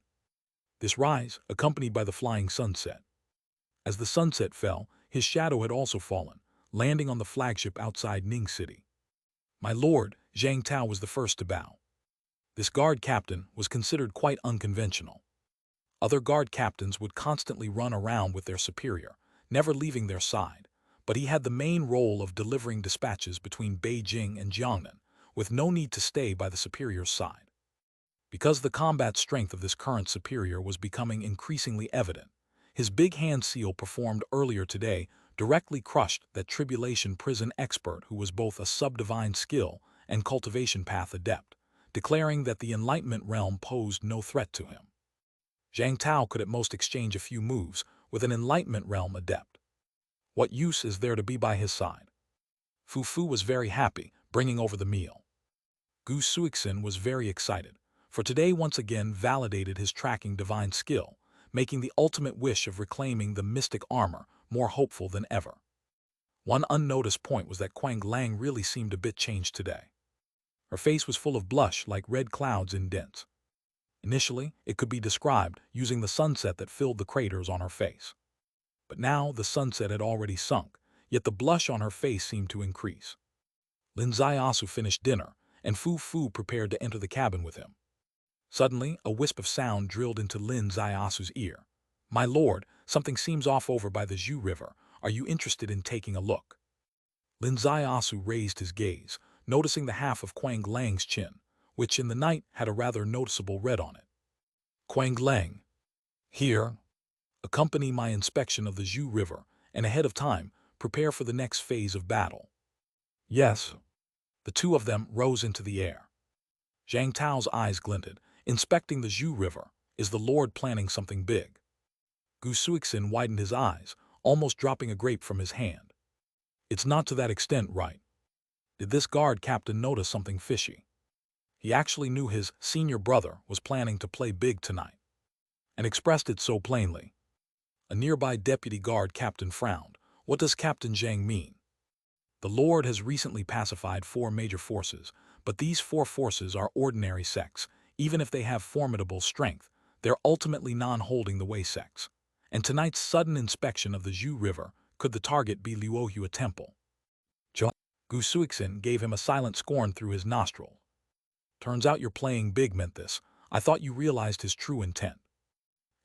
This rise, accompanied by the flying sunset. As the sunset fell, his shadow had also fallen, landing on the flagship outside Ning City. "My lord," Zhang Tao was the first to bow. This guard captain was considered quite unconventional. Other guard captains would constantly run around with their superior, never leaving their side, but he had the main role of delivering dispatches between Beijing and Jiangnan, with no need to stay by the superior's side. Because the combat strength of this current superior was becoming increasingly evident, his big hand seal performed earlier today directly crushed that tribulation prison expert who was both a subdivine skill and cultivation path adept, declaring that the enlightenment realm posed no threat to him. Zhang Tao could at most exchange a few moves with an enlightenment realm adept. What use is there to be by his side? Fu Fu was very happy, bringing over the meal. Gu Suixin was very excited, for today once again validated his tracking divine skill, making the ultimate wish of reclaiming the mystic armor more hopeful than ever. One unnoticed point was that Quang Lang really seemed a bit changed today. Her face was full of blush like red clouds in dents. Initially, it could be described using the sunset that filled the craters on her face. But now the sunset had already sunk, yet the blush on her face seemed to increase. Lin Ziasu finished dinner, and Fu Fu prepared to enter the cabin with him. Suddenly, a wisp of sound drilled into Lin Ziasu's ear. "My lord, something seems off over by the Zhu River. Are you interested in taking a look?" Lin Ziasu raised his gaze, noticing the half of Quang Lang's chin, which in the night had a rather noticeable red on it. "Quang Lang, here. Accompany my inspection of the Zhu River, and ahead of time, prepare for the next phase of battle." "Yes." The two of them rose into the air. Zhang Tao's eyes glinted, inspecting the Zhu River. "Is the Lord planning something big?" Gu Suixin widened his eyes, almost dropping a grape from his hand. "It's not to that extent, right?" Did this guard captain notice something fishy? He actually knew his senior brother was planning to play big tonight, and expressed it so plainly. A nearby deputy guard captain frowned. "What does Captain Zhang mean?" "The Lord has recently pacified 4 major forces, but these 4 forces are ordinary sects. Even if they have formidable strength, they're ultimately non-holding the way sects. And tonight's sudden inspection of the Zhu River, could the target be Luohua Temple?" Gu Suixin gave him a silent scorn through his nostril. "Turns out you're playing big," meant this. I thought you realized his true intent.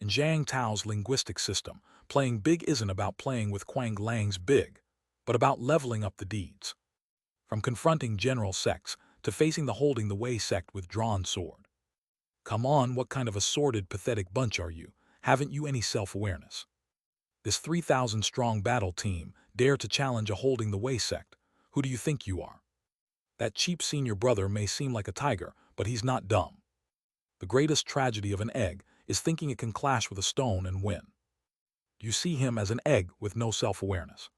In Zhang Tao's linguistic system, playing big isn't about playing with Quang Lang's big, but about leveling up the deeds. From confronting General Sex to facing the holding the Wei sect with drawn sword. Come on, what kind of a sordid, pathetic bunch are you? Haven't you any self-awareness? This 3,000-strong battle team dare to challenge a holding the Wei sect. Who do you think you are? That cheap senior brother may seem like a tiger, but he's not dumb. The greatest tragedy of an egg is thinking it can clash with a stone and win. You see him as an egg with no self-awareness.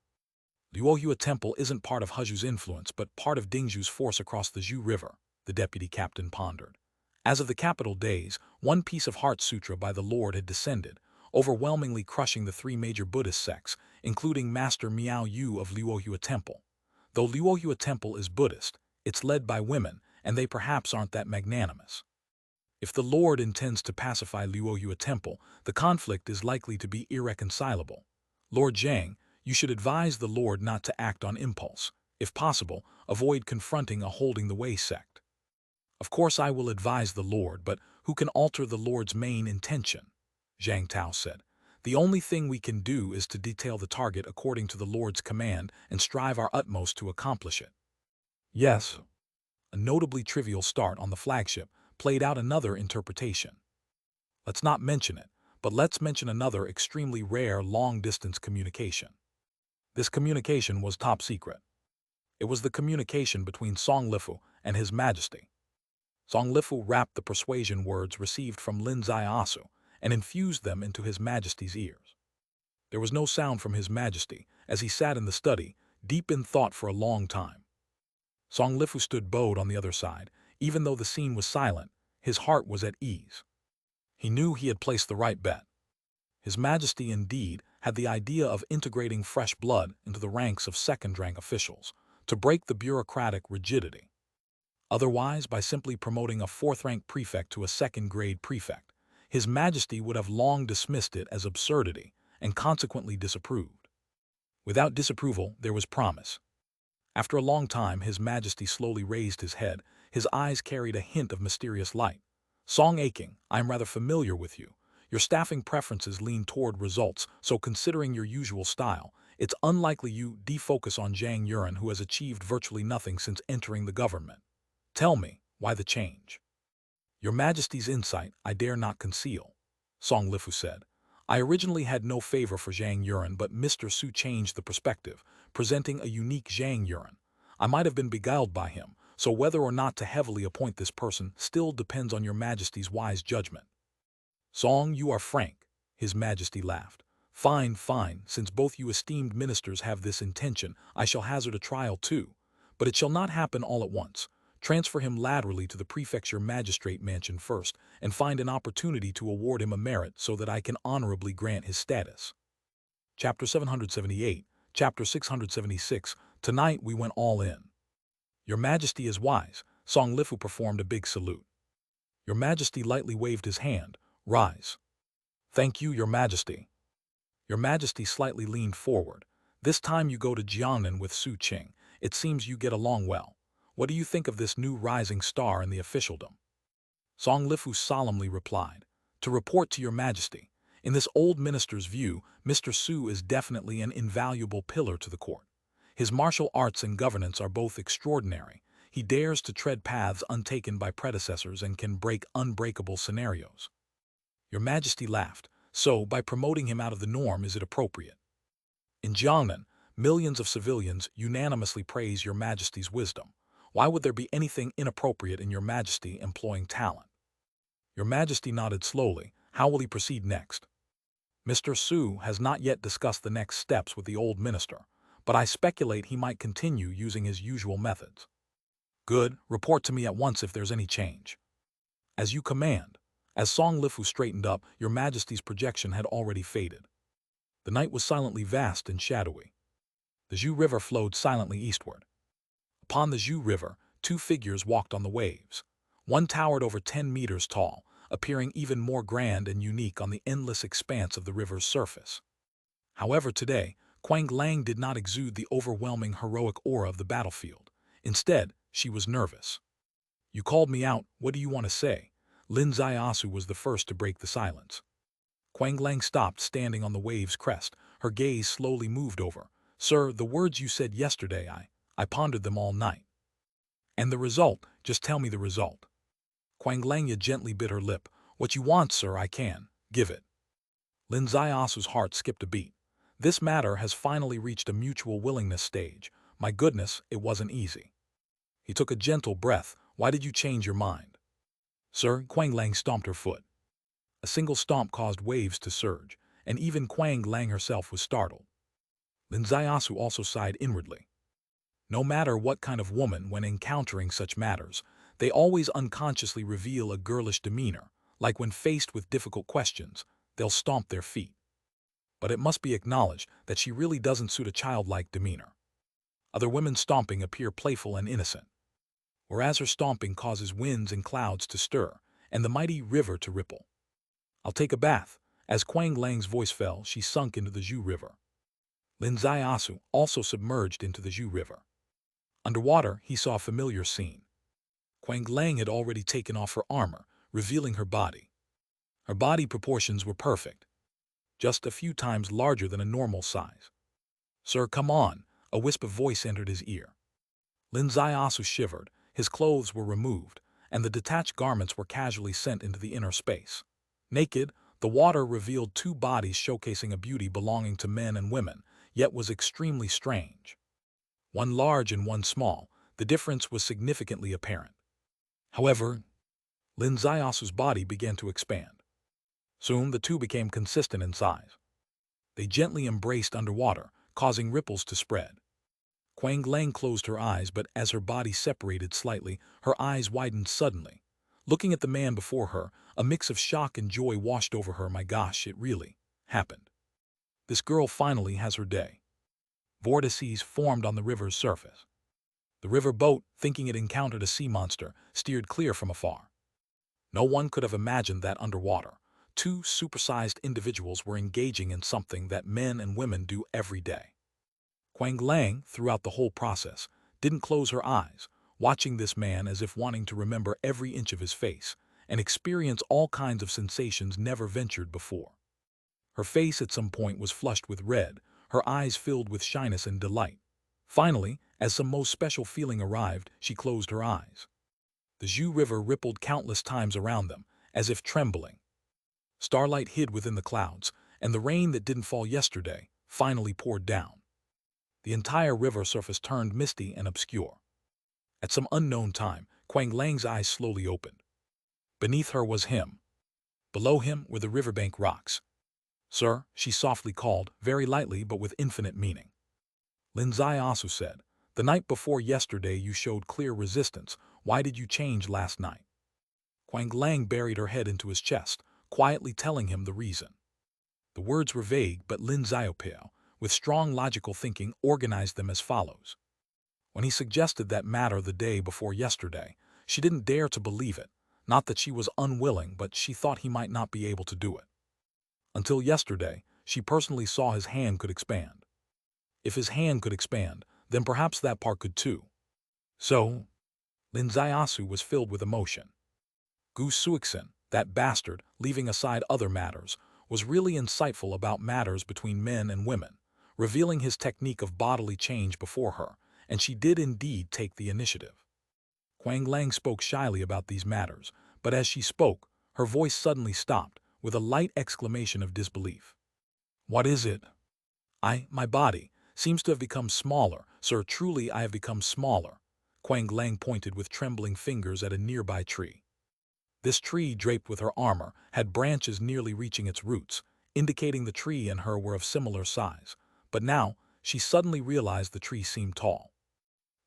Luohua Temple isn't part of Hezhu's influence, but part of Dingzhu's force across the Zhu River, the deputy captain pondered. As of the capital days, one piece of Heart Sutra by the Lord had descended, overwhelmingly crushing the three major Buddhist sects, including Master Miao Yu of Luohua Temple. Though Luohua Temple is Buddhist, it's led by women, and they perhaps aren't that magnanimous. If the Lord intends to pacify Luohua Temple, the conflict is likely to be irreconcilable. Lord Zhang, you should advise the Lord not to act on impulse. If possible, avoid confronting a holding the Wei sect. Of course I will advise the Lord, but who can alter the Lord's main intention? Zhang Tao said. The only thing we can do is to detail the target according to the Lord's command and strive our utmost to accomplish it. Yes. A notably trivial start on the flagship played out another interpretation. Let's not mention it, but let's mention another extremely rare long-distance communication. This communication was top secret. It was the communication between Song Lifu and His Majesty. Song Lifu wrapped the persuasion words received from Lin Ziasu and infused them into His Majesty's ears. There was no sound from His Majesty as he sat in the study, deep in thought for a long time. Song Lifu stood bowed on the other side. Even though the scene was silent, his heart was at ease. He knew he had placed the right bet. His Majesty indeed had the idea of integrating fresh blood into the ranks of second-rank officials to break the bureaucratic rigidity. Otherwise, by simply promoting a fourth-rank prefect to a second-grade prefect, His Majesty would have long dismissed it as absurdity and consequently disapproved. Without disapproval, there was promise. After a long time, His Majesty slowly raised his head. His eyes carried a hint of mysterious light. Song Aking, I am rather familiar with you. Your staffing preferences lean toward results, so considering your usual style, it's unlikely you defocus on Zhang Yuan, who has achieved virtually nothing since entering the government. Tell me, why the change? Your Majesty's insight I dare not conceal, Song Lifu said. I originally had no favor for Zhang Yuan, but Mr. Su changed the perspective, presenting a unique Zhang Yuan. I might have been beguiled by him, so whether or not to heavily appoint this person still depends on your Majesty's wise judgment. Song, you are frank, His Majesty laughed. Fine, fine, since both you esteemed ministers have this intention, I shall hazard a trial too. But it shall not happen all at once. Transfer him laterally to the prefecture magistrate mansion first, and find an opportunity to award him a merit so that I can honorably grant his status. Chapter 778, Chapter 676, Tonight we went all in. Your Majesty is wise. Song Lifu performed a big salute. Your Majesty lightly waved his hand. Rise. Thank you, Your Majesty. Your Majesty slightly leaned forward. This time you go to Jiangnan with Su Qing. It seems you get along well. What do you think of this new rising star in the officialdom? Song Lifu solemnly replied. To report to Your Majesty, in this old minister's view, Mr. Su is definitely an invaluable pillar to the court. His martial arts and governance are both extraordinary. He dares to tread paths untaken by predecessors and can break unbreakable scenarios. Your Majesty laughed. So, by promoting him out of the norm, is it appropriate? In Jiangnan, millions of civilians unanimously praise Your Majesty's wisdom. Why would there be anything inappropriate in Your Majesty employing talent? Your Majesty nodded slowly. How will he proceed next? Mr. Su has not yet discussed the next steps with the old minister, but I speculate he might continue using his usual methods. Good, report to me at once if there's any change. As you command. As Song Lifu straightened up, Your Majesty's projection had already faded. The night was silently vast and shadowy. The Zhu River flowed silently eastward. Upon the Zhu River, two figures walked on the waves. One towered over 10 meters tall, appearing even more grand and unique on the endless expanse of the river's surface. However, today, Quang Lang did not exude the overwhelming heroic aura of the battlefield. Instead, she was nervous. You called me out, what do you want to say? Lin Zaiasu was the first to break the silence. Quang Lang stopped standing on the wave's crest. Her gaze slowly moved over. "Sir, the words you said yesterday, I pondered them all night. And the result, just tell me the result." Quang Langya gently bit her lip. "What you want, sir, I can. Give it." Lin Zaiasu's heart skipped a beat. This matter has finally reached a mutual willingness stage. My goodness, it wasn't easy. He took a gentle breath. "Why did you change your mind?" "Sir," Quang Lang stomped her foot. A single stomp caused waves to surge, and even Quang Lang herself was startled. Lin Zaiasu also sighed inwardly. No matter what kind of woman, when encountering such matters, they always unconsciously reveal a girlish demeanor, like when faced with difficult questions, they'll stomp their feet. But it must be acknowledged that she really doesn't suit a childlike demeanor. Other women's stomping appear playful and innocent, whereas her stomping causes winds and clouds to stir, and the mighty river to ripple. "I'll take a bath." As Quang Lang's voice fell, she sunk into the Zhu River. Lin Zaiasu also submerged into the Zhu River. Underwater, he saw a familiar scene. Quang Lang had already taken off her armor, revealing her body. Her body proportions were perfect, just a few times larger than a normal size. "Sir, come on," a wisp of voice entered his ear. Lin Zaiasu shivered. His clothes were removed, and the detached garments were casually sent into the inner space. Naked, the water revealed two bodies showcasing a beauty belonging to men and women, yet was extremely strange. One large and one small, the difference was significantly apparent. However, Lin Zaiasu's body began to expand. Soon the two became consistent in size. They gently embraced underwater, causing ripples to spread. Quang Lang closed her eyes, but as her body separated slightly, her eyes widened suddenly. Looking at the man before her, a mix of shock and joy washed over her. My gosh, it really happened. This girl finally has her day. Vortices formed on the river's surface. The river boat, thinking it encountered a sea monster, steered clear from afar. No one could have imagined that underwater, two supersized individuals were engaging in something that men and women do every day. Quang Lang, throughout the whole process, didn't close her eyes, watching this man as if wanting to remember every inch of his face and experience all kinds of sensations never ventured before. Her face at some point was flushed with red, her eyes filled with shyness and delight. Finally, as some most special feeling arrived, she closed her eyes. The Zhu River rippled countless times around them, as if trembling. Starlight hid within the clouds, and the rain that didn't fall yesterday finally poured down. The entire river surface turned misty and obscure. At some unknown time, Quang Lang's eyes slowly opened. Beneath her was him. Below him were the riverbank rocks. "Sir," she softly called, very lightly but with infinite meaning. Lin Zaiasu said, "The night before yesterday you showed clear resistance. Why did you change last night?" Quang Lang buried her head into his chest, quietly telling him the reason. The words were vague, but Lin Zaiopao, with strong logical thinking, organized them as follows. When he suggested that matter the day before yesterday, she didn't dare to believe it. Not that she was unwilling, but she thought he might not be able to do it. Until yesterday, she personally saw his hand could expand. If his hand could expand, then perhaps that part could too. So, Lin Zaiasu was filled with emotion. Gu Suixin, that bastard, leaving aside other matters, was really insightful about matters between men and women, revealing his technique of bodily change before her, and she did indeed take the initiative. Quang Lang spoke shyly about these matters, but as she spoke, her voice suddenly stopped, with a light exclamation of disbelief. "What is it?" My body, seems to have become smaller. Sir, truly I have become smaller." Quang Lang pointed with trembling fingers at a nearby tree. This tree, draped with her armor, had branches nearly reaching its roots, indicating the tree and her were of similar size. But now, she suddenly realized the tree seemed tall.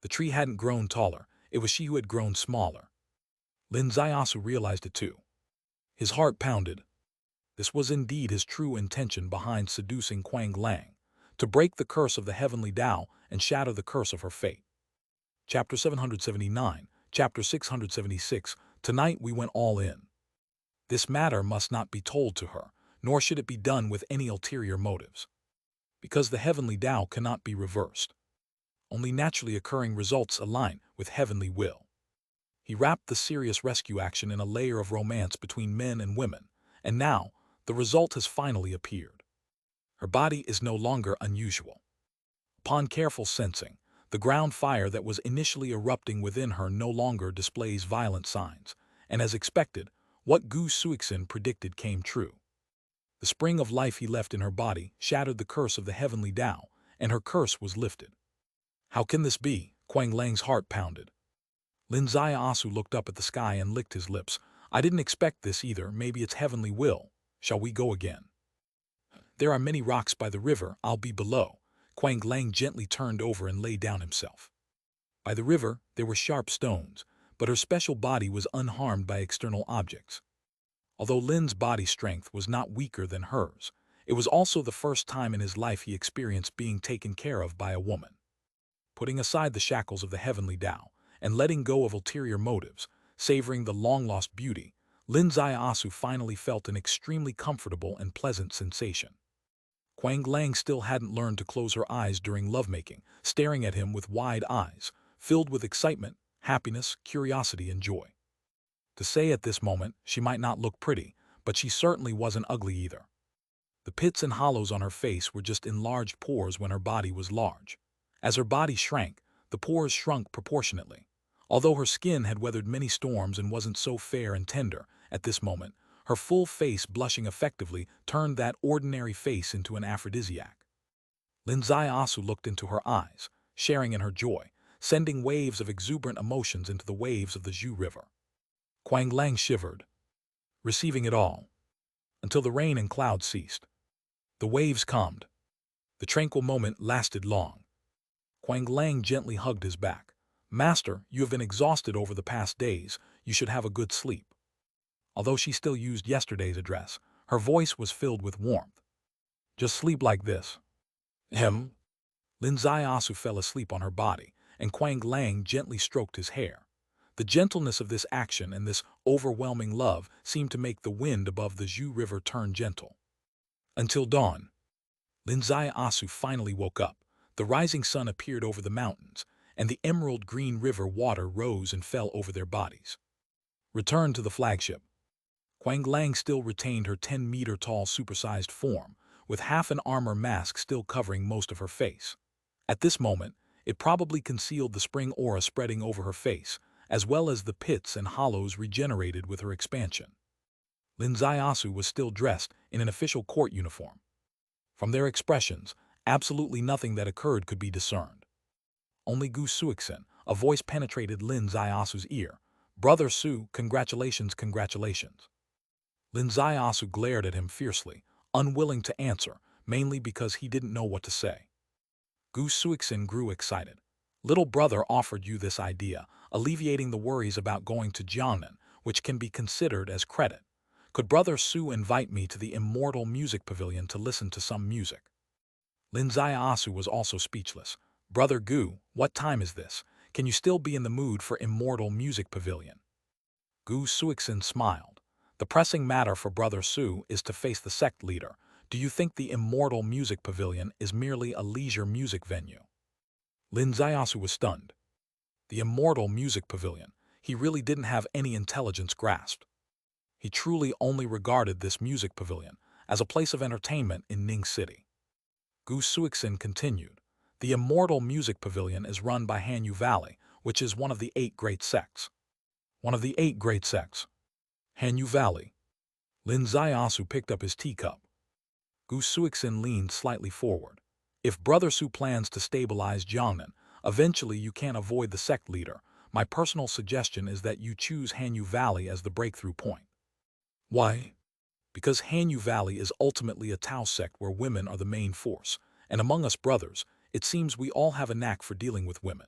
The tree hadn't grown taller, it was she who had grown smaller. Lin Zaiasu realized it too. His heart pounded. This was indeed his true intention behind seducing Quang Lang, to break the curse of the heavenly Tao and shatter the curse of her fate. Chapter 779, Chapter 676, Tonight we went all in. This matter must not be told to her, nor should it be done with any ulterior motives. Because the heavenly Tao cannot be reversed. Only naturally occurring results align with heavenly will. He wrapped the serious rescue action in a layer of romance between men and women, and now, the result has finally appeared. Her body is no longer unusual. Upon careful sensing, the ground fire that was initially erupting within her no longer displays violent signs, and as expected, what Gu Suixin predicted came true. The spring of life he left in her body shattered the curse of the heavenly Tao, and her curse was lifted. How can this be? Quang Lang's heart pounded. Lin Ziaosu looked up at the sky and licked his lips. I didn't expect this either, maybe it's heavenly will. Shall we go again? There are many rocks by the river, I'll be below. Quang Lang gently turned over and lay down himself. By the river, there were sharp stones, but her special body was unharmed by external objects. Although Lin's body strength was not weaker than hers, it was also the first time in his life he experienced being taken care of by a woman. Putting aside the shackles of the heavenly Tao and letting go of ulterior motives, savoring the long-lost beauty, Lin Ziaosu finally felt an extremely comfortable and pleasant sensation. Quang Lang still hadn't learned to close her eyes during lovemaking, staring at him with wide eyes, filled with excitement, happiness, curiosity, and joy. To say at this moment, she might not look pretty, but she certainly wasn't ugly either. The pits and hollows on her face were just enlarged pores when her body was large. As her body shrank, the pores shrunk proportionately. Although her skin had weathered many storms and wasn't so fair and tender, at this moment, her full face blushing effectively turned that ordinary face into an aphrodisiac. Lin Ziaosu looked into her eyes, sharing in her joy, sending waves of exuberant emotions into the waves of the Zhu River. Quang Lang shivered, receiving it all, until the rain and clouds ceased. The waves calmed. The tranquil moment lasted long. Quang Lang gently hugged his back. Master, you have been exhausted over the past days. You should have a good sleep. Although she still used yesterday's address, her voice was filled with warmth. Just sleep like this. Lin Ziaosu fell asleep on her body, and Quang Lang gently stroked his hair. The gentleness of this action and this overwhelming love seemed to make the wind above the Zhu River turn gentle. Until dawn. Lin Ziaosu finally woke up. The rising sun appeared over the mountains, and the emerald-green river water rose and fell over their bodies. Return to the flagship. Quang Lang still retained her 10-meter-tall supersized form, with half an armor mask still covering most of her face. At this moment, it probably concealed the spring aura spreading over her face, as well as the pits and hollows regenerated with her expansion. Lin Ziaosu was still dressed in an official court uniform. From their expressions, absolutely nothing that occurred could be discerned. Only Gu Suixin, a voice penetrated Lin Ziaosu's ear. Brother Su, congratulations, congratulations. Lin Ziaosu glared at him fiercely, unwilling to answer, mainly because he didn't know what to say. Gu Suixin grew excited. Little brother offered you this idea, alleviating the worries about going to Jiangnan, which can be considered as credit. Could Brother Su invite me to the Immortal Music Pavilion to listen to some music? Lin Ziaosu was also speechless. Brother Gu, what time is this? Can you still be in the mood for Immortal Music Pavilion? Gu Suixin smiled. The pressing matter for Brother Su is to face the sect leader. Do you think the Immortal Music Pavilion is merely a leisure music venue? Lin Ziaosu was stunned. The Immortal Music Pavilion. He really didn't have any intelligence grasped. He truly only regarded this music pavilion as a place of entertainment in Ning City. Gu Suixin continued. The Immortal Music Pavilion is run by Hanyu Valley, which is one of the 8 great sects. One of the 8 great sects. Hanyu Valley. Lin Ziaosu picked up his teacup. Gu Suixin leaned slightly forward. If Brother Su plans to stabilize Jiangnan, eventually you can't avoid the sect leader. My personal suggestion is that you choose Hanyu Valley as the breakthrough point. Why? Because Hanyu Valley is ultimately a Tao sect where women are the main force, and among us brothers, it seems we all have a knack for dealing with women.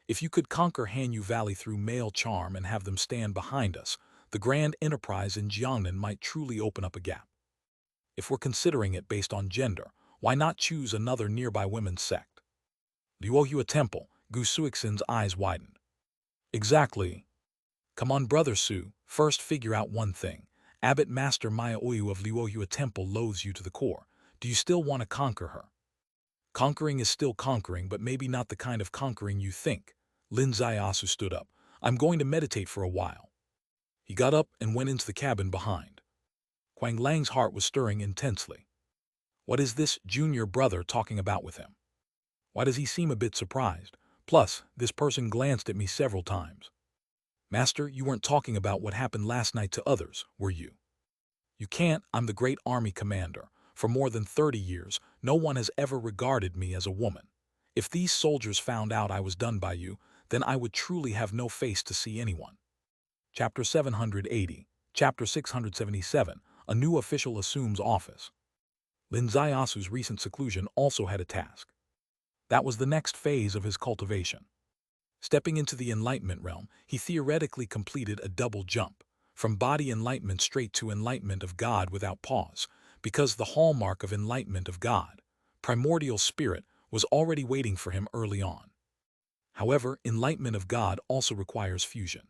If you could conquer Hanyu Valley through male charm and have them stand behind us, the grand enterprise in Jiangnan might truly open up a gap. If we're considering it based on gender, why not choose another nearby women's sect? Luohua Temple, Gu Suixin's eyes widened. Exactly. Come on, Brother Su, first figure out one thing. Abbot Master Maya Oyu of Luohua Temple loathes you to the core. Do you still want to conquer her? Conquering is still conquering, but maybe not the kind of conquering you think. Lin Ziaosu stood up. I'm going to meditate for a while." He got up and went into the cabin behind. Quang Lang's heart was stirring intensely. What is this junior brother talking about with him? Why does he seem a bit surprised? Plus, this person glanced at me several times. "Master, you weren't talking about what happened last night to others, were you?" "You can't. I'm the great army commander. For more than 30 years, no one has ever regarded me as a woman. If these soldiers found out I was done by you, then I would truly have no face to see anyone." Chapter 780, Chapter 677, A New Official Assumes Office. Lin Ziyasu's recent seclusion also had a task. That was the next phase of his cultivation. Stepping into the enlightenment realm, he theoretically completed a double jump, from body enlightenment straight to enlightenment of God without pause, because the hallmark of enlightenment of God, primordial spirit, was already waiting for him early on. However, enlightenment of God also requires fusion.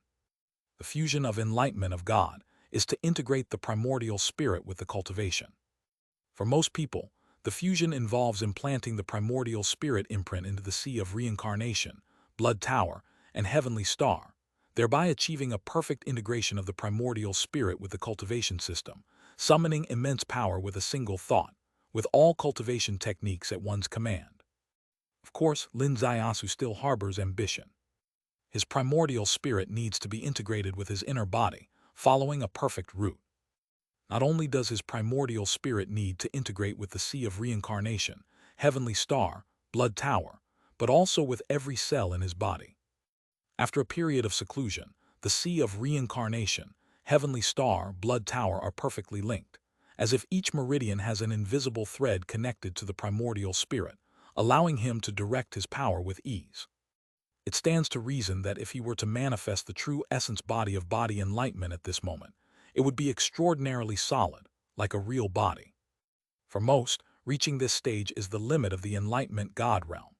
The fusion of enlightenment of God is to integrate the primordial spirit with the cultivation. For most people, the fusion involves implanting the primordial spirit imprint into the sea of reincarnation, blood tower, and heavenly star, thereby achieving a perfect integration of the primordial spirit with the cultivation system, summoning immense power with a single thought, with all cultivation techniques at one's command. Of course, Lin Ziyasu still harbors ambition. His primordial spirit needs to be integrated with his inner body, following a perfect route. Not only does his primordial spirit need to integrate with the sea of reincarnation, heavenly star, blood tower, but also with every cell in his body. After a period of seclusion, the sea of reincarnation, heavenly star, blood tower are perfectly linked, as if each meridian has an invisible thread connected to the primordial spirit, allowing him to direct his power with ease. It stands to reason that if he were to manifest the true essence body of body enlightenment at this moment, it would be extraordinarily solid, like a real body. For most, reaching this stage is the limit of the enlightenment God realm.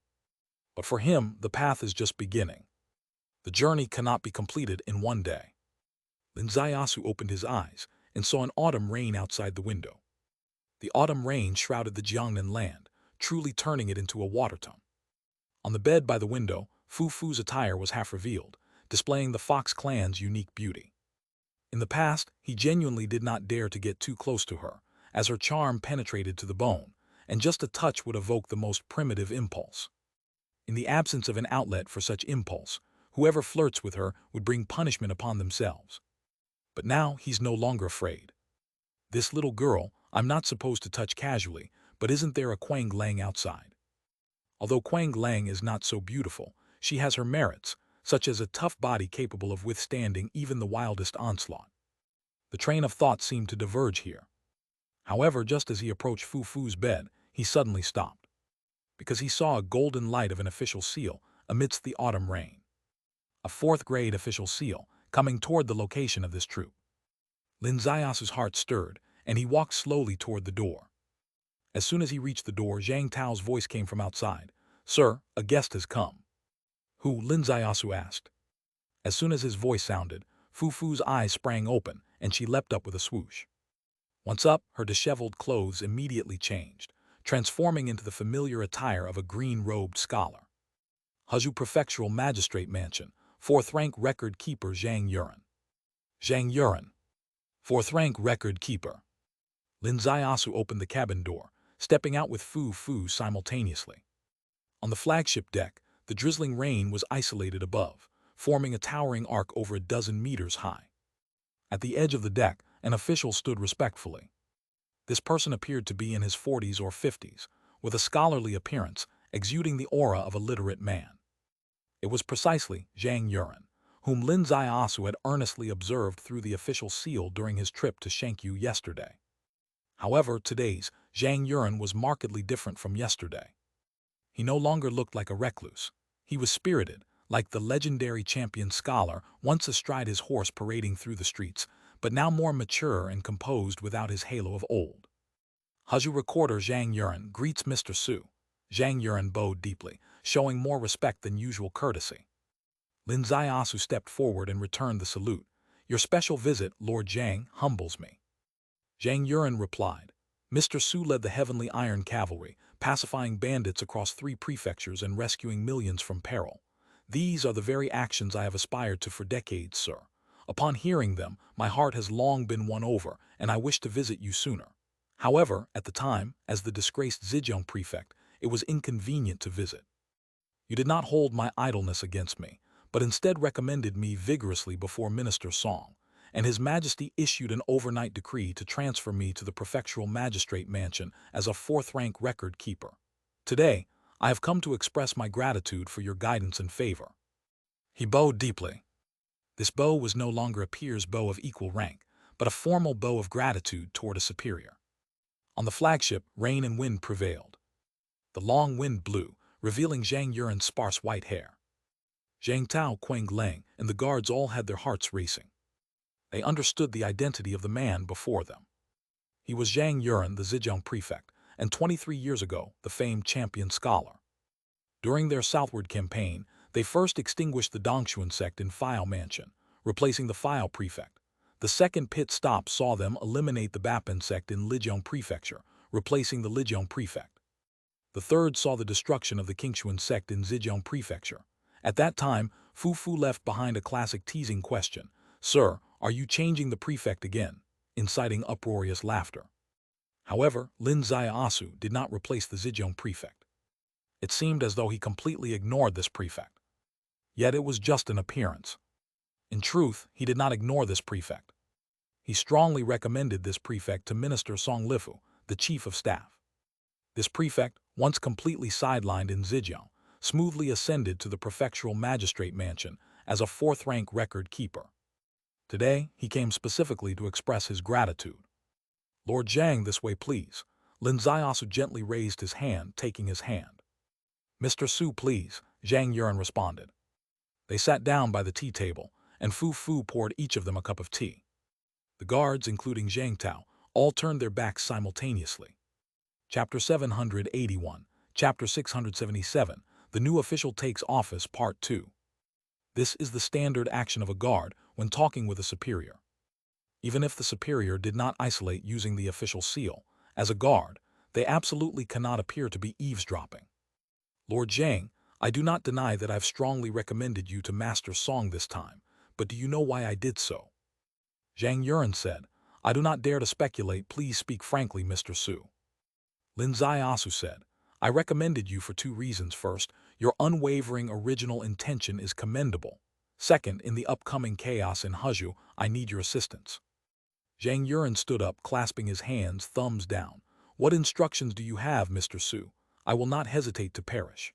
But for him, the path is just beginning. The journey cannot be completed in one day. Lin Ziyasu opened his eyes and saw an autumn rain outside the window. The autumn rain shrouded the Jiangnan land, truly turning it into a water tomb. On the bed by the window, Fu Fu's attire was half revealed, displaying the Fox clan's unique beauty. In the past, he genuinely did not dare to get too close to her, as her charm penetrated to the bone, and just a touch would evoke the most primitive impulse. In the absence of an outlet for such impulse, whoever flirts with her would bring punishment upon themselves. But now he's no longer afraid. "This little girl, I'm not supposed to touch casually, but isn't there a Quang Lang outside?" Although Quang Lang is not so beautiful, she has her merits, such as a tough body capable of withstanding even the wildest onslaught. The train of thought seemed to diverge here. However, just as he approached Fu Fu's bed, he suddenly stopped, because he saw a golden light of an official seal amidst the autumn rain. A fourth-grade official seal, coming toward the location of this troop. Lin Ziyasu's heart stirred, and he walked slowly toward the door. As soon as he reached the door, Zhang Tao's voice came from outside. "Sir, a guest has come." "Who?" Lin Ziyasu asked. As soon as his voice sounded, Fu Fu's eyes sprang open, and she leapt up with a swoosh. Once up, her disheveled clothes immediately changed, transforming into the familiar attire of a green-robed scholar. Huzhu Prefectural Magistrate Mansion, 4th rank record keeper Zhang Yuran. Zhang Yuran, 4th rank record keeper. Lin Ziyasu opened the cabin door, stepping out with Fu Fu simultaneously. On the flagship deck, the drizzling rain was isolated above, forming a towering arc over a dozen meters high. At the edge of the deck, an official stood respectfully. This person appeared to be in his 40s or 50s, with a scholarly appearance, exuding the aura of a literate man. It was precisely Zhang Yuran, whom Lin Ziyasu had earnestly observed through the official seal during his trip to Shenkyu yesterday. However, today's Zhang Yuran was markedly different from yesterday. He no longer looked like a recluse. He was spirited, like the legendary champion scholar once astride his horse parading through the streets, but now more mature and composed without his halo of old. Huzhu Recorder Zhang Yuran greets Mr. Su. Zhang Yuran bowed deeply, showing more respect than usual courtesy. Lin Ziyasu stepped forward and returned the salute. "Your special visit, Lord Zhang, humbles me." Zhang Yuran replied. Mr. Su led the Heavenly Iron Cavalry, pacifying bandits across 3 prefectures and rescuing millions from peril. These are the very actions I have aspired to for decades, sir. Upon hearing them, my heart has long been won over, and I wish to visit you sooner. However, at the time, as the disgraced Zhejiang prefect, it was inconvenient to visit. You did not hold my idleness against me, but instead recommended me vigorously before Minister Song, and His Majesty issued an overnight decree to transfer me to the prefectural magistrate mansion as a fourth-rank record keeper. Today, I have come to express my gratitude for your guidance and favor. He bowed deeply. This bow was no longer a peer's bow of equal rank, but a formal bow of gratitude toward a superior. On the flagship, rain and wind prevailed. The long wind blew, revealing Zhang Yuren's sparse white hair. Zhang Tao, Quang Leng, and the guards all had their hearts racing. They understood the identity of the man before them. He was Zhang Yuren, the Zhejiang prefect, and 23 years ago, the famed champion scholar. During their southward campaign, they first extinguished the Dongshuan sect in File Mansion, replacing the File prefect. The second pit stop saw them eliminate the Bapan sect in Lijiang prefecture, replacing the Lijiang prefect. The third saw the destruction of the Qingshuan sect in Zhejiang prefecture. At that time, Fu Fu left behind a classic teasing question, "Sir, are you changing the prefect again?" inciting uproarious laughter. However, Lin Ziaosu did not replace the Zhejiang prefect. It seemed as though he completely ignored this prefect. Yet it was just an appearance. In truth, he did not ignore this prefect. He strongly recommended this prefect to Minister Song Lifu, the chief of staff. This prefect, once completely sidelined in Zhejiang, smoothly ascended to the prefectural magistrate mansion as a fourth-rank record keeper. Today, he came specifically to express his gratitude. "Lord Zhang, this way please." Lin Ziaosu gently raised his hand, taking his hand. "Mr. Su, please," Zhang Yuren responded. They sat down by the tea table, and Fu Fu poured each of them a cup of tea. The guards, including Zhang Tao, all turned their backs simultaneously. Chapter 781, Chapter 677, The New Official Takes Office, Part 2. This is the standard action of a guard when talking with a superior. Even if the superior did not isolate using the official seal, as a guard, they absolutely cannot appear to be eavesdropping. "Lord Zhang, I do not deny that I've strongly recommended you to Master Song this time, but do you know why I did so?" Zhang Yuren said, "I do not dare to speculate, please speak frankly, Mr. Su." Lin Ziaosu said, "I recommended you for two reasons. First, your unwavering original intention is commendable. Second, in the upcoming chaos in Huzhu, I need your assistance." Zhang Yuren stood up, clasping his hands, thumbs down. "What instructions do you have, Mr. Su? I will not hesitate to perish."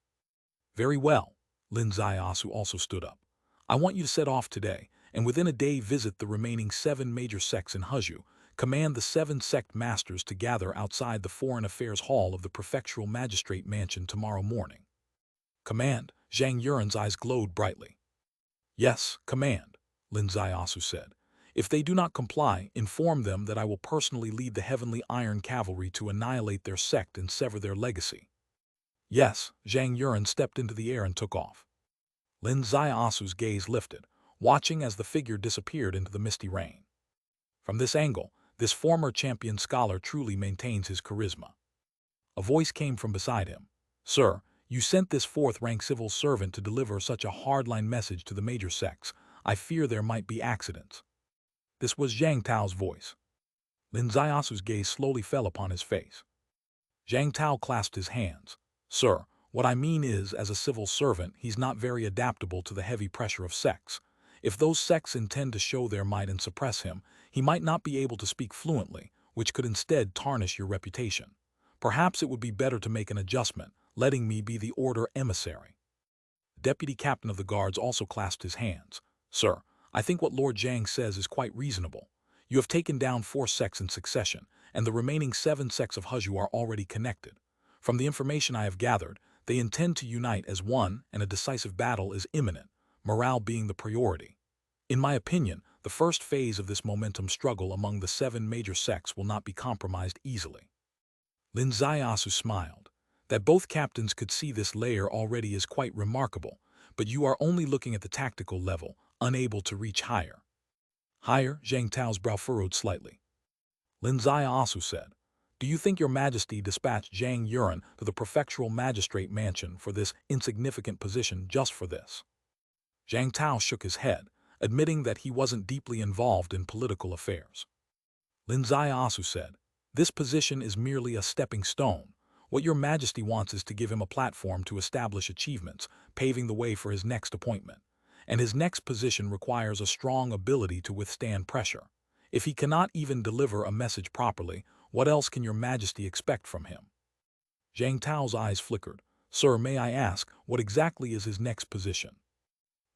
"Very well." Lin Ziaosu also stood up. "I want you to set off today, and within a day visit the remaining 7 major sects in Huzhu. Command the 7 sect masters to gather outside the Foreign Affairs Hall of the Prefectural Magistrate Mansion tomorrow morning." "Command." Zhang Yuren's eyes glowed brightly. "Yes, command," Lin Ziaosu said. "If they do not comply, inform them that I will personally lead the Heavenly Iron Cavalry to annihilate their sect and sever their legacy." "Yes." Zhang Yuren stepped into the air and took off. Lin Ziaosu's gaze lifted, watching as the figure disappeared into the misty rain. From this angle, this former champion scholar truly maintains his charisma. A voice came from beside him. "Sir, you sent this fourth-rank civil servant to deliver such a hardline message to the major sects. I fear there might be accidents." This was Zhang Tao's voice. Lin Ziaosu's gaze slowly fell upon his face. Zhang Tao clasped his hands. "Sir, what I mean is, as a civil servant, he's not very adaptable to the heavy pressure of sects. If those sects intend to show their might and suppress him, he might not be able to speak fluently, which could instead tarnish your reputation. Perhaps it would be better to make an adjustment, letting me be the order emissary." The deputy captain of the guards also clasped his hands. "Sir, I think what Lord Zhang says is quite reasonable. You have taken down 4 sects in succession, and the remaining 7 sects of Huzhu are already connected. From the information I have gathered, they intend to unite as one, and a decisive battle is imminent, morale being the priority. In my opinion, the first phase of this momentum struggle among the 7 major sects will not be compromised easily." Lin Ziaosu smiled. That both captains could see this layer already is quite remarkable, but you are only looking at the tactical level, unable to reach higher. "Higher?" Zhang Tao's brow furrowed slightly. Lin Ziaosu said, "Do you think your majesty dispatched Zhang Yuren to the prefectural magistrate mansion for this insignificant position just for this?" Zhang Tao shook his head, admitting that he wasn't deeply involved in political affairs. Lin Zaiasu said, "This position is merely a stepping stone. What your majesty wants is to give him a platform to establish achievements, paving the way for his next appointment. And his next position requires a strong ability to withstand pressure. If he cannot even deliver a message properly, what else can your majesty expect from him?" Zhang Tao's eyes flickered. "Sir, may I ask, what exactly is his next position?"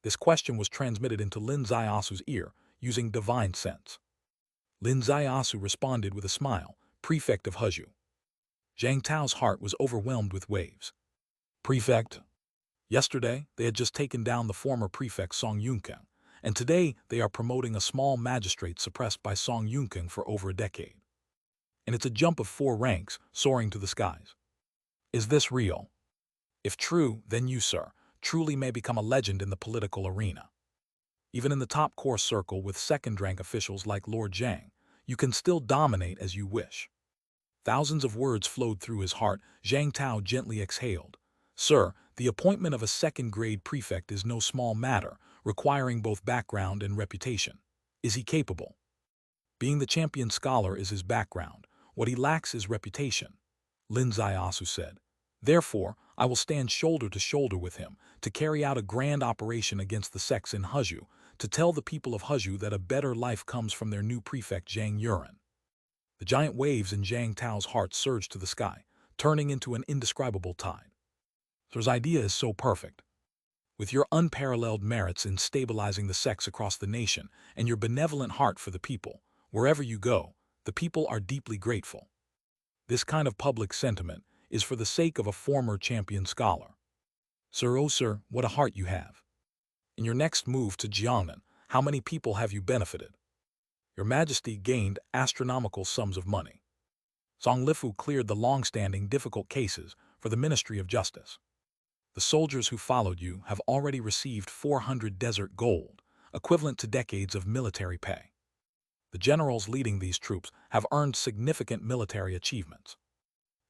This question was transmitted into Lin Zaiasu's ear, using divine sense. Lin Zaiasu responded with a smile, "Prefect of Huzhu." Zhang Tao's heart was overwhelmed with waves. "Prefect?" Yesterday, they had just taken down the former prefect Song Yunkang, and today they are promoting a small magistrate suppressed by Song Yunkang for over a decade. And it's a jump of 4 ranks, soaring to the skies. Is this real? If true, then you, sir, truly may become a legend in the political arena. Even in the top core circle with second-rank officials like Lord Zhang, you can still dominate as you wish. Thousands of words flowed through his heart. Zhang Tao gently exhaled. "Sir, the appointment of a second-grade prefect is no small matter, requiring both background and reputation. Is he capable?" "Being the champion scholar is his background. What he lacks is reputation," Lin Zaiasu said. "Therefore, I will stand shoulder to shoulder with him to carry out a grand operation against the sects in Huzhu, to tell the people of Huzhu that a better life comes from their new prefect Zhang Yuan." The giant waves in Zhang Tao's heart surged to the sky, turning into an indescribable tide. Sir's idea is so perfect. With your unparalleled merits in stabilizing the sects across the nation and your benevolent heart for the people, wherever you go, the people are deeply grateful. This kind of public sentiment is for the sake of a former champion scholar. Sir, oh sir, what a heart you have. In your next move to Jiangnan, how many people have you benefited? Your Majesty gained astronomical sums of money. Song Lifu cleared the long-standing difficult cases for the Ministry of Justice. The soldiers who followed you have already received 400 desert gold, equivalent to decades of military pay. The generals leading these troops have earned significant military achievements.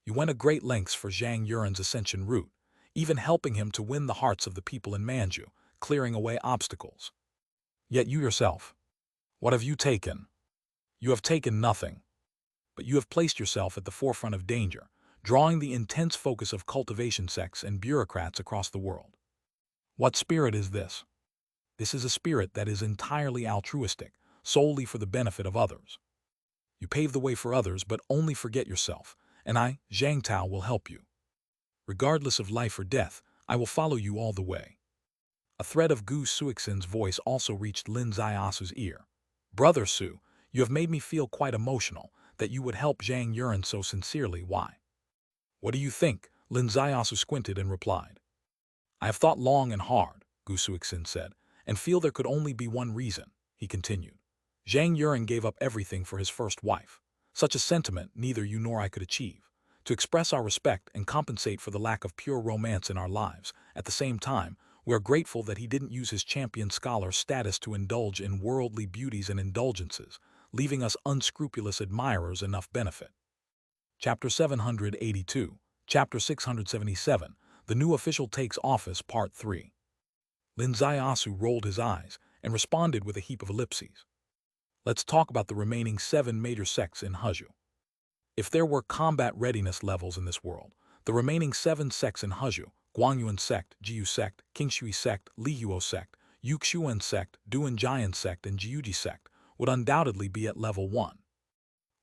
You went a great lengths for Zhang Yuan's ascension route, even helping him to win the hearts of the people in Manju, clearing away obstacles. Yet you yourself, what have you taken? You have taken nothing. But you have placed yourself at the forefront of danger, drawing the intense focus of cultivation sects and bureaucrats across the world. What spirit is this? This is a spirit that is entirely altruistic, solely for the benefit of others. You pave the way for others, but only forget yourself, and I, Zhang Tao, will help you. Regardless of life or death, I will follow you all the way." A thread of Gu Suixin's voice also reached Lin Zaiasu's ear. "Brother Su, you have made me feel quite emotional, that you would help Zhang Yuan so sincerely. Why?" "What do you think?" Lin Zaiasu squinted and replied. "I have thought long and hard," Gu Suixin said, "and feel there could only be one reason," he continued. "Zhang Yuan gave up everything for his first wife. Such a sentiment neither you nor I could achieve. To express our respect and compensate for the lack of pure romance in our lives, at the same time, we are grateful that he didn't use his champion scholar status to indulge in worldly beauties and indulgences, leaving us unscrupulous admirers enough benefit." Chapter 782, Chapter 677, The New Official Takes Office, Part 3. Lin Zaiasu rolled his eyes and responded with a heap of ellipses. "Let's talk about the remaining 7 major sects in Huzhu. If there were combat readiness levels in this world, the remaining 7 sects in Huzhu, Guangyuan sect, Jiyu sect, Qingshui sect, Lihuo sect, Yuxuan sect, Duanjian sect, and Jiuji sect, would undoubtedly be at level 1.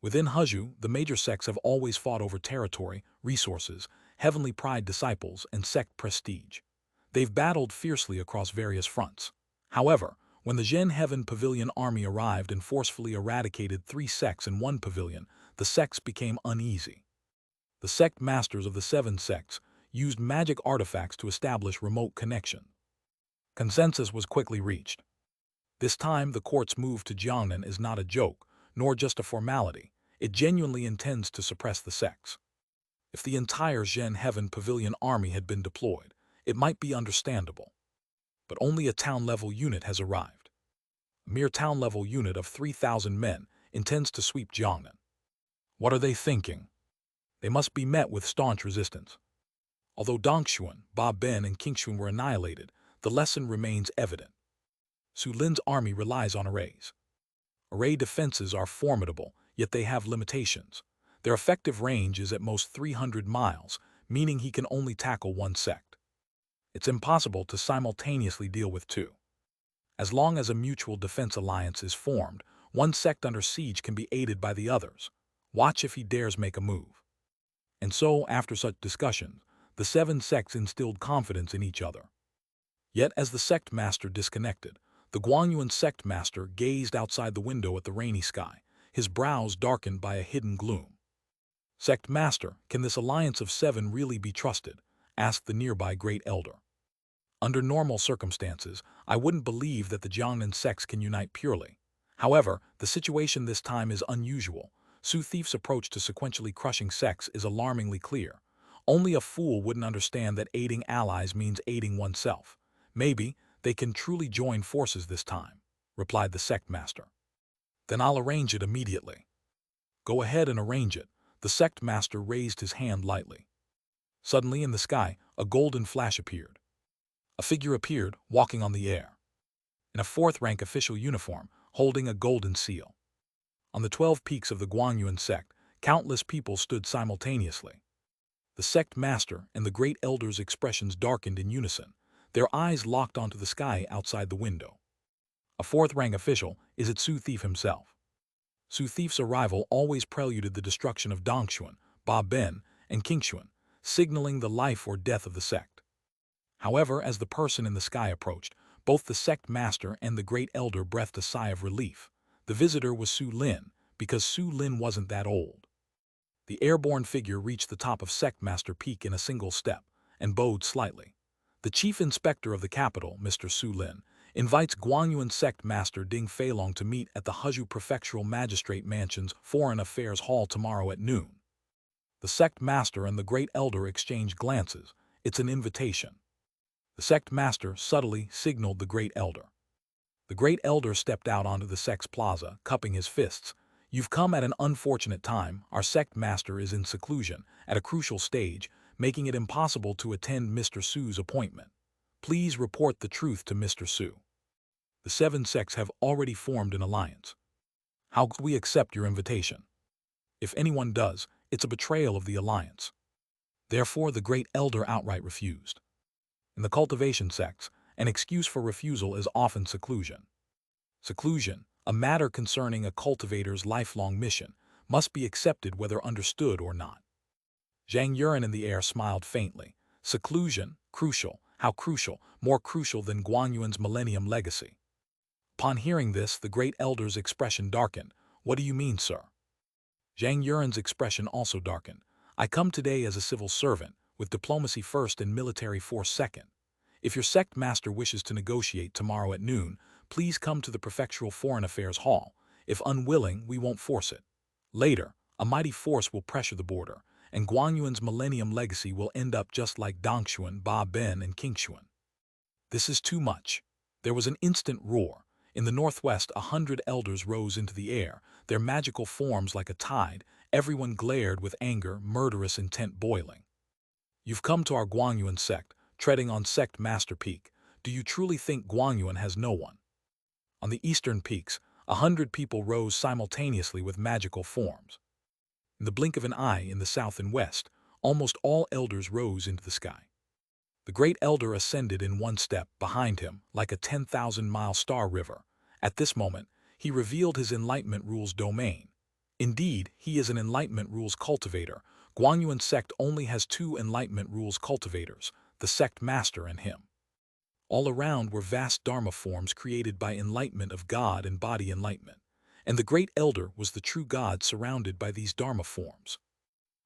Within Huzhu, the major sects have always fought over territory, resources, heavenly pride disciples, and sect prestige. They've battled fiercely across various fronts. However, when the Zhen Heaven Pavilion army arrived and forcefully eradicated 3 sects in one pavilion, the sects became uneasy. The sect masters of the 7 sects used magic artifacts to establish remote connection. Consensus was quickly reached. This time, the court's move to Jiangnan is not a joke, nor just a formality. It genuinely intends to suppress the sects. If the entire Zhen Heaven Pavilion army had been deployed, it might be understandable. But only a town-level unit has arrived. A mere town-level unit of 3,000 men intends to sweep Jiangnan. What are they thinking? They must be met with staunch resistance. Although Dongshuan, Ba Ben, and Qingshuan were annihilated, the lesson remains evident. Su Lin's army relies on arrays. Array defenses are formidable, yet they have limitations. Their effective range is at most 300 miles, meaning he can only tackle one sect. It's impossible to simultaneously deal with two. As long as a mutual defense alliance is formed, one sect under siege can be aided by the others. Watch if he dares make a move. And so, after such discussions, the 7 sects instilled confidence in each other. Yet as the sect master disconnected, the Guangyuan sect master gazed outside the window at the rainy sky, his brows darkened by a hidden gloom. "Sect master, can this alliance of 7 really be trusted?" asked the nearby great elder. "Under normal circumstances, I wouldn't believe that the Jiangnan sects can unite purely. However, the situation this time is unusual. Su Thief's approach to sequentially crushing sects is alarmingly clear. Only a fool wouldn't understand that aiding allies means aiding oneself. Maybe they can truly join forces this time," replied the sect master. "Then I'll arrange it immediately." "Go ahead and arrange it." The sect master raised his hand lightly. Suddenly in the sky, a golden flash appeared. A figure appeared, walking on the air, in a 4th-rank official uniform, holding a golden seal. On the 12 peaks of the Guangyuan sect, countless people stood simultaneously. The sect master and the great elder's expressions darkened in unison, their eyes locked onto the sky outside the window. A 4th-rank official, is it Su Thief himself? Su Thief's arrival always preluded the destruction of Dongshuan, Ba Ben, and Kingshuan, signaling the life or death of the sect. However, as the person in the sky approached, both the sect master and the great elder breathed a sigh of relief. The visitor was Su Lin, because Su Lin wasn't that old. The airborne figure reached the top of Sect Master Peak in a single step, and bowed slightly. "The chief inspector of the capital, Mr. Su Lin, invites Guangyuan Sect Master Ding Feilong to meet at the Huzhou Prefectural Magistrate Mansion's Foreign Affairs Hall tomorrow at noon." The sect master and the great elder exchanged glances. "It's an invitation." The sect master subtly signaled the great elder. The great elder stepped out onto the sect's plaza, cupping his fists. "You've come at an unfortunate time. Our sect master is in seclusion, at a crucial stage, making it impossible to attend Mr. Su's appointment. Please report the truth to Mr. Su. The 7 sects have already formed an alliance. How could we accept your invitation? If anyone does, it's a betrayal of the alliance." Therefore the great elder outright refused. In the cultivation sects, an excuse for refusal is often seclusion. Seclusion, a matter concerning a cultivator's lifelong mission, must be accepted whether understood or not. Zhang Yuan in the air smiled faintly. "Seclusion, crucial, how crucial, more crucial than Guanyuan's millennium legacy." Upon hearing this, the great elder's expression darkened. "What do you mean, sir?" Zhang Yuan's expression also darkened. "I come today as a civil servant, with diplomacy first and military force second. If your sect master wishes to negotiate tomorrow at noon, please come to the Prefectural Foreign Affairs Hall. If unwilling, we won't force it. Later, a mighty force will pressure the border, and Guanyuan's millennium legacy will end up just like Dongshuan, Ba Ben, and Kingshuan." "This is too much." There was an instant roar. In the northwest, 100 elders rose into the air, their magical forms like a tide. Everyone glared with anger, murderous intent boiling. "You've come to our Guangyuan sect, treading on Sect Master Peak. Do you truly think Guangyuan has no one?" On the eastern peaks, 100 people rose simultaneously with magical forms. In the blink of an eye in the south and west, almost all elders rose into the sky. The great elder ascended in one step behind him like a 10,000-mile star river. At this moment, he revealed his Enlightenment Rules domain. Indeed, he is an Enlightenment Rules cultivator. Guangyuan sect only has 2 Enlightenment Rules cultivators, the sect master and him. All around were vast Dharma forms created by enlightenment of God and body enlightenment, and the great elder was the true God surrounded by these Dharma forms.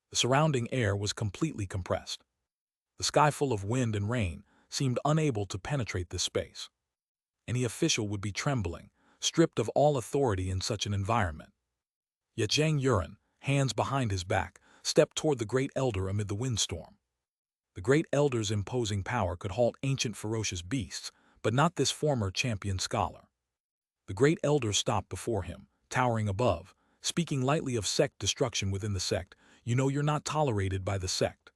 The surrounding air was completely compressed. The sky full of wind and rain seemed unable to penetrate this space. Any official would be trembling, stripped of all authority in such an environment. Yet Zhang Yuan, hands behind his back, stepped toward the great elder amid the windstorm. The great elder's imposing power could halt ancient ferocious beasts, but not this former champion scholar. The great elder stopped before him, towering above, speaking lightly of sect destruction within the sect. "You know you're not tolerated by the sect."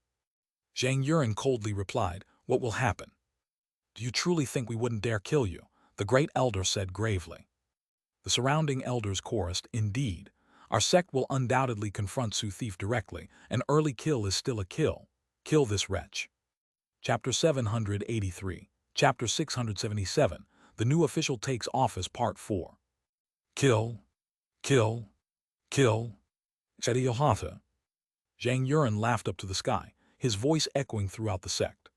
Zhang Yuan coldly replied, "What will happen?" Do you truly think we wouldn't dare kill you? The great elder said gravely. The surrounding elders chorused, indeed. Our sect will undoubtedly confront Sioux Thief directly. An early kill is still a kill. Kill this wretch. Chapter 783. Chapter 677. The New Official Takes Office Part 4. Kill. Kill. Kill. Said Yohata. Zhang Yuren laughed up to the sky, his voice echoing throughout the sect.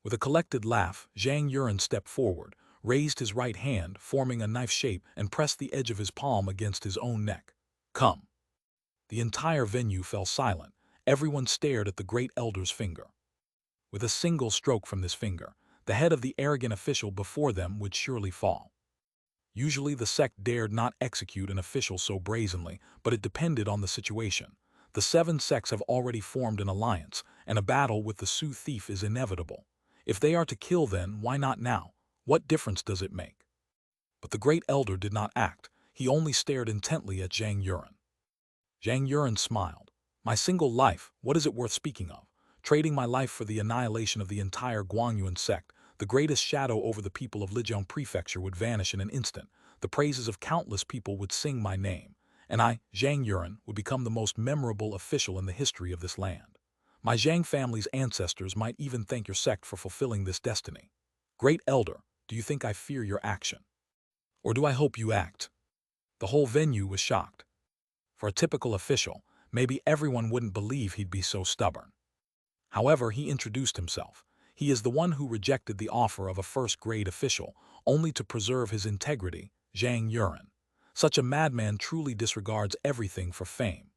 With a collected laugh, Zhang Yuren stepped forward, raised his right hand, forming a knife shape, and pressed the edge of his palm against his own neck. Come. The entire venue fell silent. Everyone stared at the great elder's finger. With a single stroke from this finger, the head of the arrogant official before them would surely fall. Usually the sect dared not execute an official so brazenly, but it depended on the situation. The 7 sects have already formed an alliance, and a battle with the Sioux Thief is inevitable. If they are to kill, then why not now? What difference does it make? But the great elder did not act. He only stared intently at Zhang Yuren. Zhang Yuren smiled. My single life, what is it worth speaking of? Trading my life for the annihilation of the entire Guangyuan sect, the greatest shadow over the people of Lijiang Prefecture would vanish in an instant. The praises of countless people would sing my name, and I, Zhang Yuren, would become the most memorable official in the history of this land. My Zhang family's ancestors might even thank your sect for fulfilling this destiny. Great Elder, do you think I fear your action? Or do I hope you act? The whole venue was shocked. For a typical official, maybe everyone wouldn't believe he'd be so stubborn. However, he introduced himself. He is the one who rejected the offer of a first-grade official, only to preserve his integrity, Zhang Yuren. Such a madman truly disregards everything for fame.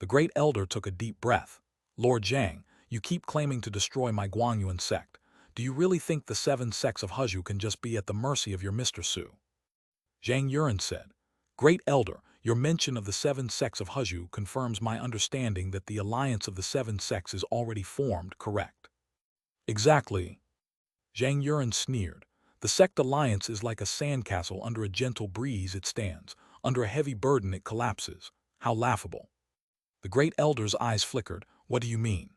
The great elder took a deep breath. Lord Zhang, you keep claiming to destroy my Guangyuan sect. Do you really think the 7 sects of Huzhu can just be at the mercy of your Mr. Su? Zhang Yuren said, Great Elder, your mention of the 7 sects of Huzhu confirms my understanding that the alliance of the 7 sects is already formed, correct? Exactly. Zhang Yuren sneered. The sect alliance is like a sandcastle. Under a gentle breeze it stands. Under a heavy burden it collapses. How laughable. The great elder's eyes flickered. What do you mean?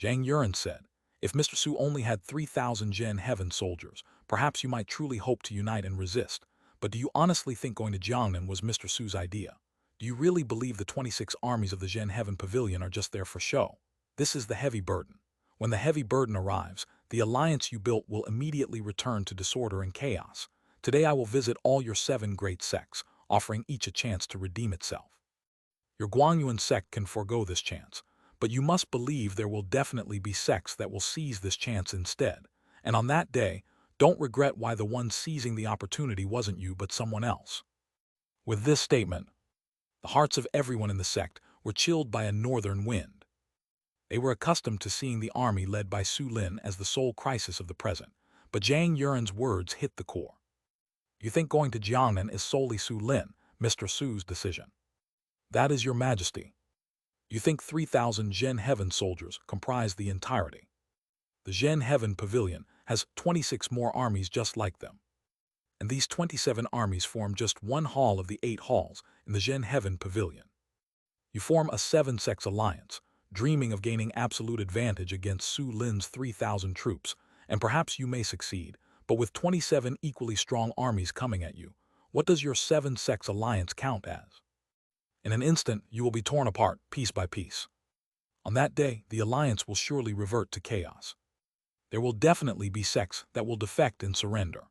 Zhang Yuren said, if Mr. Su only had 3,000 Zhen Heaven soldiers, perhaps you might truly hope to unite and resist. But do you honestly think going to Jiangnan was Mr. Su's idea? Do you really believe the 26 armies of the Zhen Heaven Pavilion are just there for show? This is the heavy burden. When the heavy burden arrives, the alliance you built will immediately return to disorder and chaos. Today I will visit all your 7 great sects, offering each a chance to redeem itself. Your Guangyuan sect can forego this chance, but you must believe there will definitely be sects that will seize this chance instead. And on that day, don't regret why the one seizing the opportunity wasn't you but someone else. With this statement, the hearts of everyone in the sect were chilled by a northern wind. They were accustomed to seeing the army led by Su Lin as the sole crisis of the present, but Zhang Yuren's words hit the core. You think going to Jiangnan is solely Su Lin, Mr. Su's decision? That is your majesty. You think 3,000 Zhen Heaven soldiers comprise the entirety? The Zhen Heaven Pavilion has 26 more armies just like them. And these 27 armies form just one hall of the 8 halls in the Zhen Heaven Pavilion. You form a 7-sex alliance, dreaming of gaining absolute advantage against Su Lin's 3,000 troops, and perhaps you may succeed, but with 27 equally strong armies coming at you, what does your 7-sex alliance count as? In an instant, you will be torn apart, piece by piece. On that day, the alliance will surely revert to chaos. There will definitely be sects that will defect and surrender.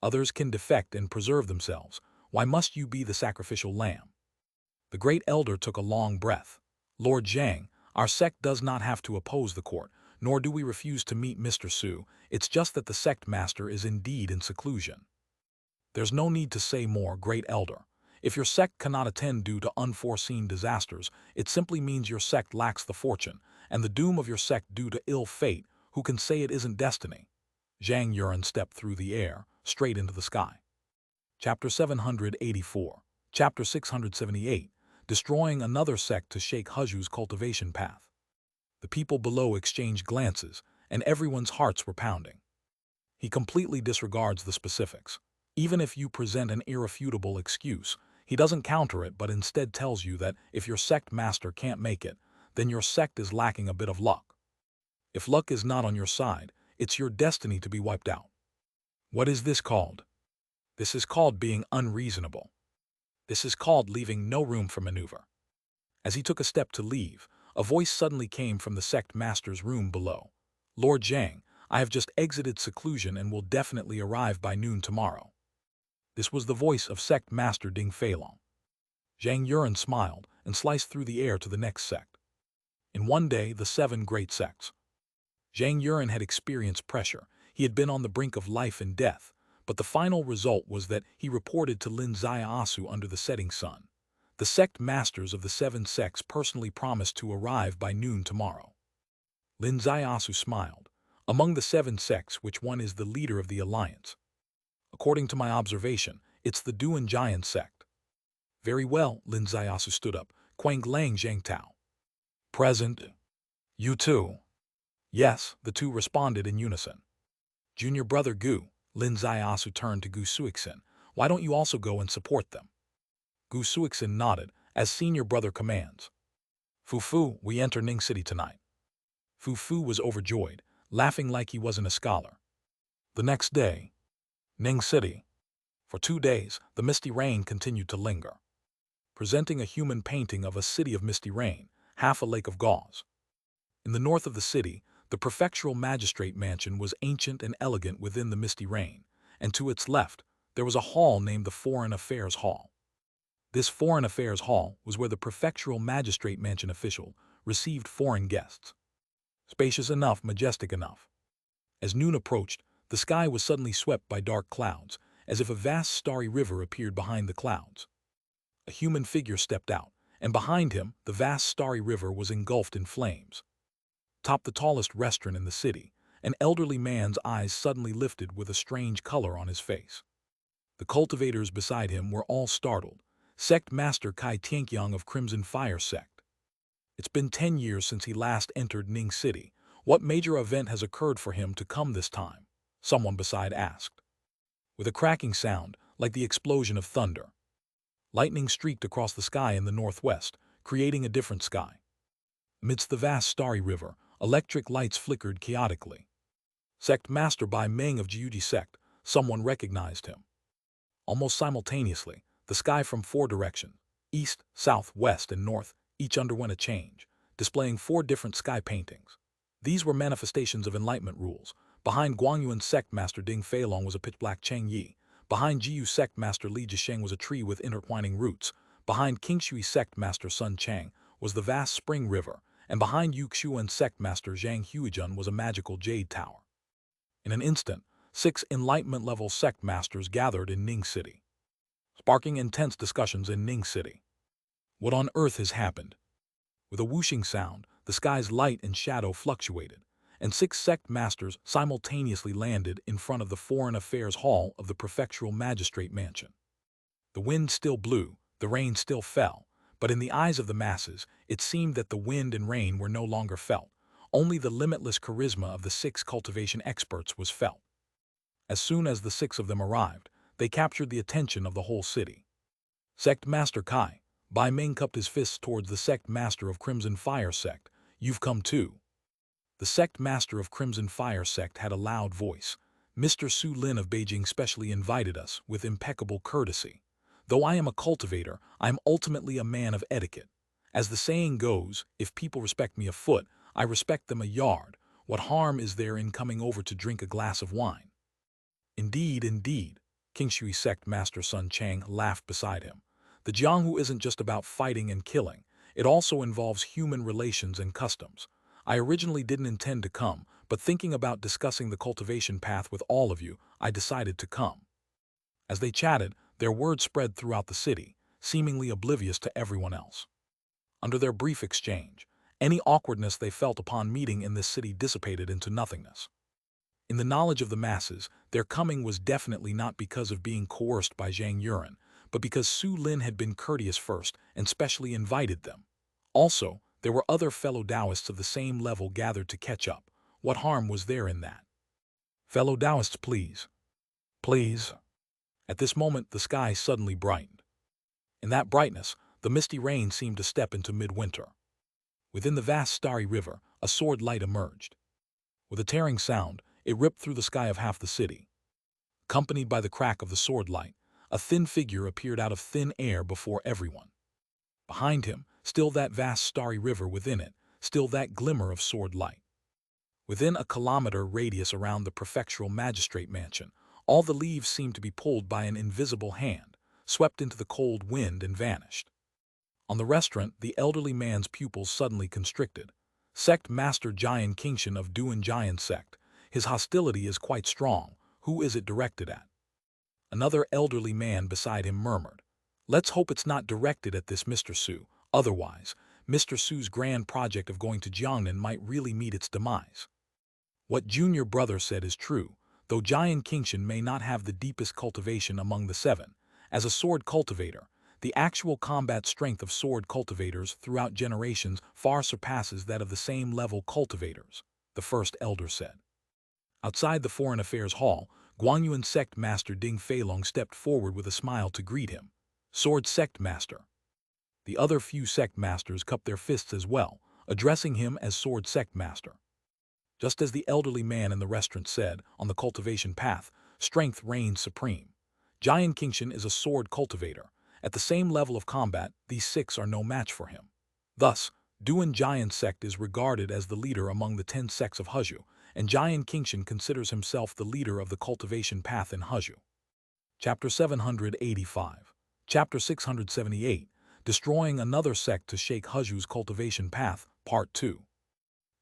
Others can defect and preserve themselves. Why must you be the sacrificial lamb? The great elder took a long breath. Lord Zhang, our sect does not have to oppose the court, nor do we refuse to meet Mr. Su. It's just that the sect master is indeed in seclusion. There's no need to say more, great elder. If your sect cannot attend due to unforeseen disasters, it simply means your sect lacks the fortune, and the doom of your sect due to ill fate. Who can say it isn't destiny? Zhang Yuren stepped through the air, straight into the sky. Chapter 784. Chapter 678. Destroying another sect to shake Huzhu's cultivation path. The people below exchanged glances, and everyone's hearts were pounding. He completely disregards the specifics. Even if you present an irrefutable excuse, he doesn't counter it but instead tells you that if your sect master can't make it, then your sect is lacking a bit of luck. If luck is not on your side, It's your destiny to be wiped out. What is this called? This is called being unreasonable. This is called leaving no room for maneuver. As he took a step to leave, a voice suddenly came from the sect master's room below. Lord Zhang, I have just exited seclusion and will definitely arrive by noon tomorrow. This was the voice of sect master Ding Feilong. Zhang Yuan smiled and sliced through the air to the next sect. In one day, the 7 great sects. Zhang Yuan had experienced pressure. He had been on the brink of life and death, but the final result was that he reported to Lin Ziasu under the setting sun. The sect masters of the 7 sects personally promised to arrive by noon tomorrow. Lin Ziasu smiled. Among the 7 sects, which one is the leader of the alliance? According to my observation, it's the Duan Giant sect. Very well, Lin Ziasu stood up. Quang Lang Zhang Tao. Present. You too. Yes, the two responded in unison. Junior brother Gu, Lin Ziasu turned to Gu Suixin. Why don't you also go and support them? Gu Suixin nodded, as senior brother commands. Fufu, we enter Ning City tonight. Fufu was overjoyed, laughing like he wasn't a scholar. The next day, Ning City. For 2 days, the misty rain continued to linger, presenting a human painting of a city of misty rain, half a lake of gauze. In the north of the city, the prefectural magistrate mansion was ancient and elegant within the misty rain, and to its left, there was a hall named the Foreign Affairs Hall. This Foreign Affairs Hall was where the prefectural magistrate mansion official received foreign guests. Spacious enough, majestic enough. As noon approached, the sky was suddenly swept by dark clouds, as if a vast starry river appeared behind the clouds. A human figure stepped out, and behind him, the vast starry river was engulfed in flames. Atop the tallest restaurant in the city, an elderly man's eyes suddenly lifted with a strange color on his face. The cultivators beside him were all startled. Sect Master Kai Tianqiang of Crimson Fire Sect. It's been 10 years since he last entered Ning City. What major event has occurred for him to come this time? Someone beside asked. With a cracking sound, like the explosion of thunder, lightning streaked across the sky in the northwest, creating a different sky. Amidst the vast starry river, electric lights flickered chaotically. Sect Master Bai Meng of Jiuji Sect, someone recognized him. Almost simultaneously, the sky from 4 directions, east, south, west, and north, each underwent a change, displaying 4 different sky paintings. These were manifestations of enlightenment rules. Behind Guangyuan Sect Master Ding Feilong was a pitch-black Cheng Yi. Behind Jiyu Sect Master Li Jisheng was a tree with intertwining roots. Behind Qingshui Sect Master Sun Chang was the vast spring river, and behind Yuxuan Sect Master Zhang Huijun was a magical jade tower. In an instant, 6 enlightenment-level sect masters gathered in Ning City, sparking intense discussions in Ning City. What on earth has happened? With a whooshing sound, the sky's light and shadow fluctuated, and 6 sect masters simultaneously landed in front of the Foreign Affairs Hall of the Prefectural Magistrate Mansion. The wind still blew, the rain still fell, but in the eyes of the masses, it seemed that the wind and rain were no longer felt. Only the limitless charisma of the 6 cultivation experts was felt. As soon as the 6 of them arrived, they captured the attention of the whole city. Sect Master Kai, Bai Meng cupped his fists towards the Sect Master of Crimson Fire Sect. You've come too. The Sect Master of Crimson Fire Sect had a loud voice. Mr. Su Lin of Beijing specially invited us with impeccable courtesy. Though I am a cultivator, I am ultimately a man of etiquette. As the saying goes, if people respect me a foot, I respect them a yard. What harm is there in coming over to drink a glass of wine? Indeed, indeed, Qingshui Sect Master Sun Chang laughed beside him. The Jianghu isn't just about fighting and killing. It also involves human relations and customs. I originally didn't intend to come, but thinking about discussing the cultivation path with all of you, I decided to come. As they chatted, their words spread throughout the city, seemingly oblivious to everyone else. Under their brief exchange, any awkwardness they felt upon meeting in this city dissipated into nothingness. In the knowledge of the masses, their coming was definitely not because of being coerced by Zhang Yuan, but because Su Lin had been courteous first and specially invited them. Also, there were other fellow Taoists of the same level gathered to catch up. What harm was there in that? Fellow Taoists, please. Please. At this moment, the sky suddenly brightened. In that brightness, the misty rain seemed to step into midwinter. Within the vast starry river, a sword light emerged. With a tearing sound, It ripped through the sky of half the city. Accompanied by the crack of the sword light, a thin figure appeared out of thin air before everyone. Behind him, still that vast starry river within it, still that glimmer of sword light. Within a kilometer radius around the prefectural magistrate mansion, all the leaves seemed to be pulled by an invisible hand, swept into the cold wind and vanished. On the restaurant, the elderly man's pupils suddenly constricted. Sect Master Jian Qingshan of Duan Jian Sect. His hostility is quite strong. Who is it directed at? Another elderly man beside him murmured. Let's hope it's not directed at this Mr. Su. Otherwise, Mr. Su's grand project of going to Jiangnan might really meet its demise. What Junior Brother said is true, though Jian Qingshan may not have the deepest cultivation among the seven. As a sword cultivator, the actual combat strength of sword cultivators throughout generations far surpasses that of the same level cultivators, the first elder said. Outside the Foreign Affairs Hall, Guangyuan Sect Master Ding Feilong stepped forward with a smile to greet him. Sword Sect Master. The other few Sect Masters cupped their fists as well, addressing him as Sword Sect Master. Just as the elderly man in the restaurant said, on the cultivation path, strength reigns supreme. Jian Qingshan is a sword cultivator. At the same level of combat, these six are no match for him. Thus, Duan Jian Sect is regarded as the leader among the 10 sects of Huzhu, and Jian Qingshan considers himself the leader of the cultivation path in Huzhu. Chapter 785. Chapter 678. Destroying another sect to shake Huzhu's cultivation path, Part 2.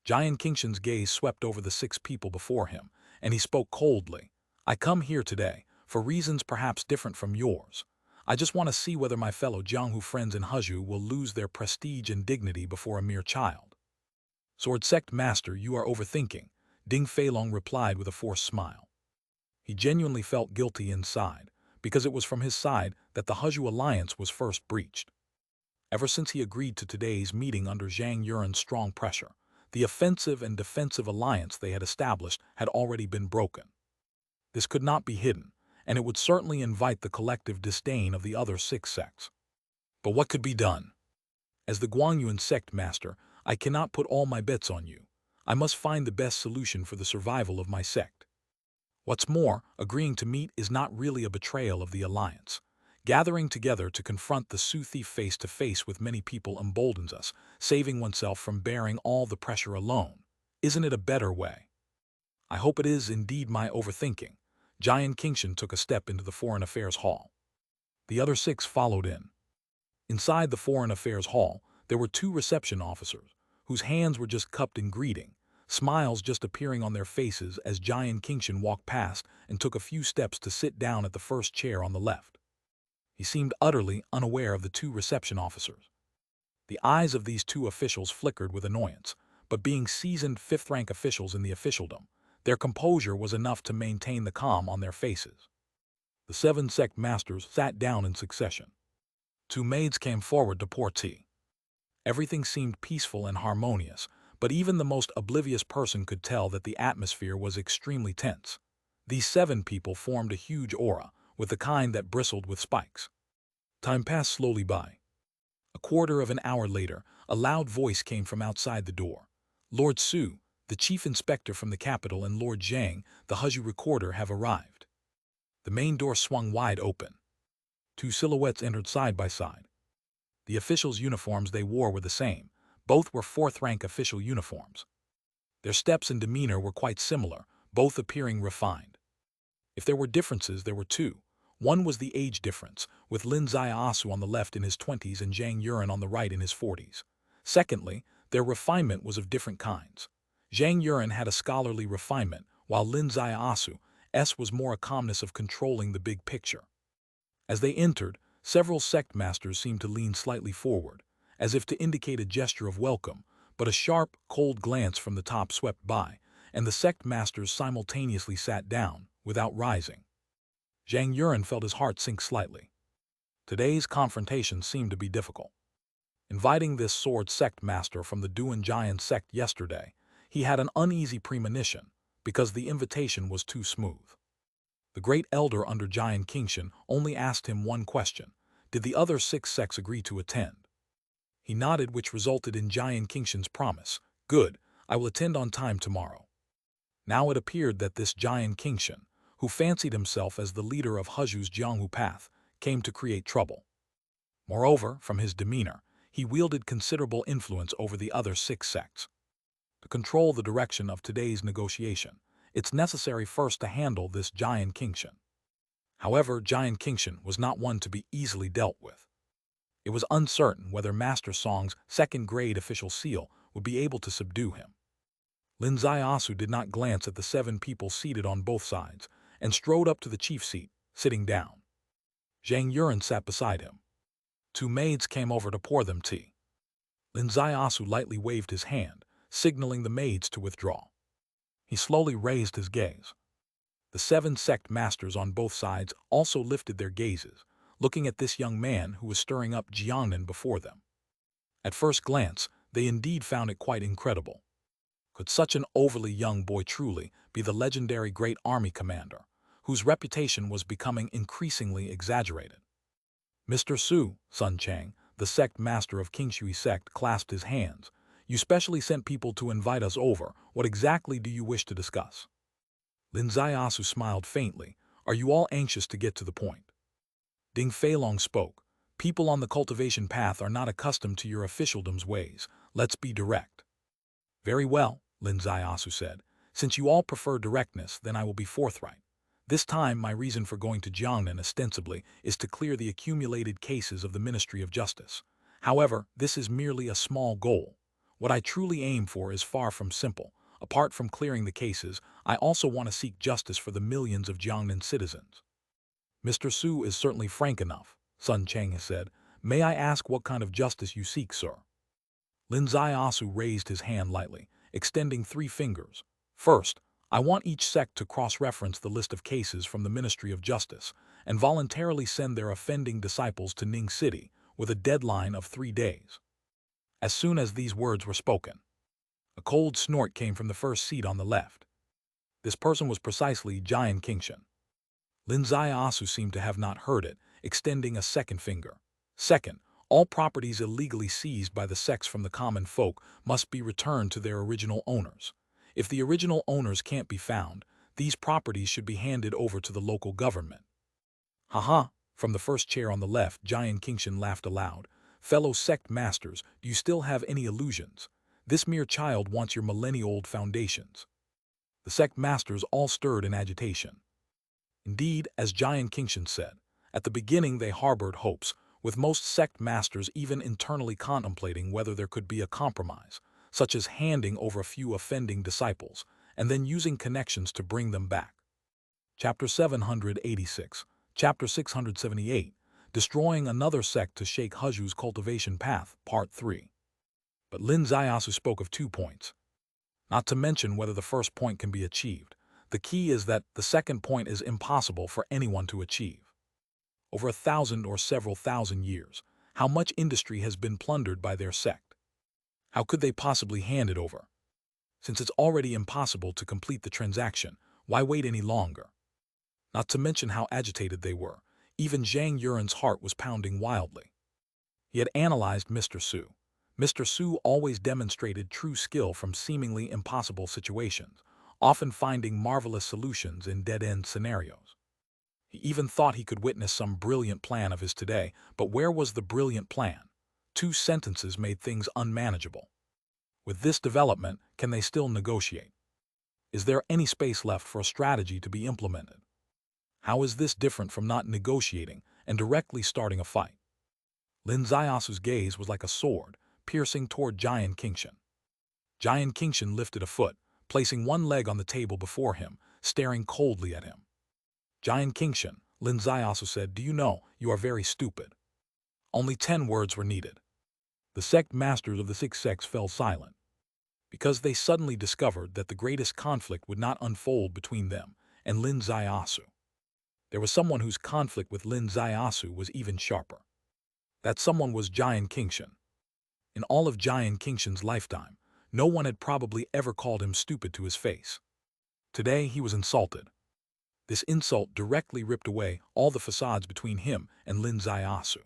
Jian Qingshan's gaze swept over the 6 people before him, and he spoke coldly. I come here today, for reasons perhaps different from yours. I just want to see whether my fellow Jianghu friends in Huzhu will lose their prestige and dignity before a mere child. Sword Sect Master, you are overthinking, Ding Feilong replied with a forced smile. He genuinely felt guilty inside, because it was from his side that the Huzhu alliance was first breached. Ever since he agreed to today's meeting under Zhang Yuren's strong pressure, the offensive and defensive alliance they had established had already been broken. This could not be hidden, and it would certainly invite the collective disdain of the other 6 sects. But what could be done? As the Guangyuan Sect Master, I cannot put all my bets on you. I must find the best solution for the survival of my sect. What's more, agreeing to meet is not really a betrayal of the alliance. Gathering together to confront the Su thief face to face with many people emboldens us, saving oneself from bearing all the pressure alone. Isn't it a better way? I hope it is indeed my overthinking. Jian Qingshan took a step into the Foreign Affairs Hall. The other 6 followed in. Inside the Foreign Affairs Hall, there were 2 reception officers, whose hands were just cupped in greeting, smiles just appearing on their faces as Jian Qingshan walked past and took a few steps to sit down at the first chair on the left. He seemed utterly unaware of the 2 reception officers. The eyes of these 2 officials flickered with annoyance, but being seasoned 5th-rank officials in the officialdom, their composure was enough to maintain the calm on their faces. The 7 sect masters sat down in succession. 2 maids came forward to pour tea. Everything seemed peaceful and harmonious, but even the most oblivious person could tell that the atmosphere was extremely tense. These 7 people formed a huge aura, with the kind that bristled with spikes. Time passed slowly by. A quarter of an hour later, a loud voice came from outside the door. Lord Su, the chief inspector from the capital, and Lord Zhang, the Huzhu recorder, have arrived. The main door swung wide open. 2 silhouettes entered side by side. The officials' uniforms they wore were the same. Both were 4th-rank official uniforms. Their steps and demeanor were quite similar, both appearing refined. If there were differences, there were 2. One was the age difference, with Lin Ziaosu on the left in his 20s and Zhang Yuren on the right in his 40s. Secondly, their refinement was of different kinds. Zhang Yuren had a scholarly refinement, while Lin Ziaosu's was more a calmness of controlling the big picture. As they entered, several sect masters seemed to lean slightly forward, as if to indicate a gesture of welcome, but a sharp, cold glance from the top swept by, and the sect masters simultaneously sat down, without rising. Zhang Yuren felt his heart sink slightly. Today's confrontation seemed to be difficult. Inviting this sword sect master from the Duan Jian sect yesterday, he had an uneasy premonition, because the invitation was too smooth. The great elder under Jian Qingshan only asked him one question: did the other 6 sects agree to attend? He nodded, which resulted in Jian Qingshan's promise. Good, I will attend on time tomorrow. Now it appeared that this giant Kingshan, who fancied himself as the leader of Huju's Jianghu path, came to create trouble. Moreover, from his demeanor, he wielded considerable influence over the other 6 sects. To control the direction of today's negotiation, it's necessary first to handle this giant Kingshan. However, giant Kingshan was not one to be easily dealt with. It was uncertain whether Master Song's second-grade official seal would be able to subdue him. Lin Ziasu did not glance at the 7 people seated on both sides and strode up to the chief seat, sitting down. Zhang Yuren sat beside him. 2 maids came over to pour them tea. Lin Ziasu lightly waved his hand, signaling the maids to withdraw. He slowly raised his gaze. The 7 sect masters on both sides also lifted their gazes, looking at this young man who was stirring up Jiangnan before them. At first glance, they indeed found it quite incredible. Could such an overly young boy truly be the legendary great army commander, whose reputation was becoming increasingly exaggerated? Mr. Su, Sun Chang, the sect master of Qingshui sect, clasped his hands. You specially sent people to invite us over. What exactly do you wish to discuss? Lin Ziasu smiled faintly. Are you all anxious to get to the point? Ding Feilong spoke. People on the cultivation path are not accustomed to your officialdom's ways. Let's be direct. Very well, Lin Ziasu said. Since you all prefer directness, then I will be forthright. This time, my reason for going to Jiangnan ostensibly is to clear the accumulated cases of the Ministry of Justice. However, this is merely a small goal. What I truly aim for is far from simple. Apart from clearing the cases, I also want to seek justice for the millions of Jiangnan citizens. Mr. Su is certainly frank enough, Sun Chang has said. May I ask what kind of justice you seek, sir? Lin Ziasu raised his hand lightly, extending 3 fingers. First, I want each sect to cross-reference the list of cases from the Ministry of Justice and voluntarily send their offending disciples to Ning City with a deadline of 3 days. As soon as these words were spoken, a cold snort came from the first seat on the left. This person was precisely Giant Kingshan. Lin Ziasu seemed to have not heard it, extending a second finger. Second, all properties illegally seized by the sects from the common folk must be returned to their original owners. If the original owners can't be found, these properties should be handed over to the local government. Haha, from the first chair on the left, Giant Kingshan laughed aloud. Fellow sect masters, do you still have any illusions? This mere child wants your millennia-old foundations. The sect masters all stirred in agitation. Indeed, as Giant Kingshan said, at the beginning they harbored hopes, with most sect masters even internally contemplating whether there could be a compromise, such as handing over a few offending disciples, and then using connections to bring them back. Chapter 786, Chapter 678, Destroying Another Sect to Shake Huju's Cultivation Path, Part 3. But Lin Ziasu spoke of 2 points. Not to mention whether the first point can be achieved. The key is that the second point is impossible for anyone to achieve. Over 1,000 or several thousand years, how much industry has been plundered by their sect? How could they possibly hand it over? Since it's already impossible to complete the transaction, why wait any longer? Not to mention how agitated they were. Even Zhang Yuren's heart was pounding wildly. He had analyzed Mr. Su. Mr. Su always demonstrated true skill from seemingly impossible situations, often finding marvelous solutions in dead-end scenarios. He even thought he could witness some brilliant plan of his today, but where was the brilliant plan? 2 sentences made things unmanageable. With this development, can they still negotiate? Is there any space left for a strategy to be implemented? How is this different from not negotiating and directly starting a fight? Lin Ziasu's gaze was like a sword, piercing toward Giant Kingshan. Giant Kingshan lifted a foot, placing one leg on the table before him, staring coldly at him. Giant Kingshan, Lin Ziasu said, do you know, you are very stupid. Only 10 words were needed. The sect masters of the 6 sects fell silent, because they suddenly discovered that the greatest conflict would not unfold between them and Lin Ziasu. There was someone whose conflict with Lin Ziasu was even sharper. That someone was Giant Kingshan. In all of Giant Kingshan's lifetime, no one had probably ever called him stupid to his face. Today he was insulted. This insult directly ripped away all the facades between him and Lin Ziasu.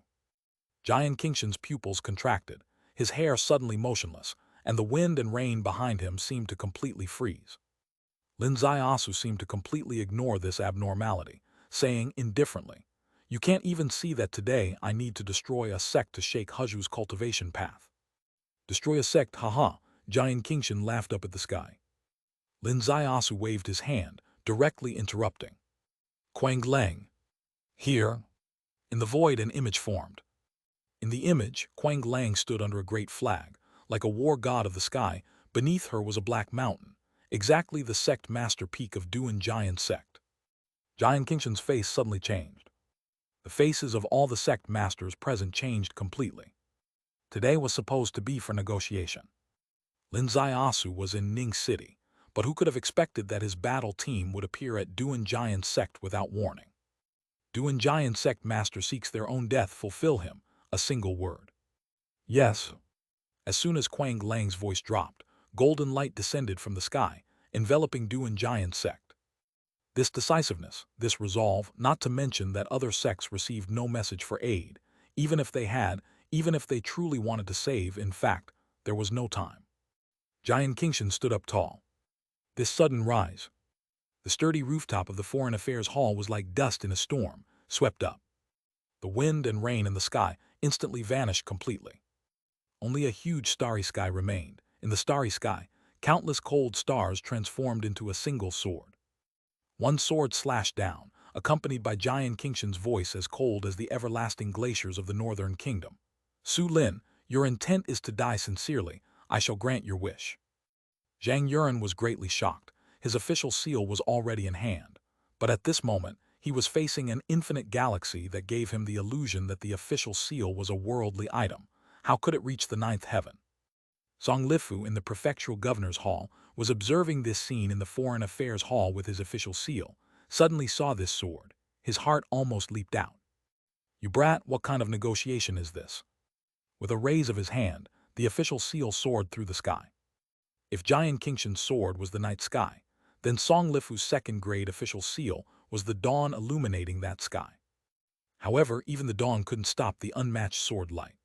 Giant Kingshan's pupils contracted, his hair suddenly motionless, and the wind and rain behind him seemed to completely freeze. Lin Zaiasu seemed to completely ignore this abnormality, saying indifferently, "You can't even see that today I need to destroy a sect to shake Huju's cultivation path." "Destroy a sect, haha," Jian Qingshan laughed up at the sky. Lin Zaiasu waved his hand, directly interrupting. "Quang Leng." Here, in the void, an image formed. In the image, Quang Lang stood under a great flag, like a war god of the sky. Beneath her was a black mountain, exactly the sect master peak of Duan Giant sect. Jian Qingshan's face suddenly changed. The faces of all the sect masters present changed completely. Today was supposed to be for negotiation. Lin Zaiasu was in Ning City, but who could have expected that his battle team would appear at Duan Giant sect without warning? Duan Giant sect master seeks their own death, fulfill him, a single word. Yes. As soon as Quang Lang's voice dropped, golden light descended from the sky, enveloping Duan Giant sect. This decisiveness, this resolve, not to mention that other sects received no message for aid, even if they had, even if they truly wanted to save, in fact, there was no time. Jian Qingshan stood up tall. This sudden rise. The sturdy rooftop of the Foreign Affairs Hall was like dust in a storm, swept up. The wind and rain in the sky instantly vanished completely. Only a huge starry sky remained. In the starry sky, countless cold stars transformed into a single sword. One sword slashed down, accompanied by Jian Qingshan's voice as cold as the everlasting glaciers of the northern kingdom. "Su Lin, your intent is to die sincerely. I shall grant your wish." Zhang Yuan was greatly shocked. His official seal was already in hand. But at this moment, he was facing an infinite galaxy that gave him the illusion that the official seal was a worldly item. How could it reach the ninth heaven? Song Lifu in the prefectural governor's hall was observing this scene in the foreign affairs hall with his official seal, suddenly saw this sword. His heart almost leaped out. "You brat, what kind of negotiation is this?" With a raise of his hand, the official seal soared through the sky. If Jian Qingshan's sword was the night sky, then Song Lifu's second-grade official seal was the dawn illuminating that sky. However, even the dawn couldn't stop the unmatched sword light.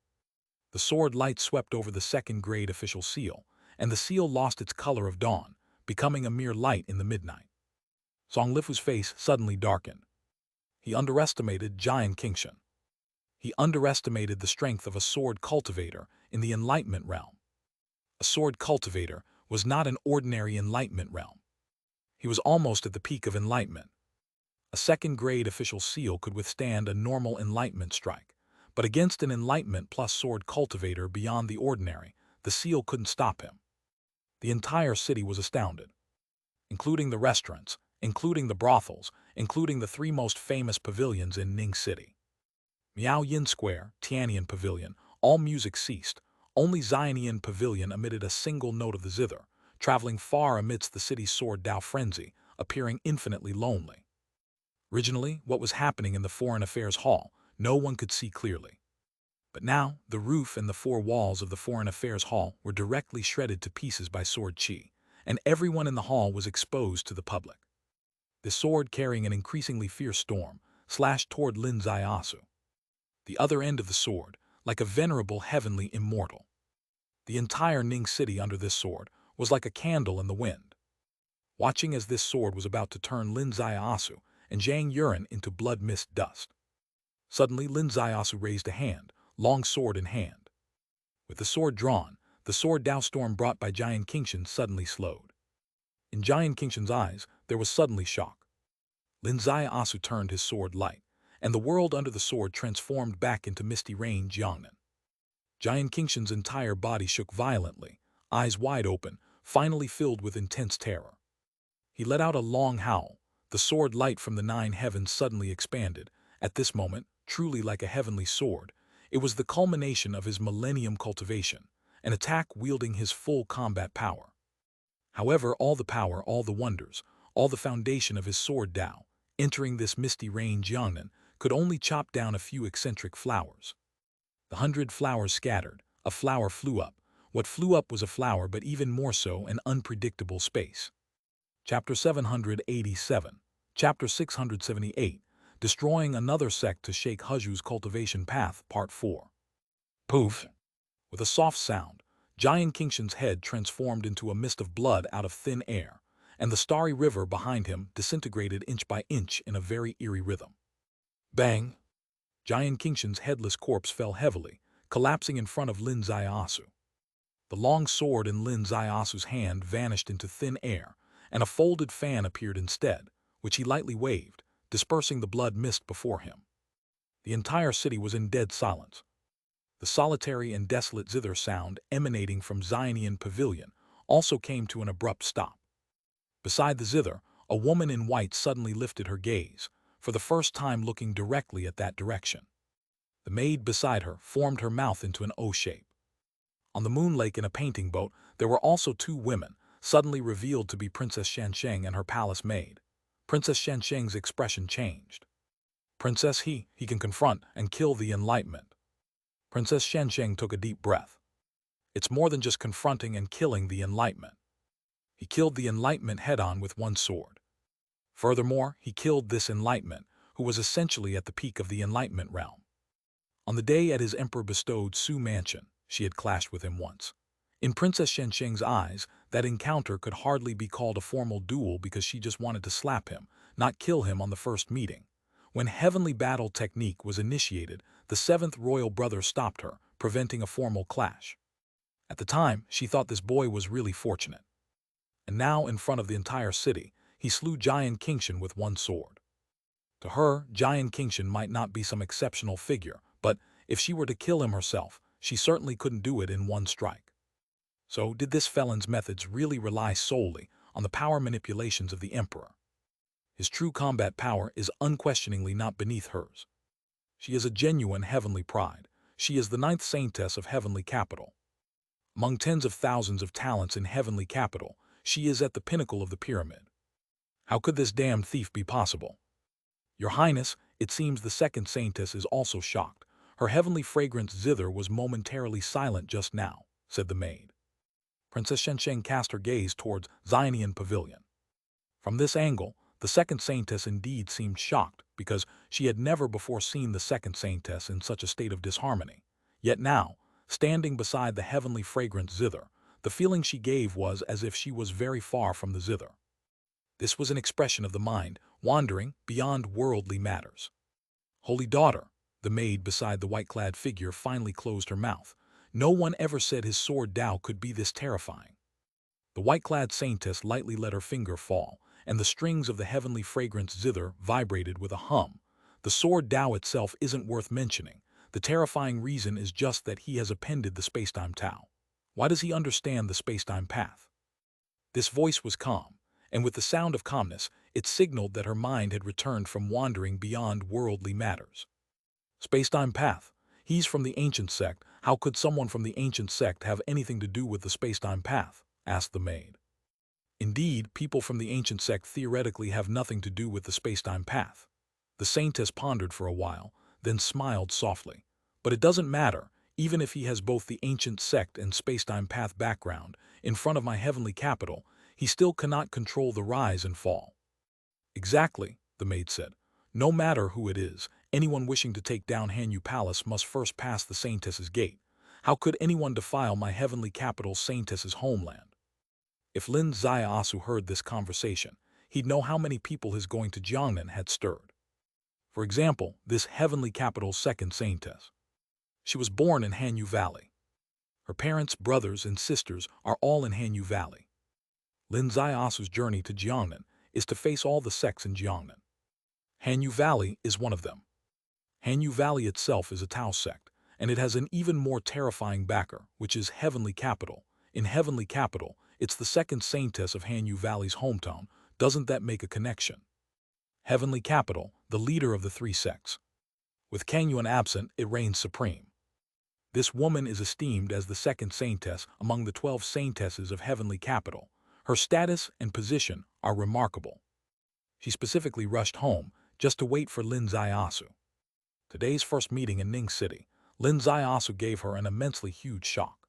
The sword light swept over the second-grade official seal, and the seal lost its color of dawn, becoming a mere light in the midnight. Song Lifu's face suddenly darkened. He underestimated Jian Qingshan. He underestimated the strength of a sword cultivator in the enlightenment realm. A sword cultivator was not an ordinary enlightenment realm. He was almost at the peak of enlightenment. A second-grade official seal could withstand a normal enlightenment strike, but against an enlightenment plus sword cultivator beyond the ordinary, the seal couldn't stop him. The entire city was astounded, including the restaurants, including the brothels, including the three most famous pavilions in Ning City. Miao Yin Square, Tianyan Pavilion, all music ceased. Only Xianyan Pavilion emitted a single note of the zither, traveling far amidst the city's sword Dao frenzy, appearing infinitely lonely. Originally, what was happening in the Foreign Affairs Hall, no one could see clearly. But now, the roof and the four walls of the Foreign Affairs Hall were directly shredded to pieces by sword chi, and everyone in the hall was exposed to the public. The sword, carrying an increasingly fierce storm, slashed toward Lin Zaiasu. The other end of the sword, like a venerable heavenly immortal. The entire Ning City under this sword was like a candle in the wind. Watching as this sword was about to turn Lin Zaiasu and Zhang Yuan into blood-mist dust. Suddenly Lin Zaiasu raised a hand, long sword in hand. With the sword drawn, the sword Dao storm brought by Jian Qingshan suddenly slowed. In Jian Qingshan's eyes, there was suddenly shock. Lin Zaiasu turned his sword light, and the world under the sword transformed back into misty rain Jiangnan. Jian Qingshan's entire body shook violently, eyes wide open, finally filled with intense terror. He let out a long howl. The sword light from the nine heavens suddenly expanded. At this moment, truly like a heavenly sword, it was the culmination of his millennium cultivation, an attack wielding his full combat power. However, all the power, all the wonders, all the foundation of his sword Dao, entering this misty rain Jiangnan, could only chop down a few eccentric flowers. The 100 flowers scattered, a flower flew up. What flew up was a flower, but even more so an unpredictable space. Chapter 787, Chapter 678, Destroying Another Sect to Shake Huju's Cultivation Path, Part 4. Poof! With a soft sound, Jian Qingshan's head transformed into a mist of blood out of thin air, and the starry river behind him disintegrated inch by inch in a very eerie rhythm. Bang! Giant Kingshin's headless corpse fell heavily, collapsing in front of Lin Zaiasu. The long sword in Lin Zaiasu's hand vanished into thin air, and a folded fan appeared instead, which he lightly waved, dispersing the blood mist before him. The entire city was in dead silence. The solitary and desolate zither sound emanating from Xianian Pavilion also came to an abrupt stop. Beside the zither, a woman in white suddenly lifted her gaze, for the first time looking directly at that direction. The maid beside her formed her mouth into an O shape. On the moon lake in a painting boat, there were also two women, suddenly revealed to be Princess Shansheng and her palace maid. Princess Shansheng's expression changed. Princess, he can confront and kill the enlightenment. Princess Shansheng took a deep breath. It's more than just confronting and killing the enlightenment. He killed the enlightenment head-on with one sword. Furthermore, he killed this enlightenment, who was essentially at the peak of the enlightenment realm. On the day at his emperor-bestowed Su mansion, she had clashed with him once. In Princess Shansheng's eyes, that encounter could hardly be called a formal duel because she just wanted to slap him, not kill him on the first meeting. When heavenly battle technique was initiated, the seventh royal brother stopped her, preventing a formal clash. At the time, she thought this boy was really fortunate. And now, in front of the entire city, he slew Giant Kingshin with one sword. To her, Giant Kingshin might not be some exceptional figure, but if she were to kill him herself, she certainly couldn't do it in one strike. So, did this felon's methods really rely solely on the power manipulations of the emperor? His true combat power is unquestioningly not beneath hers. She is a genuine heavenly pride. She is the ninth saintess of heavenly capital. Among tens of thousands of talents in heavenly capital, she is at the pinnacle of the pyramid. How could this damned thief be possible? Your Highness, it seems the second saintess is also shocked. Her heavenly fragrance zither was momentarily silent just now, said the maid. Princess Shensheng cast her gaze towards Xianian Pavilion. From this angle, the second saintess indeed seemed shocked because she had never before seen the second saintess in such a state of disharmony. Yet now, standing beside the heavenly fragrance zither, the feeling she gave was as if she was very far from the zither. This was an expression of the mind, wandering beyond worldly matters. Holy daughter, the maid beside the white-clad figure finally closed her mouth. No one ever said his sword Dao could be this terrifying. The white-clad saintess lightly let her finger fall, and the strings of the heavenly fragrance zither vibrated with a hum. The sword Dao itself isn't worth mentioning. The terrifying reason is just that he has appended the spacetime Tao. Why does he understand the spacetime path? This voice was calm, and with the sound of calmness, it signaled that her mind had returned from wandering beyond worldly matters. Spacetime path. He's from the ancient sect. How could someone from the ancient sect have anything to do with the spacetime path? Asked the maid. Indeed, people from the ancient sect theoretically have nothing to do with the spacetime path. The saintess pondered for a while, then smiled softly. But it doesn't matter, even if he has both the ancient sect and spacetime path background, in front of my heavenly capital, he still cannot control the rise and fall. Exactly, the maid said. No matter who it is, anyone wishing to take down Hanyu Palace must first pass the saintess's gate. How could anyone defile my heavenly capital's saintess's homeland? If Lin Zaiasu heard this conversation, he'd know how many people his going to Jiangnan had stirred. For example, this heavenly capital's second saintess. She was born in Hanyu Valley. Her parents, brothers, and sisters are all in Hanyu Valley. Lin Zaiasu's journey to Jiangnan is to face all the sects in Jiangnan. Hanyu Valley is one of them. Hanyu Valley itself is a Tao sect, and it has an even more terrifying backer, which is Heavenly Capital. In Heavenly Capital, it's the second saintess of Hanyu Valley's hometown. Doesn't that make a connection? Heavenly Capital, the leader of the three sects. With Kang Yuan absent, it reigns supreme. This woman is esteemed as the second saintess among the 12 saintesses of Heavenly Capital. Her status and position are remarkable. She specifically rushed home just to wait for Lin Zaiasu. Today's first meeting in Ning City, Lin Zaiasu gave her an immensely huge shock.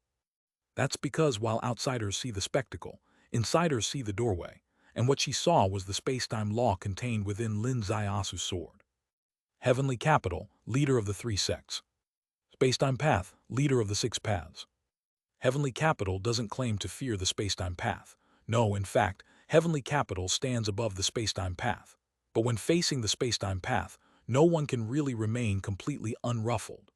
That's because while outsiders see the spectacle, insiders see the doorway, and what she saw was the space-time law contained within Lin Zaiasu's sword. Heavenly Capital, leader of the three sects. Space-time path, leader of the six paths. Heavenly Capital doesn't claim to fear the space-time path. No, in fact, Heavenly capital stands above the spacetime path. But when facing the spacetime path, no one can really remain completely unruffled.